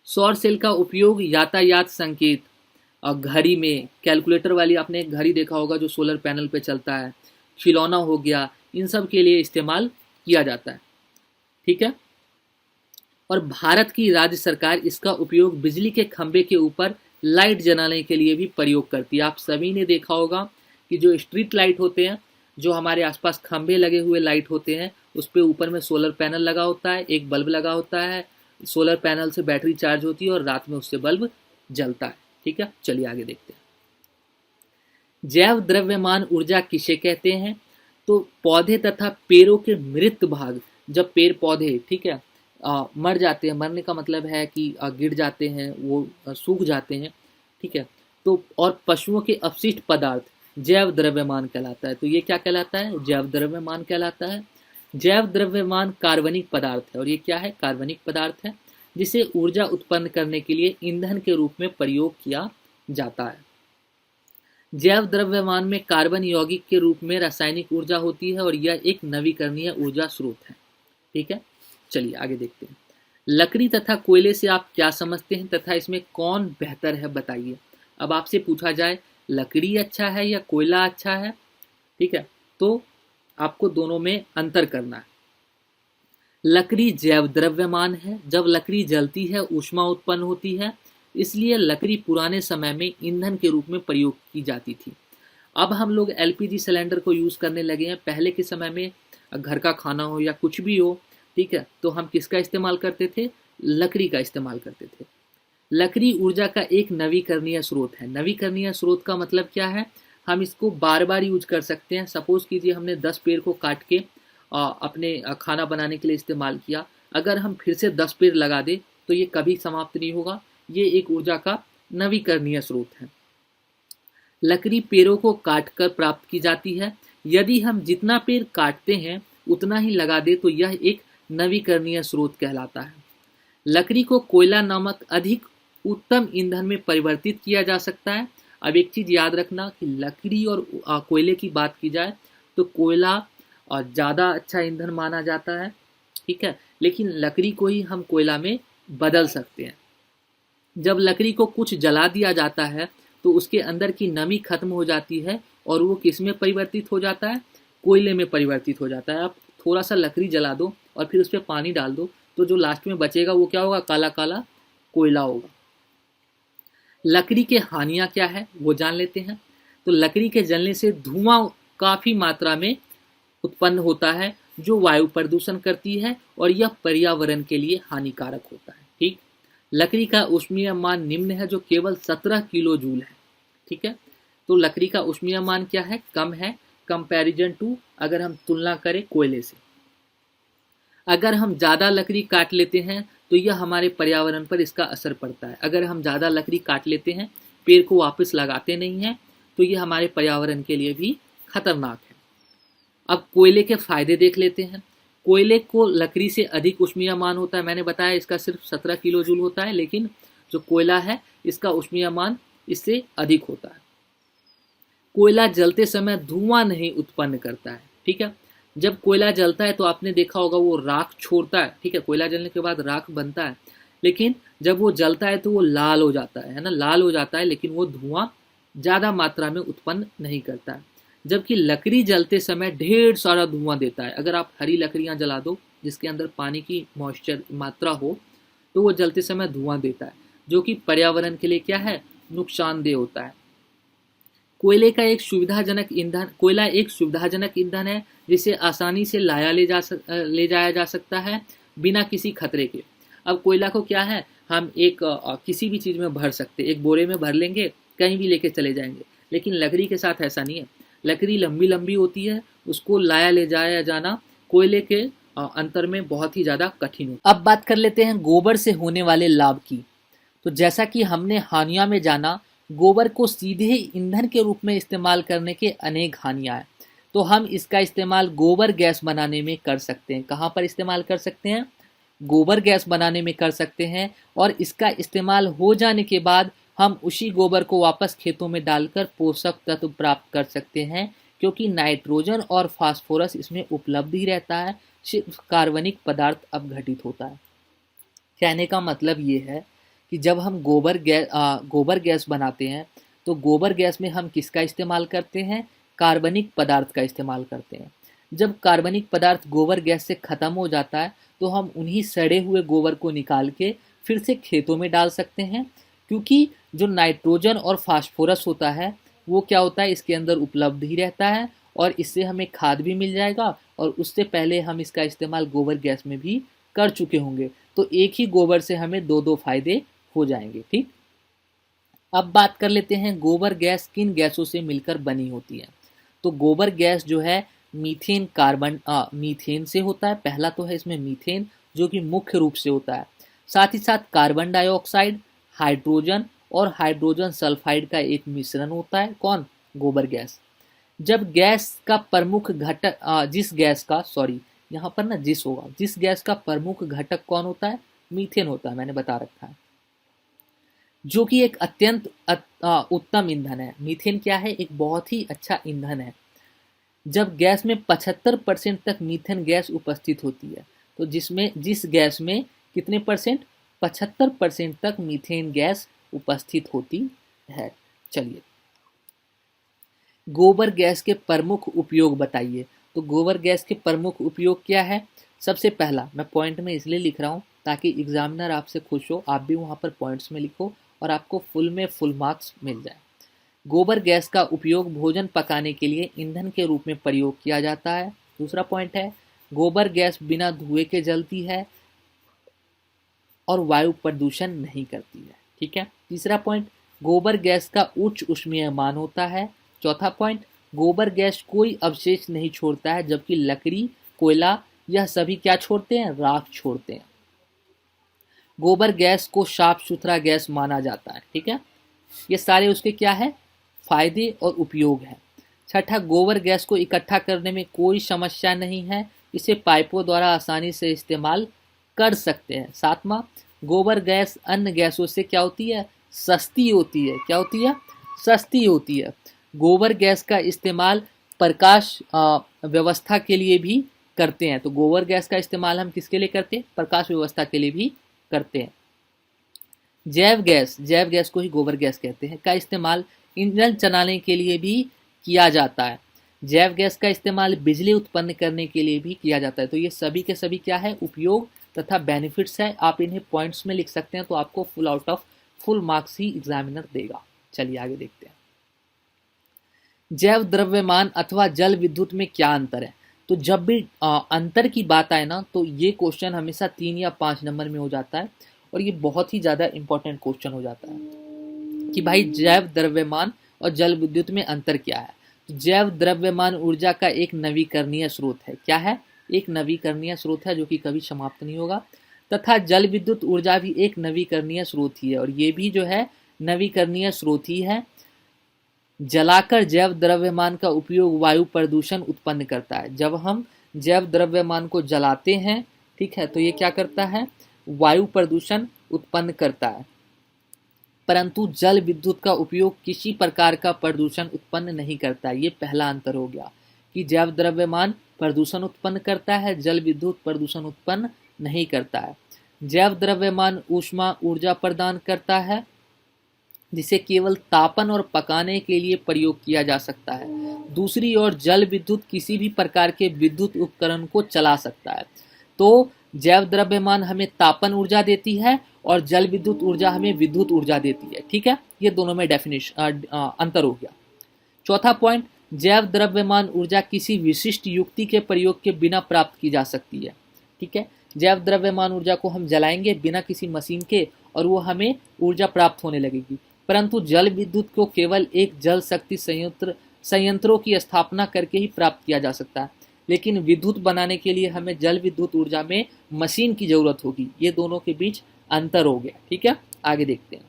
सौर सेल का उपयोग यातायात संकेत, घड़ी में, कैलकुलेटर वाली आपने एक घड़ी देखा होगा जो सोलर पैनल पे चलता है, खिलौना हो गया, इन सब के लिए इस्तेमाल किया जाता है, ठीक है। और भारत की राज्य सरकार इसका उपयोग बिजली के खंभे के ऊपर लाइट जलाने के लिए भी प्रयोग करती है। आप सभी ने देखा होगा कि जो स्ट्रीट लाइट होते हैं, जो हमारे आसपास खंभे लगे हुए लाइट होते हैं, उस पे ऊपर में सोलर पैनल लगा होता है, एक बल्ब लगा होता है, सोलर पैनल से बैटरी चार्ज होती है और रात में उससे बल्ब जलता है, ठीक है। चलिए आगे देखते हैं। जैव द्रव्यमान ऊर्जा किसे कहते हैं, तो पौधे तथा पेड़ों के मृत भाग, जब पेड़ पौधे, ठीक है, मर जाते हैं, मरने का मतलब है कि गिर जाते हैं, वो सूख जाते हैं, ठीक है, तो और पशुओं के अपशिष्ट पदार्थ जैव द्रव्यमान कहलाता है। तो ये क्या कहलाता है, जैव द्रव्यमान कहलाता है। जैव द्रव्यमान कार्बनिक पदार्थ है, और ये क्या है, कार्बनिक पदार्थ है, जिसे ऊर्जा उत्पन्न करने के लिए ईंधन के रूप में प्रयोग किया जाता है। जैव द्रव्यमान में कार्बन यौगिक के रूप में रासायनिक ऊर्जा होती है और यह एक नवीकरणीय ऊर्जा स्रोत है, ठीक है। चलिए आगे देखते हैं। लकड़ी तथा कोयले से आप क्या समझते हैं तथा इसमें कौन बेहतर है बताइए। अब आपसे पूछा जाए लकड़ी अच्छा है या कोयला अच्छा है, ठीक है, तो आपको दोनों में अंतर करना है। लकड़ी जैव द्रव्यमान है, जब लकड़ी जलती है ऊष्मा उत्पन्न होती है, इसलिए लकड़ी पुराने समय में ईंधन के रूप में प्रयोग की जाती थी। अब हम लोग एलपीजी सिलेंडर को यूज़ करने लगे हैं। पहले के समय में घर का खाना हो या कुछ भी हो, ठीक है, तो हम किसका इस्तेमाल करते थे, लकड़ी का इस्तेमाल करते थे। लकड़ी ऊर्जा का एक नवीकरणीय स्रोत है। नवीकरणीय स्रोत का मतलब क्या है, हम इसको बार बार यूज कर सकते हैं। सपोज कीजिए हमने 10 पेड़ को काट के अपने खाना बनाने के लिए इस्तेमाल किया, अगर हम फिर से 10 पेड़ लगा दें तो ये कभी समाप्त नहीं होगा। ये एक ऊर्जा का नवीकरणीय स्रोत है। लकड़ी पेड़ों को काटकर प्राप्त की जाती है। यदि हम जितना पेड़ काटते हैं उतना ही लगा दे तो यह एक नवीकरणीय स्रोत कहलाता है। लकड़ी को कोयला नामक अधिक उत्तम ईंधन में परिवर्तित किया जा सकता है। अब एक चीज़ याद रखना कि लकड़ी और कोयले की बात की जाए तो कोयला ज़्यादा अच्छा ईंधन माना जाता है, ठीक है, लेकिन लकड़ी को ही हम कोयला में बदल सकते हैं। जब लकड़ी को कुछ जला दिया जाता है तो उसके अंदर की नमी खत्म हो जाती है और वो किस में परिवर्तित हो जाता है, कोयले में परिवर्तित हो जाता है। आप थोड़ा सा लकड़ी जला दो और फिर उस पर पानी डाल दो तो जो लास्ट में बचेगा वो क्या होगा, काला काला कोयला होगा। लकड़ी के हानियां क्या है वो जान लेते हैं। तो लकड़ी के जलने से धुआं काफी मात्रा में उत्पन्न होता है जो वायु प्रदूषण करती है और यह पर्यावरण के लिए हानिकारक होता है। ठीक, लकड़ी का ऊष्मीय मान निम्न है जो केवल 17 किलो जूल है। ठीक है, तो लकड़ी का ऊष्मीय मान क्या है, कम है कंपैरिजन टू, अगर हम तुलना करें कोयले से। अगर हम ज़्यादा लकड़ी काट लेते हैं तो यह हमारे पर्यावरण पर इसका असर पड़ता है। अगर हम ज़्यादा लकड़ी काट लेते हैं, पेड़ को वापस लगाते नहीं हैं, तो यह हमारे पर्यावरण के लिए भी खतरनाक है। अब कोयले के फायदे देख लेते हैं। कोयले को लकड़ी से अधिक ऊष्मीय मान होता है, मैंने बताया इसका सिर्फ 17 किलो जूल होता है, लेकिन जो कोयला है इसका ऊष्मीय मान इससे अधिक होता है। कोयला जलते समय धुआं नहीं उत्पन्न करता है। ठीक है, जब कोयला जलता है तो आपने देखा होगा वो राख छोड़ता है। ठीक है, कोयला जलने के बाद राख बनता है, लेकिन जब वो जलता है तो वो लाल हो जाता है ना, लाल हो जाता है, लेकिन वो धुआं ज़्यादा मात्रा में उत्पन्न नहीं करता है। जबकि लकड़ी जलते समय ढेर सारा धुआं देता है। अगर आप हरी लकड़ियां जला दो जिसके अंदर पानी की मॉइस्चर मात्रा हो तो वो जलते समय धुआं देता है, जो कि पर्यावरण के लिए क्या है, नुकसानदेह होता है। कोयला एक सुविधाजनक ईंधन है जिसे आसानी से ले जाया जा सकता है बिना किसी खतरे के। अब कोयला को क्या है, हम किसी भी चीज़ में भर सकते, एक बोरे में भर लेंगे, कहीं भी लेके चले जाएंगे। लेकिन लकड़ी के साथ ऐसा नहीं है। लकड़ी लंबी लंबी होती है, उसको ले जाया जाना कोयले के अंतर में बहुत ही ज़्यादा कठिन होता है। अब बात कर लेते हैं गोबर से होने वाले लाभ की। तो जैसा कि हमने हानियां में जाना, गोबर को सीधे ईंधन के रूप में इस्तेमाल करने के अनेक हानियां हैं। तो हम इसका इस्तेमाल गोबर गैस बनाने में कर सकते हैं। कहाँ पर इस्तेमाल कर सकते हैं, गोबर गैस बनाने में कर सकते हैं। और इसका इस्तेमाल हो जाने के बाद हम उसी गोबर को वापस खेतों में डालकर पोषक तत्व प्राप्त कर सकते हैं, क्योंकि नाइट्रोजन और फास्फोरस इसमें उपलब्ध ही रहता है, सिर्फ कार्बनिक पदार्थ अपघटित होता है। कहने का मतलब ये है कि जब हम गोबर गैस बनाते हैं तो गोबर गैस में हम किसका इस्तेमाल करते हैं, कार्बनिक पदार्थ का इस्तेमाल करते हैं। जब कार्बनिक पदार्थ गोबर गैस से ख़त्म हो जाता है तो हम उन्हीं सड़े हुए गोबर को निकाल के फिर से खेतों में डाल सकते हैं, क्योंकि जो नाइट्रोजन और फास्फोरस होता है वो क्या होता है, इसके अंदर उपलब्ध ही रहता है और इससे हमें खाद भी मिल जाएगा। और उससे पहले हम इसका इस्तेमाल गोबर गैस में भी कर चुके होंगे, तो एक ही गोबर से हमें दो फायदे हो जाएंगे। ठीक, अब बात कर लेते हैं गोबर गैस किन गैसों से मिलकर बनी होती है। तो गोबर गैस जो है मीथेन से होता है। पहला तो है इसमें मीथेन, जो कि मुख्य रूप से होता है। साथ ही साथ कार्बन डाइऑक्साइड, हाइड्रोजन और हाइड्रोजन सल्फाइड का एक मिश्रण होता है। कौन, गोबर गैस। जब गैस का प्रमुख घटक यहाँ पर ना जिस गैस का प्रमुख घटक कौन होता है, मीथेन होता है, मैंने बता रखा है, जो कि एक अत्यंत उत्तम ईंधन है। मीथेन क्या है, एक बहुत ही अच्छा ईंधन है। जब गैस में 75% तक मीथेन गैस उपस्थित होती है, तो जिस गैस में कितने परसेंट, 75% तक मीथेन गैस उपस्थित होती है। चलिए, गोबर गैस के प्रमुख उपयोग बताइए। तो गोबर गैस के प्रमुख उपयोग क्या है। सबसे पहला, मैं पॉइंट में इसलिए लिख रहा हूँ ताकि एग्जामिनर आपसे खुश हो, आप भी वहाँ पर पॉइंट्स में लिखो और आपको फुल मार्क्स मिल जाए। गोबर गैस का उपयोग भोजन पकाने के लिए ईंधन के रूप में प्रयोग किया जाता है। दूसरा पॉइंट है, गोबर गैस बिना धुएं के जलती है और वायु प्रदूषण नहीं करती है। ठीक है। तीसरा पॉइंट, गोबर गैस का उच्च ऊष्मीय मान होता है। चौथा पॉइंट, गोबर गैस कोई अवशेष नहीं छोड़ता है, जबकि लकड़ी, कोयला यह सभी क्या छोड़ते हैं, राख छोड़ते हैं। गोबर गैस को साफ सुथरा गैस माना जाता है। ठीक है, ये सारे उसके क्या है, फायदे और उपयोग है। छठा, गोबर गैस को इकट्ठा करने में कोई समस्या नहीं है, इसे पाइपों द्वारा आसानी से इस्तेमाल कर सकते हैं। सातवां, गोबर गैस अन्य गैसों से क्या होती है, सस्ती होती है। क्या होती है, सस्ती होती है। गोबर गैस का इस्तेमाल प्रकाश व्यवस्था के लिए भी करते हैं। तो गोबर गैस का इस्तेमाल हम किसके लिए करते हैं? प्रकाश व्यवस्था के लिए भी करते हैं। जैव गैस को ही गोबर गैस कहते हैं, का इस्तेमाल ईंधन चलाने के लिए भी किया जाता है। जैव गैस का इस्तेमाल बिजली उत्पन्न करने के लिए भी किया जाता है। तो ये सभी के सभी क्या है? उपयोग तथा बेनिफिट्स है। आप इन्हें पॉइंट्स में लिख सकते हैं, तो आपको full out of full marks he examiner देगा। चलिए आगे देखते हैं। जैव द्रव्यमान अथवा जल विद्युत में क्या अंतर है? तो जब भी अंतर की बात आए ना, तो ये क्वेश्चन हमेशा 3 या 5 नंबर में हो जाता है, और ये बहुत ही ज़्यादा इंपॉर्टेंट क्वेश्चन हो जाता है कि भाई जैव द्रव्यमान और जल विद्युत में अंतर क्या है। तो जैव द्रव्यमान ऊर्जा का एक नवीकरणीय स्रोत है। क्या है? एक नवीकरणीय स्रोत है, जो कि कभी समाप्त नहीं होगा। तथा जल विद्युत ऊर्जा भी एक नवीकरणीय स्रोत ही है, और ये भी जो है नवीकरणीय स्रोत ही है। जलाकर जैव द्रव्यमान का उपयोग वायु प्रदूषण उत्पन्न करता है। जब हम जैव द्रव्यमान को जलाते हैं, ठीक है, तो ये क्या करता है? वायु प्रदूषण उत्पन्न करता है। परंतु जल विद्युत का उपयोग किसी प्रकार का प्रदूषण उत्पन्न नहीं करता। ये पहला अंतर हो गया कि जैव द्रव्यमान प्रदूषण उत्पन्न करता है, जल विद्युत प्रदूषण उत्पन्न नहीं करता है। जैव द्रव्यमान ऊष्मा ऊर्जा प्रदान करता है, जिसे केवल तापन और पकाने के लिए प्रयोग किया जा सकता है। दूसरी ओर जल विद्युत किसी भी प्रकार के विद्युत उपकरण को चला सकता है। तो जैव द्रव्यमान हमें तापन ऊर्जा देती है और जल विद्युत ऊर्जा हमें विद्युत ऊर्जा देती है। ठीक है, ये दोनों में डेफिनेशन अंतर हो गया। चौथा पॉइंट, जैव द्रव्यमान ऊर्जा किसी विशिष्ट युक्ति के प्रयोग के बिना प्राप्त की जा सकती है। ठीक है, जैव द्रव्यमान ऊर्जा को हम जलाएंगे बिना किसी मशीन के, और वो हमें ऊर्जा प्राप्त होने लगेगी। परंतु जल विद्युत को केवल एक जल शक्ति संयंत्रों की स्थापना करके ही प्राप्त किया जा सकता है। लेकिन विद्युत बनाने के लिए हमें जल विद्युत ऊर्जा में मशीन की जरूरत होगी। ये दोनों के बीच अंतर हो गया। ठीक है, आगे देखते हैं।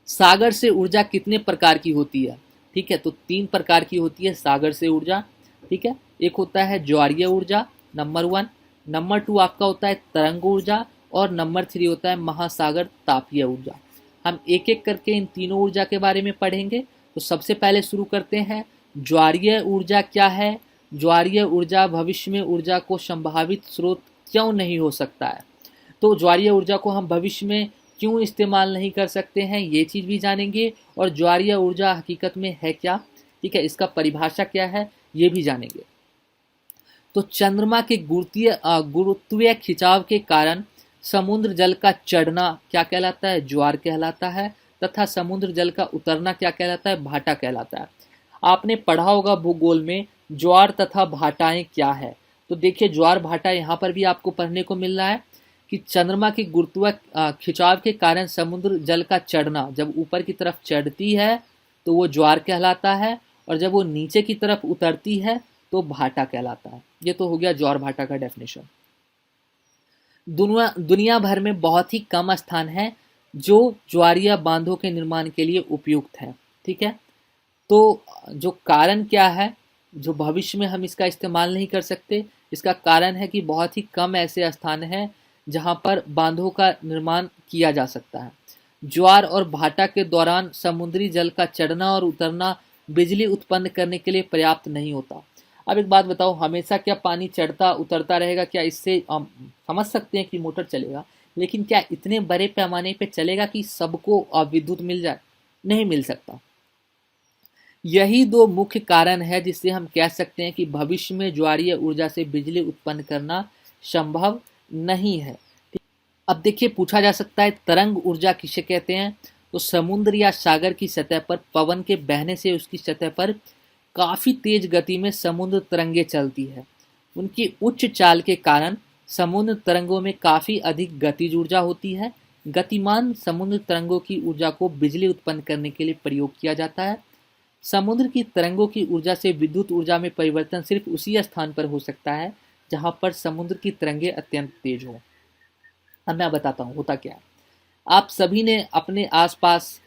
सागर से ऊर्जा कितने प्रकार की होती है? ठीक है, तो 3 प्रकार की होती है सागर से ऊर्जा। ठीक है, एक होता है ज्वारीय ऊर्जा, नंबर 1। नंबर 2 आपका होता है तरंग ऊर्जा, और नंबर 3 होता है महासागर तापीय ऊर्जा। हम एक एक करके इन तीनों ऊर्जा के बारे में पढ़ेंगे। तो सबसे पहले शुरू करते हैं, ज्वारीय ऊर्जा क्या है? ज्वारीय ऊर्जा भविष्य में ऊर्जा को संभावित स्रोत क्यों नहीं हो सकता है? तो ज्वारीय ऊर्जा को हम भविष्य में क्यों इस्तेमाल नहीं कर सकते हैं, ये चीज़ भी जानेंगे। और ज्वारीय ऊर्जा हकीकत में है क्या, ठीक है, इसका परिभाषा क्या है, ये भी जानेंगे। तो चंद्रमा के गुरुत्वीय खिंचाव के कारण समुद्र जल का चढ़ना क्या कहलाता है? ज्वार कहलाता है। तथा समुद्र जल का उतरना क्या कहलाता है? भाटा कहलाता है। आपने पढ़ा होगा भूगोल में ज्वार तथा भाटाएं क्या है। तो देखिए, ज्वार भाटा यहाँ पर भी आपको पढ़ने को मिल रहा है कि चंद्रमा के गुरुत्वीय खिंचाव के कारण समुद्र जल का चढ़ना, जब ऊपर की तरफ चढ़ती है तो वो ज्वार कहलाता है, और जब वो नीचे की तरफ उतरती है तो भाटा कहलाता है। ये तो हो गया ज्वार भाटा का डेफिनेशन। दुनिया भर में बहुत ही कम स्थान है जो ज्वारीय बांधों के निर्माण के लिए उपयुक्त है। ठीक है, तो जो कारण क्या है, जो भविष्य में हम इसका इस्तेमाल नहीं कर सकते, इसका कारण है कि बहुत ही कम ऐसे स्थान हैं जहां पर बांधों का निर्माण किया जा सकता है। ज्वार और भाटा के दौरान समुद्री जल का चढ़ना और उतरना बिजली उत्पन्न करने के लिए पर्याप्त नहीं होता। अब एक बात बताओ, हमेशा क्या पानी चढ़ता उतरता रहेगा? क्या इससे समझ सकते हैं कि मोटर चलेगा, लेकिन क्या इतने बड़े पैमाने पे चलेगा कि सबको विद्युत मिल जाए? नहीं मिल सकता। यही 2 मुख्य कारण है जिससे हम कह सकते हैं कि भविष्य में ज्वारीय ऊर्जा से बिजली उत्पन्न करना संभव नहीं है। अब देखिए, पूछा जा सकता है तरंग ऊर्जा किसे कहते हैं? तो समुद्र या सागर की सतह पर पवन के बहने से उसकी सतह पर काफी तेज गति में समुद्र तरंगे चलती है। उनकी उच्च चाल के कारण समुद्र तरंगों में काफी अधिक गतिज ऊर्जा होती है। गतिमान समुद्र तरंगों की ऊर्जा को बिजली उत्पन्न करने के लिए प्रयोग किया जाता है। समुद्र की तरंगों की ऊर्जा से विद्युत ऊर्जा में परिवर्तन सिर्फ उसी स्थान पर हो सकता है जहां पर समुद्र की तरंगें अत्यंत तेज हों। अब मैं बताता हूँ होता क्या है। आप सभी ने अपने आसपास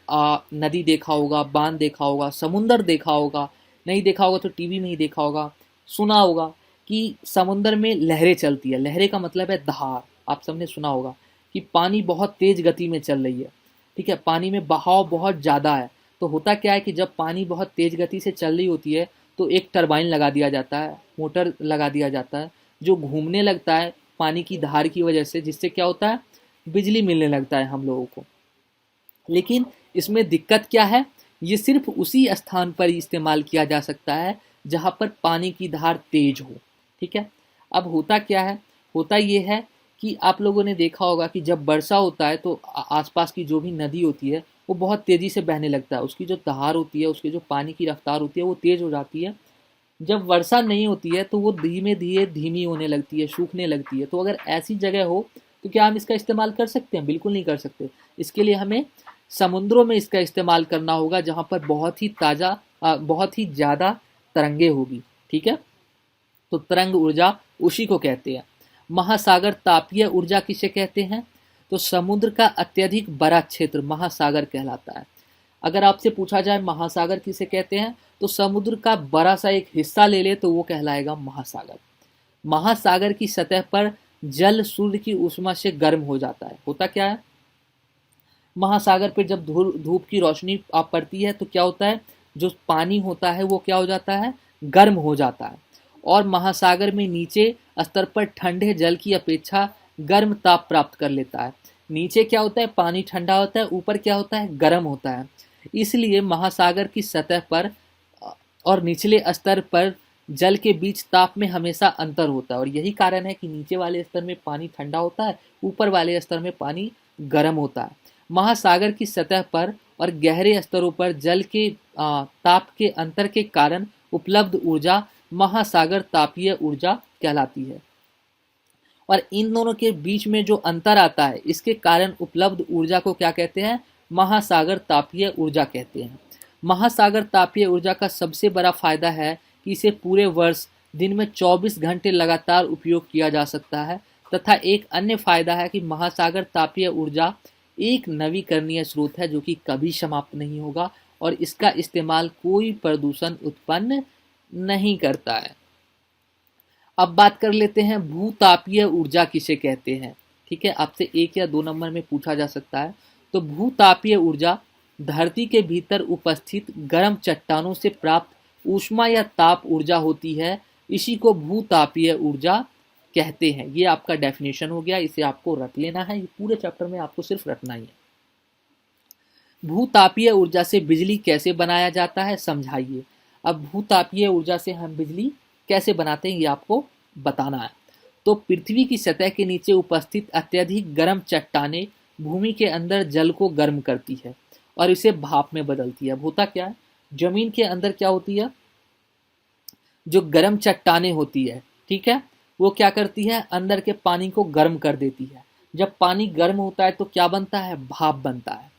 नदी देखा होगा, बांध देखा होगा, समुंदर देखा होगा। नहीं देखा होगा तो टीवी में ही देखा होगा, सुना होगा कि समुंदर में लहरें चलती है। लहरें का मतलब है धार। आप सबने सुना होगा कि पानी बहुत तेज गति में चल रही है। ठीक है, पानी में बहाव बहुत ज़्यादा है। तो होता क्या है कि जब पानी बहुत तेज गति से चल रही होती है तो एक टरबाइन लगा दिया जाता है, मोटर लगा दिया जाता है जो घूमने लगता है पानी की धार की वजह से, जिससे क्या होता है, बिजली मिलने लगता है हम लोगों को। लेकिन इसमें दिक्कत क्या है, ये सिर्फ उसी स्थान पर ही इस्तेमाल किया जा सकता है जहाँ पर पानी की धार तेज हो। ठीक है, अब होता क्या है, होता ये है कि आप लोगों ने देखा होगा कि जब वर्षा होता है तो आसपास की जो भी नदी होती है वो बहुत तेज़ी से बहने लगता है, उसकी जो धार होती है, उसकी जो पानी की रफ्तार होती है वो तेज़ हो जाती है। जब वर्षा नहीं होती है तो वो धीमे धीरे धीमी होने लगती है, सूखने लगती है। तो अगर ऐसी जगह हो तो क्या हम इसका इस्तेमाल कर सकते हैं? बिल्कुल नहीं कर सकते। इसके लिए हमें समुद्रों में इसका इस्तेमाल करना होगा जहाँ पर बहुत ही ज़्यादा तरंगे होगी। ठीक है, तो तरंग ऊर्जा उसी को कहते हैं। महासागर तापीय ऊर्जा किसे कहते हैं? तो समुद्र का अत्यधिक बड़ा क्षेत्र महासागर कहलाता है। अगर आपसे पूछा जाए महासागर किसे कहते हैं, तो समुद्र का बड़ा सा एक हिस्सा ले ले तो वो कहलाएगा महासागर। महासागर की सतह पर जल सूर्य की ऊष्मा से गर्म हो जाता है। होता क्या है, महासागर पर जब धूप की रोशनी आप पड़ती है तो क्या होता है, जो पानी होता है वो क्या हो जाता है, गर्म हो जाता है। और महासागर में नीचे स्तर पर ठंडे जल की अपेक्षा गर्म ताप प्राप्त कर लेता है। नीचे क्या होता है, पानी ठंडा होता है, ऊपर क्या होता है, गर्म होता है। इसलिए महासागर की सतह पर और निचले स्तर पर जल के बीच ताप में हमेशा अंतर होता है, और यही कारण है कि नीचे वाले स्तर में पानी ठंडा होता है, ऊपर वाले स्तर में पानी गर्म होता है। महासागर की सतह पर और गहरे स्तरों पर जल के ताप के अंतर के कारण उपलब्ध ऊर्जा महासागर तापीय ऊर्जा कहलाती है। और इन दोनों के बीच में जो अंतर आता है, इसके कारण उपलब्ध ऊर्जा को क्या कहते हैं, महासागर तापीय ऊर्जा कहते हैं। महासागर तापीय ऊर्जा का सबसे बड़ा फायदा है कि इसे पूरे वर्ष दिन में 24 घंटे लगातार उपयोग किया जा सकता है, तथा एक अन्य फायदा है कि महासागर तापीय ऊर्जा एक नवीकरणीय स्रोत है जो कि कभी समाप्त नहीं होगा, और इसका इस्तेमाल कोई प्रदूषण उत्पन्न नहीं करता है। अब बात कर लेते हैं भूतापीय ऊर्जा किसे कहते हैं। ठीक है, आपसे 1 या 2 नंबर में पूछा जा सकता है। तो भूतापीय ऊर्जा धरती के भीतर उपस्थित गर्म चट्टानों से प्राप्त ऊष्मा या ताप ऊर्जा होती है, इसी को भूतापीय ऊर्जा कहते हैं। ये आपका डेफिनेशन हो गया, इसे आपको रट लेना है, ये पूरे चैप्टर में आपको सिर्फ रटना ही है। भूतापीय ऊर्जा से बिजली कैसे बनाया जाता है, समझाइए। अब भूतापीय ऊर्जा से हम बिजली कैसे बनाते हैं ये आपको बताना है। तो पृथ्वी की सतह के नीचे उपस्थित अत्यधिक गर्म चट्टानें भूमि के अंदर जल को गर्म करती है और इसे भाप में बदलती है। अब होता क्या है, जमीन के अंदर क्या होती है, जो गर्म चट्टानें होती है, ठीक है, वो क्या करती है, अंदर के पानी को गर्म कर देती है। जब पानी गर्म होता है तो क्या बनता है, भाप बनता है।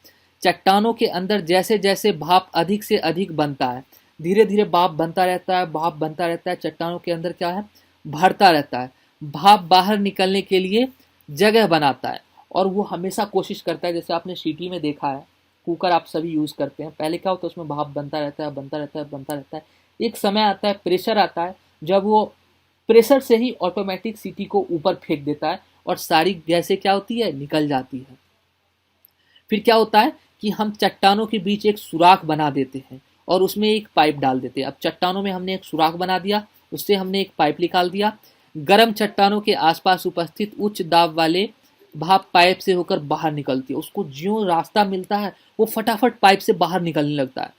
चट्टानों के अंदर जैसे जैसे भाप अधिक से अधिक बनता है, धीरे धीरे भाप बनता रहता है, भाप बनता रहता है, चट्टानों के अंदर क्या है, भरता रहता है। भाप बाहर निकलने के लिए जगह बनाता है और वो हमेशा कोशिश करता है, जैसे आपने सीटी में देखा है, कुकर आप सभी यूज़ करते हैं, पहले क्या होता है, उसमें भाप बनता रहता है, बनता रहता है, बनता रहता है। एक समय आता है, प्रेशर आता है, जब वो प्रेशर से ही ऑटोमेटिक सीटी को ऊपर फेंक देता है और सारी गैसें क्या होती है, निकल जाती है। फिर क्या होता है कि हम चट्टानों के बीच एक सुराख बना देते हैं और उसमें एक पाइप डाल देते हैं। अब चट्टानों में हमने एक सुराख बना दिया, उससे हमने एक पाइप निकाल दिया। गर्म चट्टानों के आसपास उपस्थित उच्च दाब वाले भाप पाइप से होकर बाहर निकलती है। उसको ज्यों रास्ता मिलता है वो फटाफट पाइप से बाहर निकलने लगता है।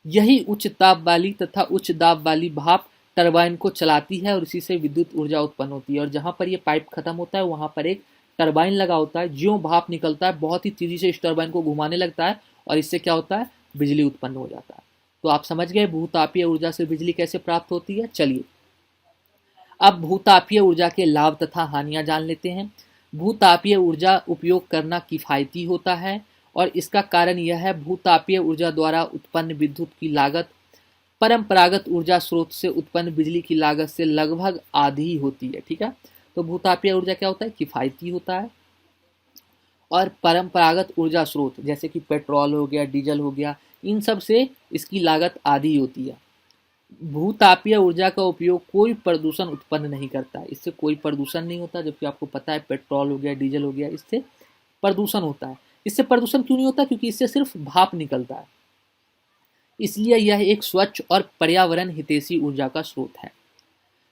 यही उच्च ताप वाली तथा उच्च दाब वाली भाप टरबाइन को चलाती है और इसी से विद्युत ऊर्जा उत्पन्न होती है। और जहाँ पर ये पाइप खत्म होता है वहाँ पर एक टरबाइन लगा होता है, ज्यों भाप निकलता है बहुत ही तेजी से इस टरबाइन को घुमाने लगता है और इससे क्या होता है, बिजली उत्पन्न हो जाता है। तो आप समझ गए भूतापीय ऊर्जा से बिजली कैसे प्राप्त होती है। चलिए अब भूतापीय ऊर्जा के लाभ तथा हानियां जान लेते हैं। भूतापीय ऊर्जा उपयोग करना किफ़ायती होता है और इसका कारण यह है, भूतापीय ऊर्जा द्वारा उत्पन्न विद्युत की लागत परंपरागत ऊर्जा स्रोत से उत्पन्न बिजली की लागत से लगभग आधी होती है। ठीक है, तो भूतापीय ऊर्जा क्या होता है, किफ़ायती होता है। और परंपरागत ऊर्जा स्रोत जैसे कि पेट्रोल हो गया, डीजल हो गया, इन सब से इसकी लागत आधी होती है। भूतापीय ऊर्जा का उपयोग कोई प्रदूषण उत्पन्न नहीं करता है, इससे कोई प्रदूषण नहीं होता। जबकि आपको पता है पेट्रोल हो गया, डीजल हो गया, इससे प्रदूषण होता है। इससे प्रदूषण क्यों नहीं होता, क्योंकि इससे सिर्फ भाप निकलता है, इसलिए यह एक स्वच्छ और पर्यावरण हितैषी ऊर्जा का स्रोत है।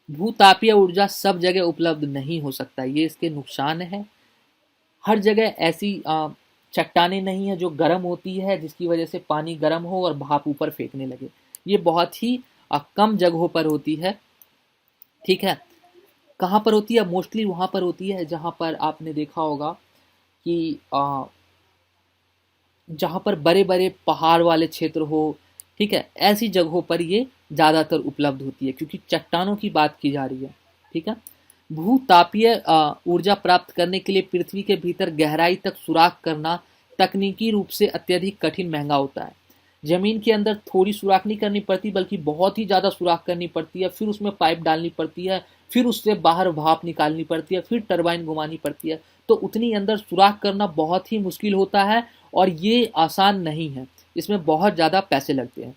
भूतापीय ऊर्जा सब जगह उपलब्ध नहीं हो सकता, ये इसके नुकसान है। हर जगह ऐसी चट्टानें नहीं है जो गर्म होती है जिसकी वजह से पानी गर्म हो और भाप ऊपर फेंकने लगे। ये बहुत ही कम जगहों पर होती है। ठीक है, कहाँ पर होती है? मोस्टली वहाँ पर होती है जहाँ पर आपने देखा होगा कि जहाँ पर बड़े बड़े पहाड़ वाले क्षेत्र हो। ठीक है, ऐसी जगहों पर ये ज़्यादातर उपलब्ध होती है क्योंकि चट्टानों की बात की जा रही है। ठीक है, भूतापीय ऊर्जा प्राप्त करने के लिए पृथ्वी के भीतर गहराई तक सुराख करना तकनीकी रूप से अत्यधिक कठिन महंगा होता है। जमीन के अंदर थोड़ी सुराख नहीं करनी पड़ती बल्कि बहुत ही ज़्यादा सुराख करनी पड़ती है, फिर उसमें पाइप डालनी पड़ती है, फिर उससे बाहर भाप निकालनी पड़ती है, फिर टरबाइन घुमानी पड़ती है। तो उतनी अंदर सुराख करना बहुत ही मुश्किल होता है और ये आसान नहीं है, इसमें बहुत ज़्यादा पैसे लगते हैं।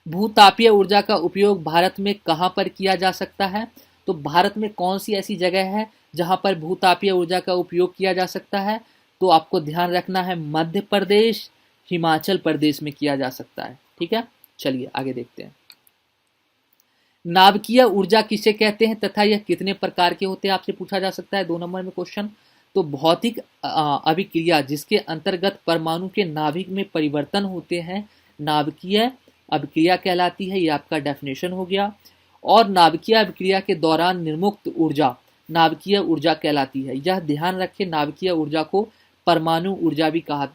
भूतापीय ऊर्जा का उपयोग भारत में कहाँ पर किया जा सकता है? तो भारत में कौन सी ऐसी जगह है जहाँ पर भूतापीय ऊर्जा का उपयोग किया जा सकता है? तो आपको ध्यान रखना है, मध्य प्रदेश, हिमाचल प्रदेश में किया जा सकता है। ठीक है, चलिए आगे देखते हैं। नाभिकीय ऊर्जा किसे कहते हैं तथा यह कितने प्रकार के होते हैं, आपसे पूछा जा सकता है 2 नंबर में क्वेश्चन। तो भौतिक अभिक्रिया जिसके अंतर्गत परमाणु के नाभिक में परिवर्तन होते हैं नाभिकीय अभिक्रिया कहलाती है, ये आपका डेफिनेशन हो गया। और नाभिकीय अभिक्रिया के दौरान निर्मुक्त ऊर्जा नाभिकीय ऊर्जा कहलाती है। यह ध्यान रखें, नाभिकीय ऊर्जा को परमाणु ऊर्जा भी कहा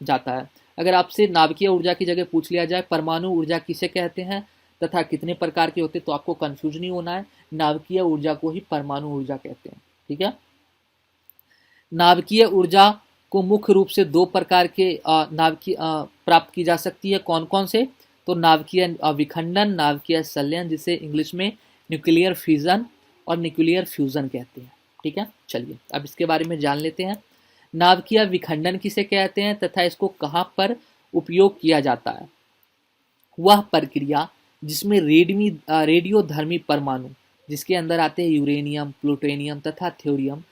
जाता है। अगर आपसे नाभिकीय ऊर्जा की जगह पूछ लिया जाए परमाणु ऊर्जा किसे कहते हैं तथा कितने प्रकार के होते हैं, तो आपको कंफ्यूज नहीं होना है, नाभिकीय ऊर्जा को ही परमाणु ऊर्जा कहते हैं। ठीक है, नाभिकीय ऊर्जा को मुख्य रूप से 2 प्रकार के नाभिकीय प्राप्त की जा सकती है। कौन कौन से? तो नाभिकीय विखंडन, नाभिकीय संलयन, जिसे इंग्लिश में न्यूक्लियर फिजन और न्यूक्लियर फ्यूजन कहते हैं। ठीक है, चलिए अब इसके बारे में जान लेते हैं। नाभिकीय विखंडन किसे कहते हैं तथा इसको कहाँ पर उपयोग किया जाता है? वह प्रक्रिया जिसमें रेडियोधर्मी परमाणु, जिसके अंदर आते हैं यूरेनियम, प्लूटोनियम तथा थ्योरियम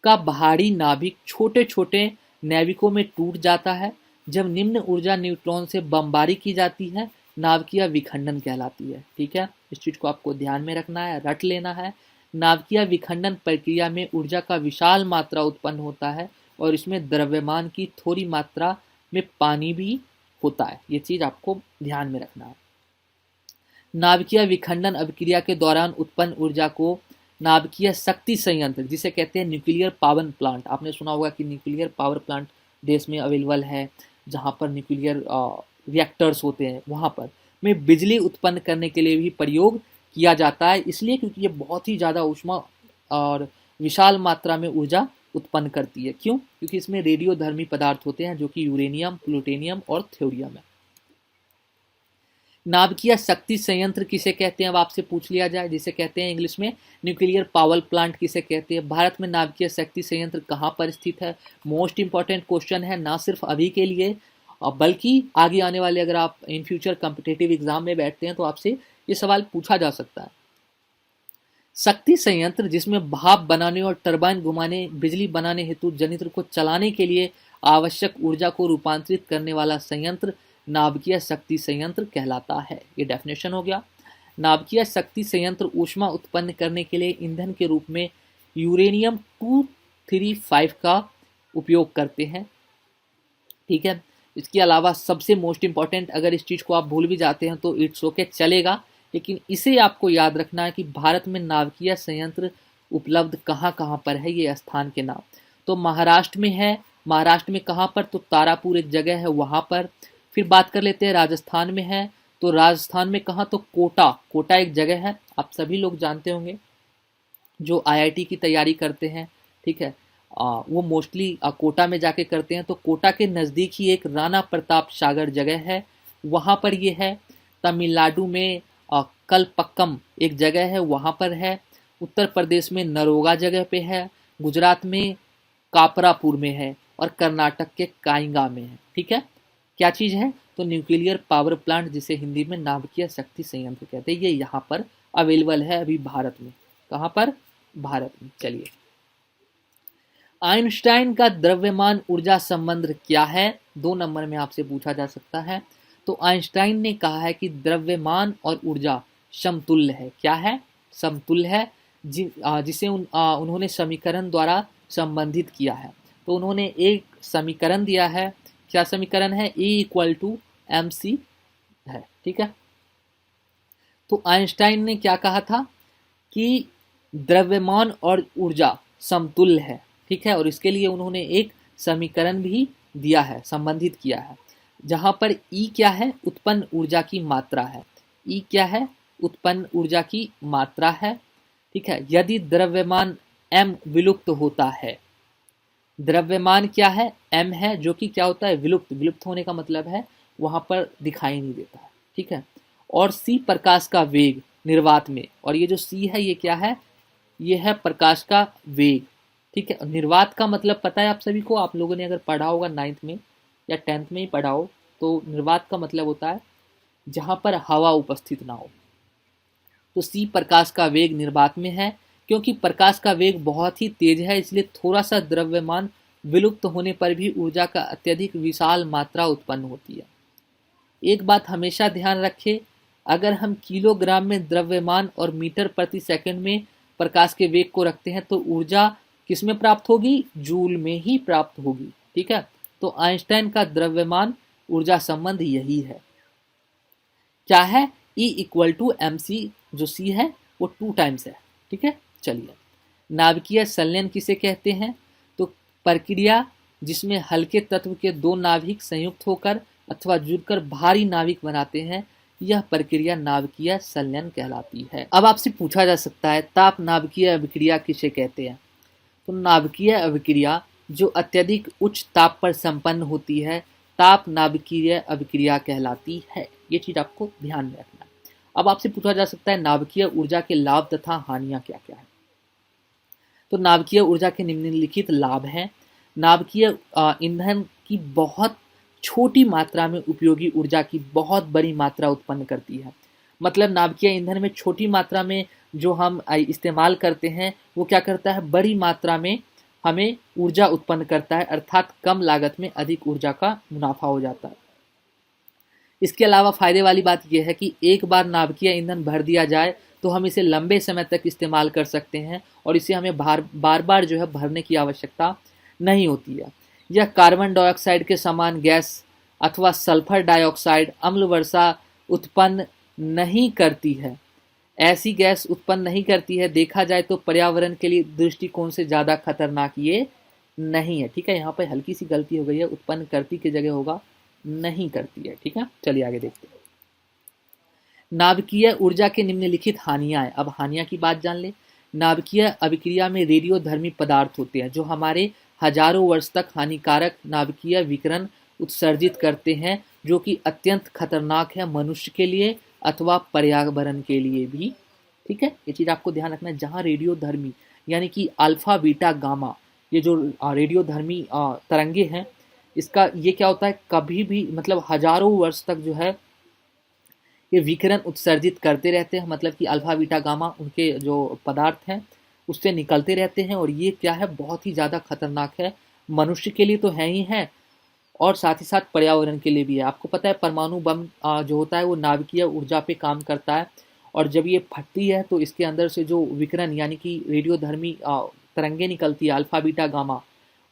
का बाहरी नाभिक छोटे छोटे नाभिकों में टूट जाता है। जब निम्न ऊर्जा न्यूट्रॉन से बमबारी की जाती है, नाभिकीय विखंडन कहलाती है। ठीक है, इस चीज को आपको ध्यान में रखना है, रट लेना है। नाभिकीय विखंडन प्रक्रिया में ऊर्जा का विशाल मात्रा उत्पन्न होता है और इसमें द्रव्यमान की थोड़ी मात्रा में पानी भी होता है, ये चीज आपको ध्यान में रखना है। नाभिकीय विखंडन अभिक्रिया के दौरान उत्पन्न ऊर्जा को नाभिकीय शक्ति संयंत्र, जिसे कहते हैं न्यूक्लियर पावर प्लांट, आपने सुना होगा कि न्यूक्लियर पावर प्लांट देश में अवेलेबल है, जहाँ पर न्यूक्लियर रिएक्टर्स होते हैं, वहाँ पर में बिजली उत्पन्न करने के लिए भी प्रयोग किया जाता है। इसलिए क्योंकि ये बहुत ही ज़्यादा ऊष्मा और विशाल मात्रा में ऊर्जा उत्पन्न करती है। क्यों? क्योंकि इसमें रेडियोधर्मी पदार्थ होते हैं जो कि यूरेनियम, प्लूटोनियम और थ्योरियम है। नाभिकीय शक्ति संयंत्र किसे कहते हैं, अब आपसे पूछ लिया जाए, जिसे कहते हैं इंग्लिश में न्यूक्लियर पावर प्लांट किसे कहते हैं। भारत में नाभिकीय शक्ति संयंत्र कहाँ पर स्थित है? मोस्ट इंपॉर्टेंट क्वेश्चन है, ना सिर्फ अभी के लिए बल्कि आगे आने वाले, अगर आप इन फ्यूचर कॉम्पिटिटिव एग्जाम में बैठते हैं तो आपसे ये सवाल पूछा जा सकता है। शक्ति संयंत्र जिसमें भाप बनाने और टरबाइन घुमाने, बिजली बनाने हेतु जनित्र को चलाने के लिए आवश्यक ऊर्जा को रूपांतरित करने वाला संयंत्र नाभिकीय शक्ति संयंत्र कहलाता है। ये डेफिनेशन हो गया। नाभिकीय शक्ति संयंत्र ऊष्मा उत्पन्न करने के लिए ईंधन के रूप में यूरेनियम 235 का उपयोग करते हैं। ठीक है, इसके अलावा सबसे मोस्ट इंपॉर्टेंट, अगर इस चीज़ को आप भूल भी जाते हैं तो इट्स ओके, चलेगा, लेकिन इसे आपको याद रखना है कि भारत में नाभिकीय संयंत्र उपलब्ध कहाँ कहाँ पर है, ये स्थान के नाम। तो महाराष्ट्र में है। महाराष्ट्र में कहाँ पर? तो तारापुर एक जगह है, वहाँ पर। फिर बात कर लेते हैं राजस्थान में है, तो राजस्थान में कहाँ? तो कोटा, कोटा एक जगह है, आप सभी लोग जानते होंगे जो आईआईटी की तैयारी करते हैं। ठीक है, वो मोस्टली कोटा में जाके करते हैं। तो कोटा के नज़दीक ही एक राणा प्रताप सागर जगह है, वहाँ पर ये है। तमिलनाडु में कलपक्कम एक जगह है, वहाँ पर है। उत्तर प्रदेश में नरोगा जगह पे है, गुजरात में कापरापुर में है और कर्नाटक के काइंगा में है। ठीक है, क्या चीज़ है? तो न्यूक्लियर पावर प्लांट, जिसे हिंदी में नाभिकीय शक्ति संयंत्र कहते हैं, ये यहाँ पर अवेलेबल है अभी भारत में। कहाँ पर? भारत में। चलिए, आइंस्टाइन का द्रव्यमान ऊर्जा संबंध क्या है? 2 नंबर में आपसे पूछा जा सकता है। तो आइंस्टाइन ने कहा है कि द्रव्यमान और ऊर्जा समतुल्य है। क्या है? समतुल्य है, जिसे उन्होंने समीकरण द्वारा संबंधित किया है। तो उन्होंने एक समीकरण दिया है, क्या समीकरण है? E equal to M C है, ठीक है। तो आइंस्टाइन ने क्या कहा था कि द्रव्यमान और ऊर्जा समतुल्य है, ठीक है, और इसके लिए उन्होंने एक समीकरण भी दिया है, संबंधित किया है, जहां पर E क्या है? उत्पन्न ऊर्जा की मात्रा है। E क्या है? उत्पन्न ऊर्जा की मात्रा है, ठीक है। यदि द्रव्यमान m विलुप्त होता है, द्रव्यमान क्या है? m है, जो कि क्या होता है? विलुप्त। विलुप्त होने का मतलब है वहां पर दिखाई नहीं देता है, ठीक है। और c प्रकाश का वेग निर्वात में, और ये जो c है ये क्या है? ये है प्रकाश का वेग, ठीक है। निर्वात का मतलब पता है आप सभी को, आप लोगों ने अगर पढ़ा होगा 9th में या 10th में ही पढ़ा हो, तो निर्वात का मतलब होता है जहां पर हवा उपस्थित ना हो। तो c प्रकाश का वेग निर्वात में है। क्योंकि प्रकाश का वेग बहुत ही तेज है, इसलिए थोड़ा सा द्रव्यमान विलुप्त होने पर भी ऊर्जा का अत्यधिक विशाल मात्रा उत्पन्न होती है। एक बात हमेशा ध्यान रखें, अगर हम किलोग्राम में द्रव्यमान और मीटर प्रति सेकंड में प्रकाश के वेग को रखते हैं तो ऊर्जा किस में प्राप्त होगी? जूल में ही प्राप्त होगी, ठीक है। तो आइंस्टाइन का द्रव्यमान ऊर्जा संबंध यही है, क्या है? E equal to M C, जो C है वो 2 टाइम्स है, ठीक है। चलिए, नाभिकीय संलयन किसे कहते हैं? तो प्रक्रिया जिसमें हल्के तत्व के 2 नाभिक संयुक्त होकर अथवा जुड़कर भारी नाभिक बनाते हैं, यह प्रक्रिया नाभिकीय संलयन कहलाती है। अब आपसे पूछा जा सकता है, ताप नाभिकीय अभिक्रिया किसे कहते हैं? तो नाभिकीय अभिक्रिया जो अत्यधिक उच्च ताप पर संपन्न होती है, ताप नाभिकीय अभिक्रिया कहलाती है। ये चीज आपको ध्यान में रखना है। अब आपसे पूछा जा सकता है, नाभिकीय ऊर्जा के लाभ तथा हानियां क्या क्या है? तो नाभिकीय ऊर्जा के निम्नलिखित लाभ हैं। नाभिकीय ईंधन की बहुत छोटी मात्रा में उपयोगी ऊर्जा की बहुत बड़ी मात्रा उत्पन्न करती है। मतलब नाभिकीय ईंधन में छोटी मात्रा में जो हम इस्तेमाल करते हैं वो क्या करता है? बड़ी मात्रा में हमें ऊर्जा उत्पन्न करता है, अर्थात कम लागत में अधिक ऊर्जा का मुनाफा हो जाता है। इसके अलावा फायदे वाली बात यह है कि एक बार नाभिकीय ईंधन भर दिया जाए तो हम इसे लंबे समय तक इस्तेमाल कर सकते हैं और इसे हमें बार बार जो है भरने की आवश्यकता नहीं होती है। यह कार्बन डाइऑक्साइड के समान गैस अथवा सल्फर डाइऑक्साइड अम्ल वर्षा उत्पन्न नहीं करती है। ऐसी गैस उत्पन्न नहीं करती है। देखा जाए तो पर्यावरण के लिए दृष्टिकोण से ज़्यादा खतरनाक ये नहीं है, ठीक है। यहाँ पे हल्की सी गलती हो गई है, उत्पन्न करती की जगह होगा नहीं करती है, ठीक है। चलिए आगे देखते हैं। नाभिकीय ऊर्जा के निम्नलिखित हानियां हैं। अब हानियां की बात जान ले। नाभिकीय अभिक्रिया में रेडियोधर्मी पदार्थ होते हैं जो हमारे हजारों वर्ष तक हानिकारक नाभिकीय विकिरण उत्सर्जित करते हैं, जो कि अत्यंत खतरनाक है मनुष्य के लिए अथवा पर्यावरण के लिए भी, ठीक है। ये चीज आपको ध्यान रखना है। जहाँ रेडियोधर्मी यानी कि अल्फा बीटा गामा, ये जो रेडियोधर्मी तरंगे हैं, इसका ये क्या होता है, कभी भी मतलब हजारों वर्ष तक जो है ये विकिरण उत्सर्जित करते रहते हैं। मतलब कि अल्फा बीटा गामा उनके जो पदार्थ हैं उससे निकलते रहते हैं, और ये क्या है, बहुत ही ज़्यादा खतरनाक है। मनुष्य के लिए तो है ही है और साथ ही साथ पर्यावरण के लिए भी है। आपको पता है परमाणु बम जो होता है वो नाभिकीय ऊर्जा पे काम करता है, और जब ये फटती है तो इसके अंदर से जो विकिरण यानी कि रेडियोधर्मी तरंगे निकलती है अल्फा बीटा गामा,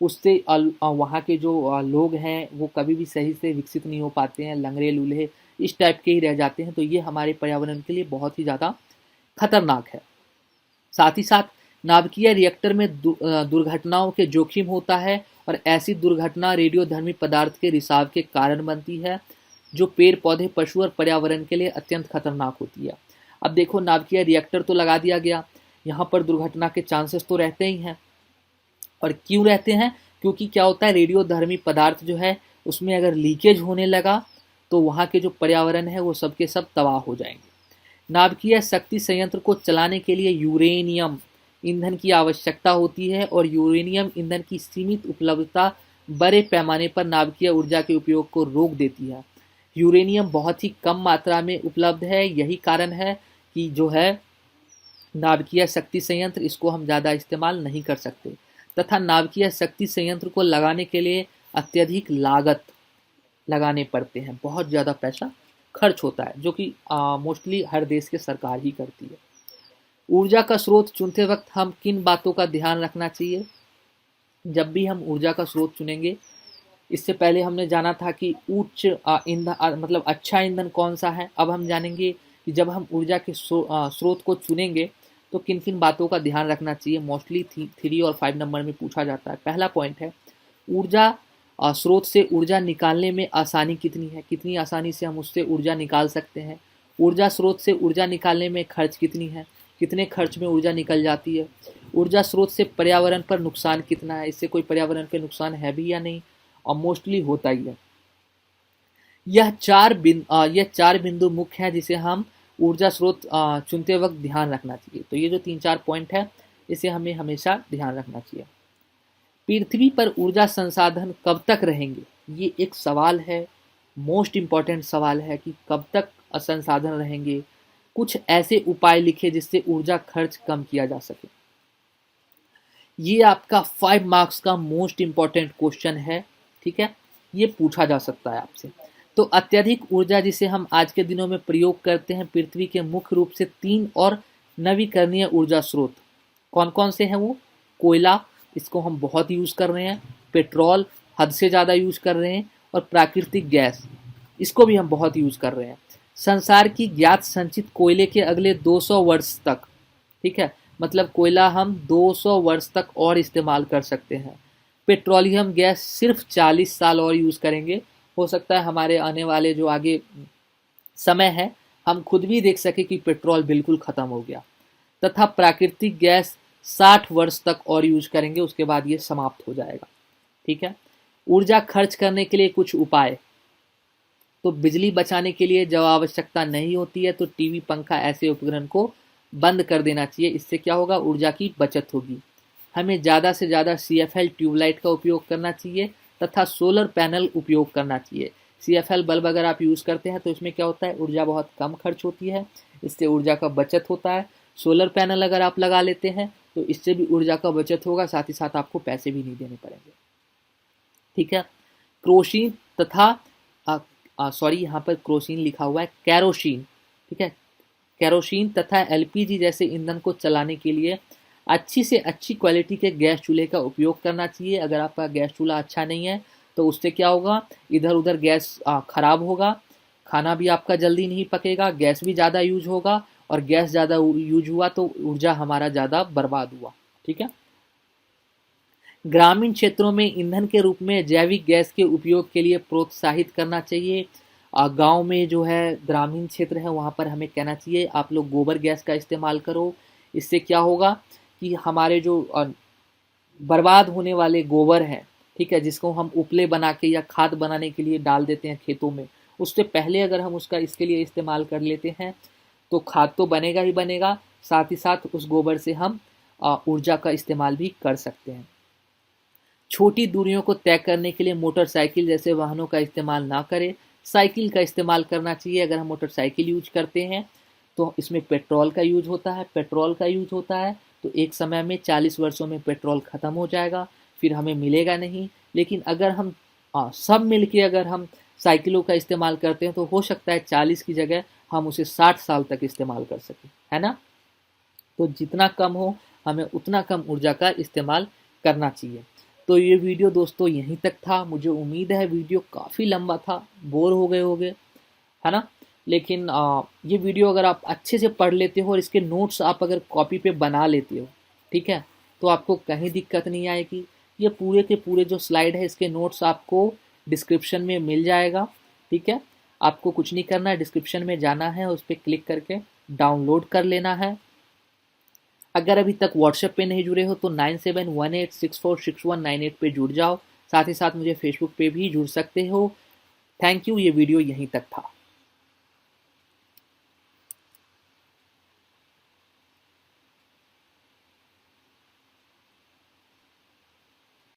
उससे वहाँ के जो लोग हैं वो कभी भी सही से विकसित नहीं हो पाते हैं, लंगड़े लूल्हे इस टाइप के ही रह जाते हैं। तो ये हमारे पर्यावरण के लिए बहुत ही ज़्यादा खतरनाक है। साथ ही साथ नाभिकीय रिएक्टर में दुर्घटनाओं के जोखिम होता है, और ऐसी दुर्घटना रेडियोधर्मी पदार्थ के रिसाव के कारण बनती है, जो पेड़ पौधे पशु और पर्यावरण के लिए अत्यंत खतरनाक होती है। अब देखो, नाभिकीय रिएक्टर तो लगा दिया गया, यहाँ पर दुर्घटना के चांसेस तो रहते ही हैं। और क्यों रहते हैं? क्योंकि क्या होता है, रेडियोधर्मी पदार्थ जो है उसमें अगर लीकेज होने लगा तो वहाँ के जो पर्यावरण है वो सबके सब तबाह हो जाएंगे। नाभिकीय शक्ति संयंत्र को चलाने के लिए यूरेनियम ईंधन की आवश्यकता होती है, और यूरेनियम ईंधन की सीमित उपलब्धता बड़े पैमाने पर नाभिकीय ऊर्जा के उपयोग को रोक देती है। यूरेनियम बहुत ही कम मात्रा में उपलब्ध है, यही कारण है कि जो है नाभिकीय शक्ति संयंत्र इसको हम ज़्यादा इस्तेमाल नहीं कर सकते, तथा नाभिकीय शक्ति संयंत्र को लगाने के लिए अत्यधिक लागत लगाने पड़ते हैं, बहुत ज़्यादा पैसा खर्च होता है, जो कि मोस्टली हर देश की सरकार ही करती है। ऊर्जा का स्रोत चुनते वक्त हम किन बातों का ध्यान रखना चाहिए? जब भी हम ऊर्जा का स्रोत चुनेंगे, इससे पहले हमने जाना था कि उच्च ईंधन मतलब अच्छा ईंधन कौन सा है। अब हम जानेंगे कि जब हम ऊर्जा के स्रोत को चुनेंगे तो किन किन बातों का ध्यान रखना चाहिए। मोस्टली 3 और 5 नंबर में पूछा जाता है। पहला पॉइंट है, ऊर्जा स्रोत से ऊर्जा निकालने में आसानी कितनी है, कितनी आसानी से हम उससे ऊर्जा निकाल सकते हैं। ऊर्जा स्रोत से ऊर्जा निकालने में खर्च कितनी है, कितने खर्च में ऊर्जा निकल जाती है। ऊर्जा स्रोत से पर्यावरण पर नुकसान कितना है, इससे कोई पर्यावरण पे नुकसान है भी या नहीं, और मोस्टली होता ही है। यह चार बिंदु मुख्य है जिसे हम ऊर्जा स्रोत चुनते वक्त ध्यान रखना चाहिए। तो ये जो 3-4 पॉइंट है, इसे हमें हमेशा ध्यान रखना चाहिए। पृथ्वी पर ऊर्जा संसाधन कब तक रहेंगे, ये एक सवाल है, मोस्ट इम्पॉर्टेंट सवाल है कि कब तक संसाधन रहेंगे। कुछ ऐसे उपाय लिखे जिससे ऊर्जा खर्च कम किया जा सके। ये आपका 5 मार्क्स का मोस्ट इम्पॉर्टेंट क्वेश्चन है, ठीक है, ये पूछा जा सकता है आपसे। तो अत्यधिक ऊर्जा जिसे हम आज के दिनों में प्रयोग करते हैं, पृथ्वी के मुख्य रूप से 3 और नवीकरणीय ऊर्जा स्रोत कौन कौन से हैं वो? कोयला, इसको हम बहुत यूज़ कर रहे हैं, पेट्रोल हद से ज़्यादा यूज़ कर रहे हैं, और प्राकृतिक गैस, इसको भी हम बहुत यूज़ कर रहे हैं। संसार की ज्ञात संचित कोयले के अगले 200 वर्ष तक, ठीक है, मतलब कोयला हम 200 वर्ष तक और इस्तेमाल कर सकते हैं। पेट्रोलियम गैस सिर्फ 40 साल और यूज़ करेंगे। हो सकता है हमारे आने वाले जो आगे समय है, हम खुद भी देख सके कि पेट्रोल बिल्कुल ख़त्म हो गया। तथा प्राकृतिक गैस 60 वर्ष तक और यूज करेंगे, उसके बाद ये समाप्त हो जाएगा, ठीक है। ऊर्जा खर्च करने के लिए कुछ उपाय, तो बिजली बचाने के लिए जब आवश्यकता नहीं होती है तो टीवी, पंखा ऐसे उपकरण को बंद कर देना चाहिए। इससे क्या होगा? ऊर्जा की बचत होगी। हमें ज़्यादा से ज़्यादा CFL ट्यूबलाइट का उपयोग करना चाहिए तथा सोलर पैनल उपयोग करना चाहिए। CFL बल्ब अगर आप यूज़ करते हैं तो इसमें क्या होता है, ऊर्जा बहुत कम खर्च होती है, इससे ऊर्जा का बचत होता है। सोलर पैनल अगर आप लगा लेते हैं तो इससे भी ऊर्जा का बचत होगा, साथ ही साथ आपको पैसे भी नहीं देने पड़ेंगे, ठीक है। क्रोसिन तथा सॉरी यहाँ पर क्रोसिन लिखा हुआ है, कैरोसिन, ठीक है। कैरोसिन तथा LPG जैसे ईंधन को चलाने के लिए अच्छी से अच्छी क्वालिटी के गैस चूल्हे का उपयोग करना चाहिए। अगर आपका गैस चूल्हा अच्छा नहीं है तो उससे क्या होगा, इधर उधर गैस खराब होगा, खाना भी आपका जल्दी नहीं पकेगा, गैस भी ज़्यादा यूज होगा, और गैस ज़्यादा यूज हुआ तो ऊर्जा हमारा ज़्यादा बर्बाद हुआ, ठीक है। ग्रामीण क्षेत्रों में ईंधन के रूप में जैविक गैस के उपयोग के लिए प्रोत्साहित करना चाहिए। गांव में जो है ग्रामीण क्षेत्र है वहाँ पर हमें कहना चाहिए आप लोग गोबर गैस का इस्तेमाल करो। इससे क्या होगा कि हमारे जो बर्बाद होने वाले गोबर हैं, ठीक है, जिसको हम उपले बना के या खाद बनाने के लिए डाल देते हैं खेतों में, उससे पहले अगर हम उसका इसके लिए इस्तेमाल कर लेते हैं तो खाद तो बनेगा ही बनेगा, साथ ही साथ उस गोबर से हम ऊर्जा का इस्तेमाल भी कर सकते हैं। छोटी दूरियों को तय करने के लिए मोटरसाइकिल जैसे वाहनों का इस्तेमाल ना करें, साइकिल का इस्तेमाल करना चाहिए। अगर हम मोटरसाइकिल यूज करते हैं तो इसमें पेट्रोल का यूज होता है, तो एक समय में 40 वर्षों में पेट्रोल ख़त्म हो जाएगा, फिर हमें मिलेगा नहीं। लेकिन अगर हम सब मिल के अगर हम साइकिलों का इस्तेमाल करते हैं तो हो सकता है 40 की जगह हम उसे 60 साल तक इस्तेमाल कर सकें, है ना। तो जितना कम हो हमें उतना कम ऊर्जा का इस्तेमाल करना चाहिए। तो ये वीडियो दोस्तों यहीं तक था। मुझे उम्मीद है वीडियो काफ़ी लंबा था, बोर हो गए होगे, है ना। लेकिन ये वीडियो अगर आप अच्छे से पढ़ लेते हो और इसके नोट्स आप अगर कॉपी पे बना लेते हो, ठीक है, तो आपको कहीं दिक्कत नहीं आएगी। ये पूरे के पूरे जो स्लाइड है इसके नोट्स आपको डिस्क्रिप्शन में मिल जाएगा, ठीक है। आपको कुछ नहीं करना है, डिस्क्रिप्शन में जाना है, उस पर क्लिक करके डाउनलोड कर लेना है। अगर अभी तक व्हाट्सएप पे नहीं जुड़े हो तो 9718646198 पे जुड़ जाओ। साथ ही साथ मुझे फेसबुक पे भी जुड़ सकते हो। थैंक यू, ये वीडियो यहीं तक था।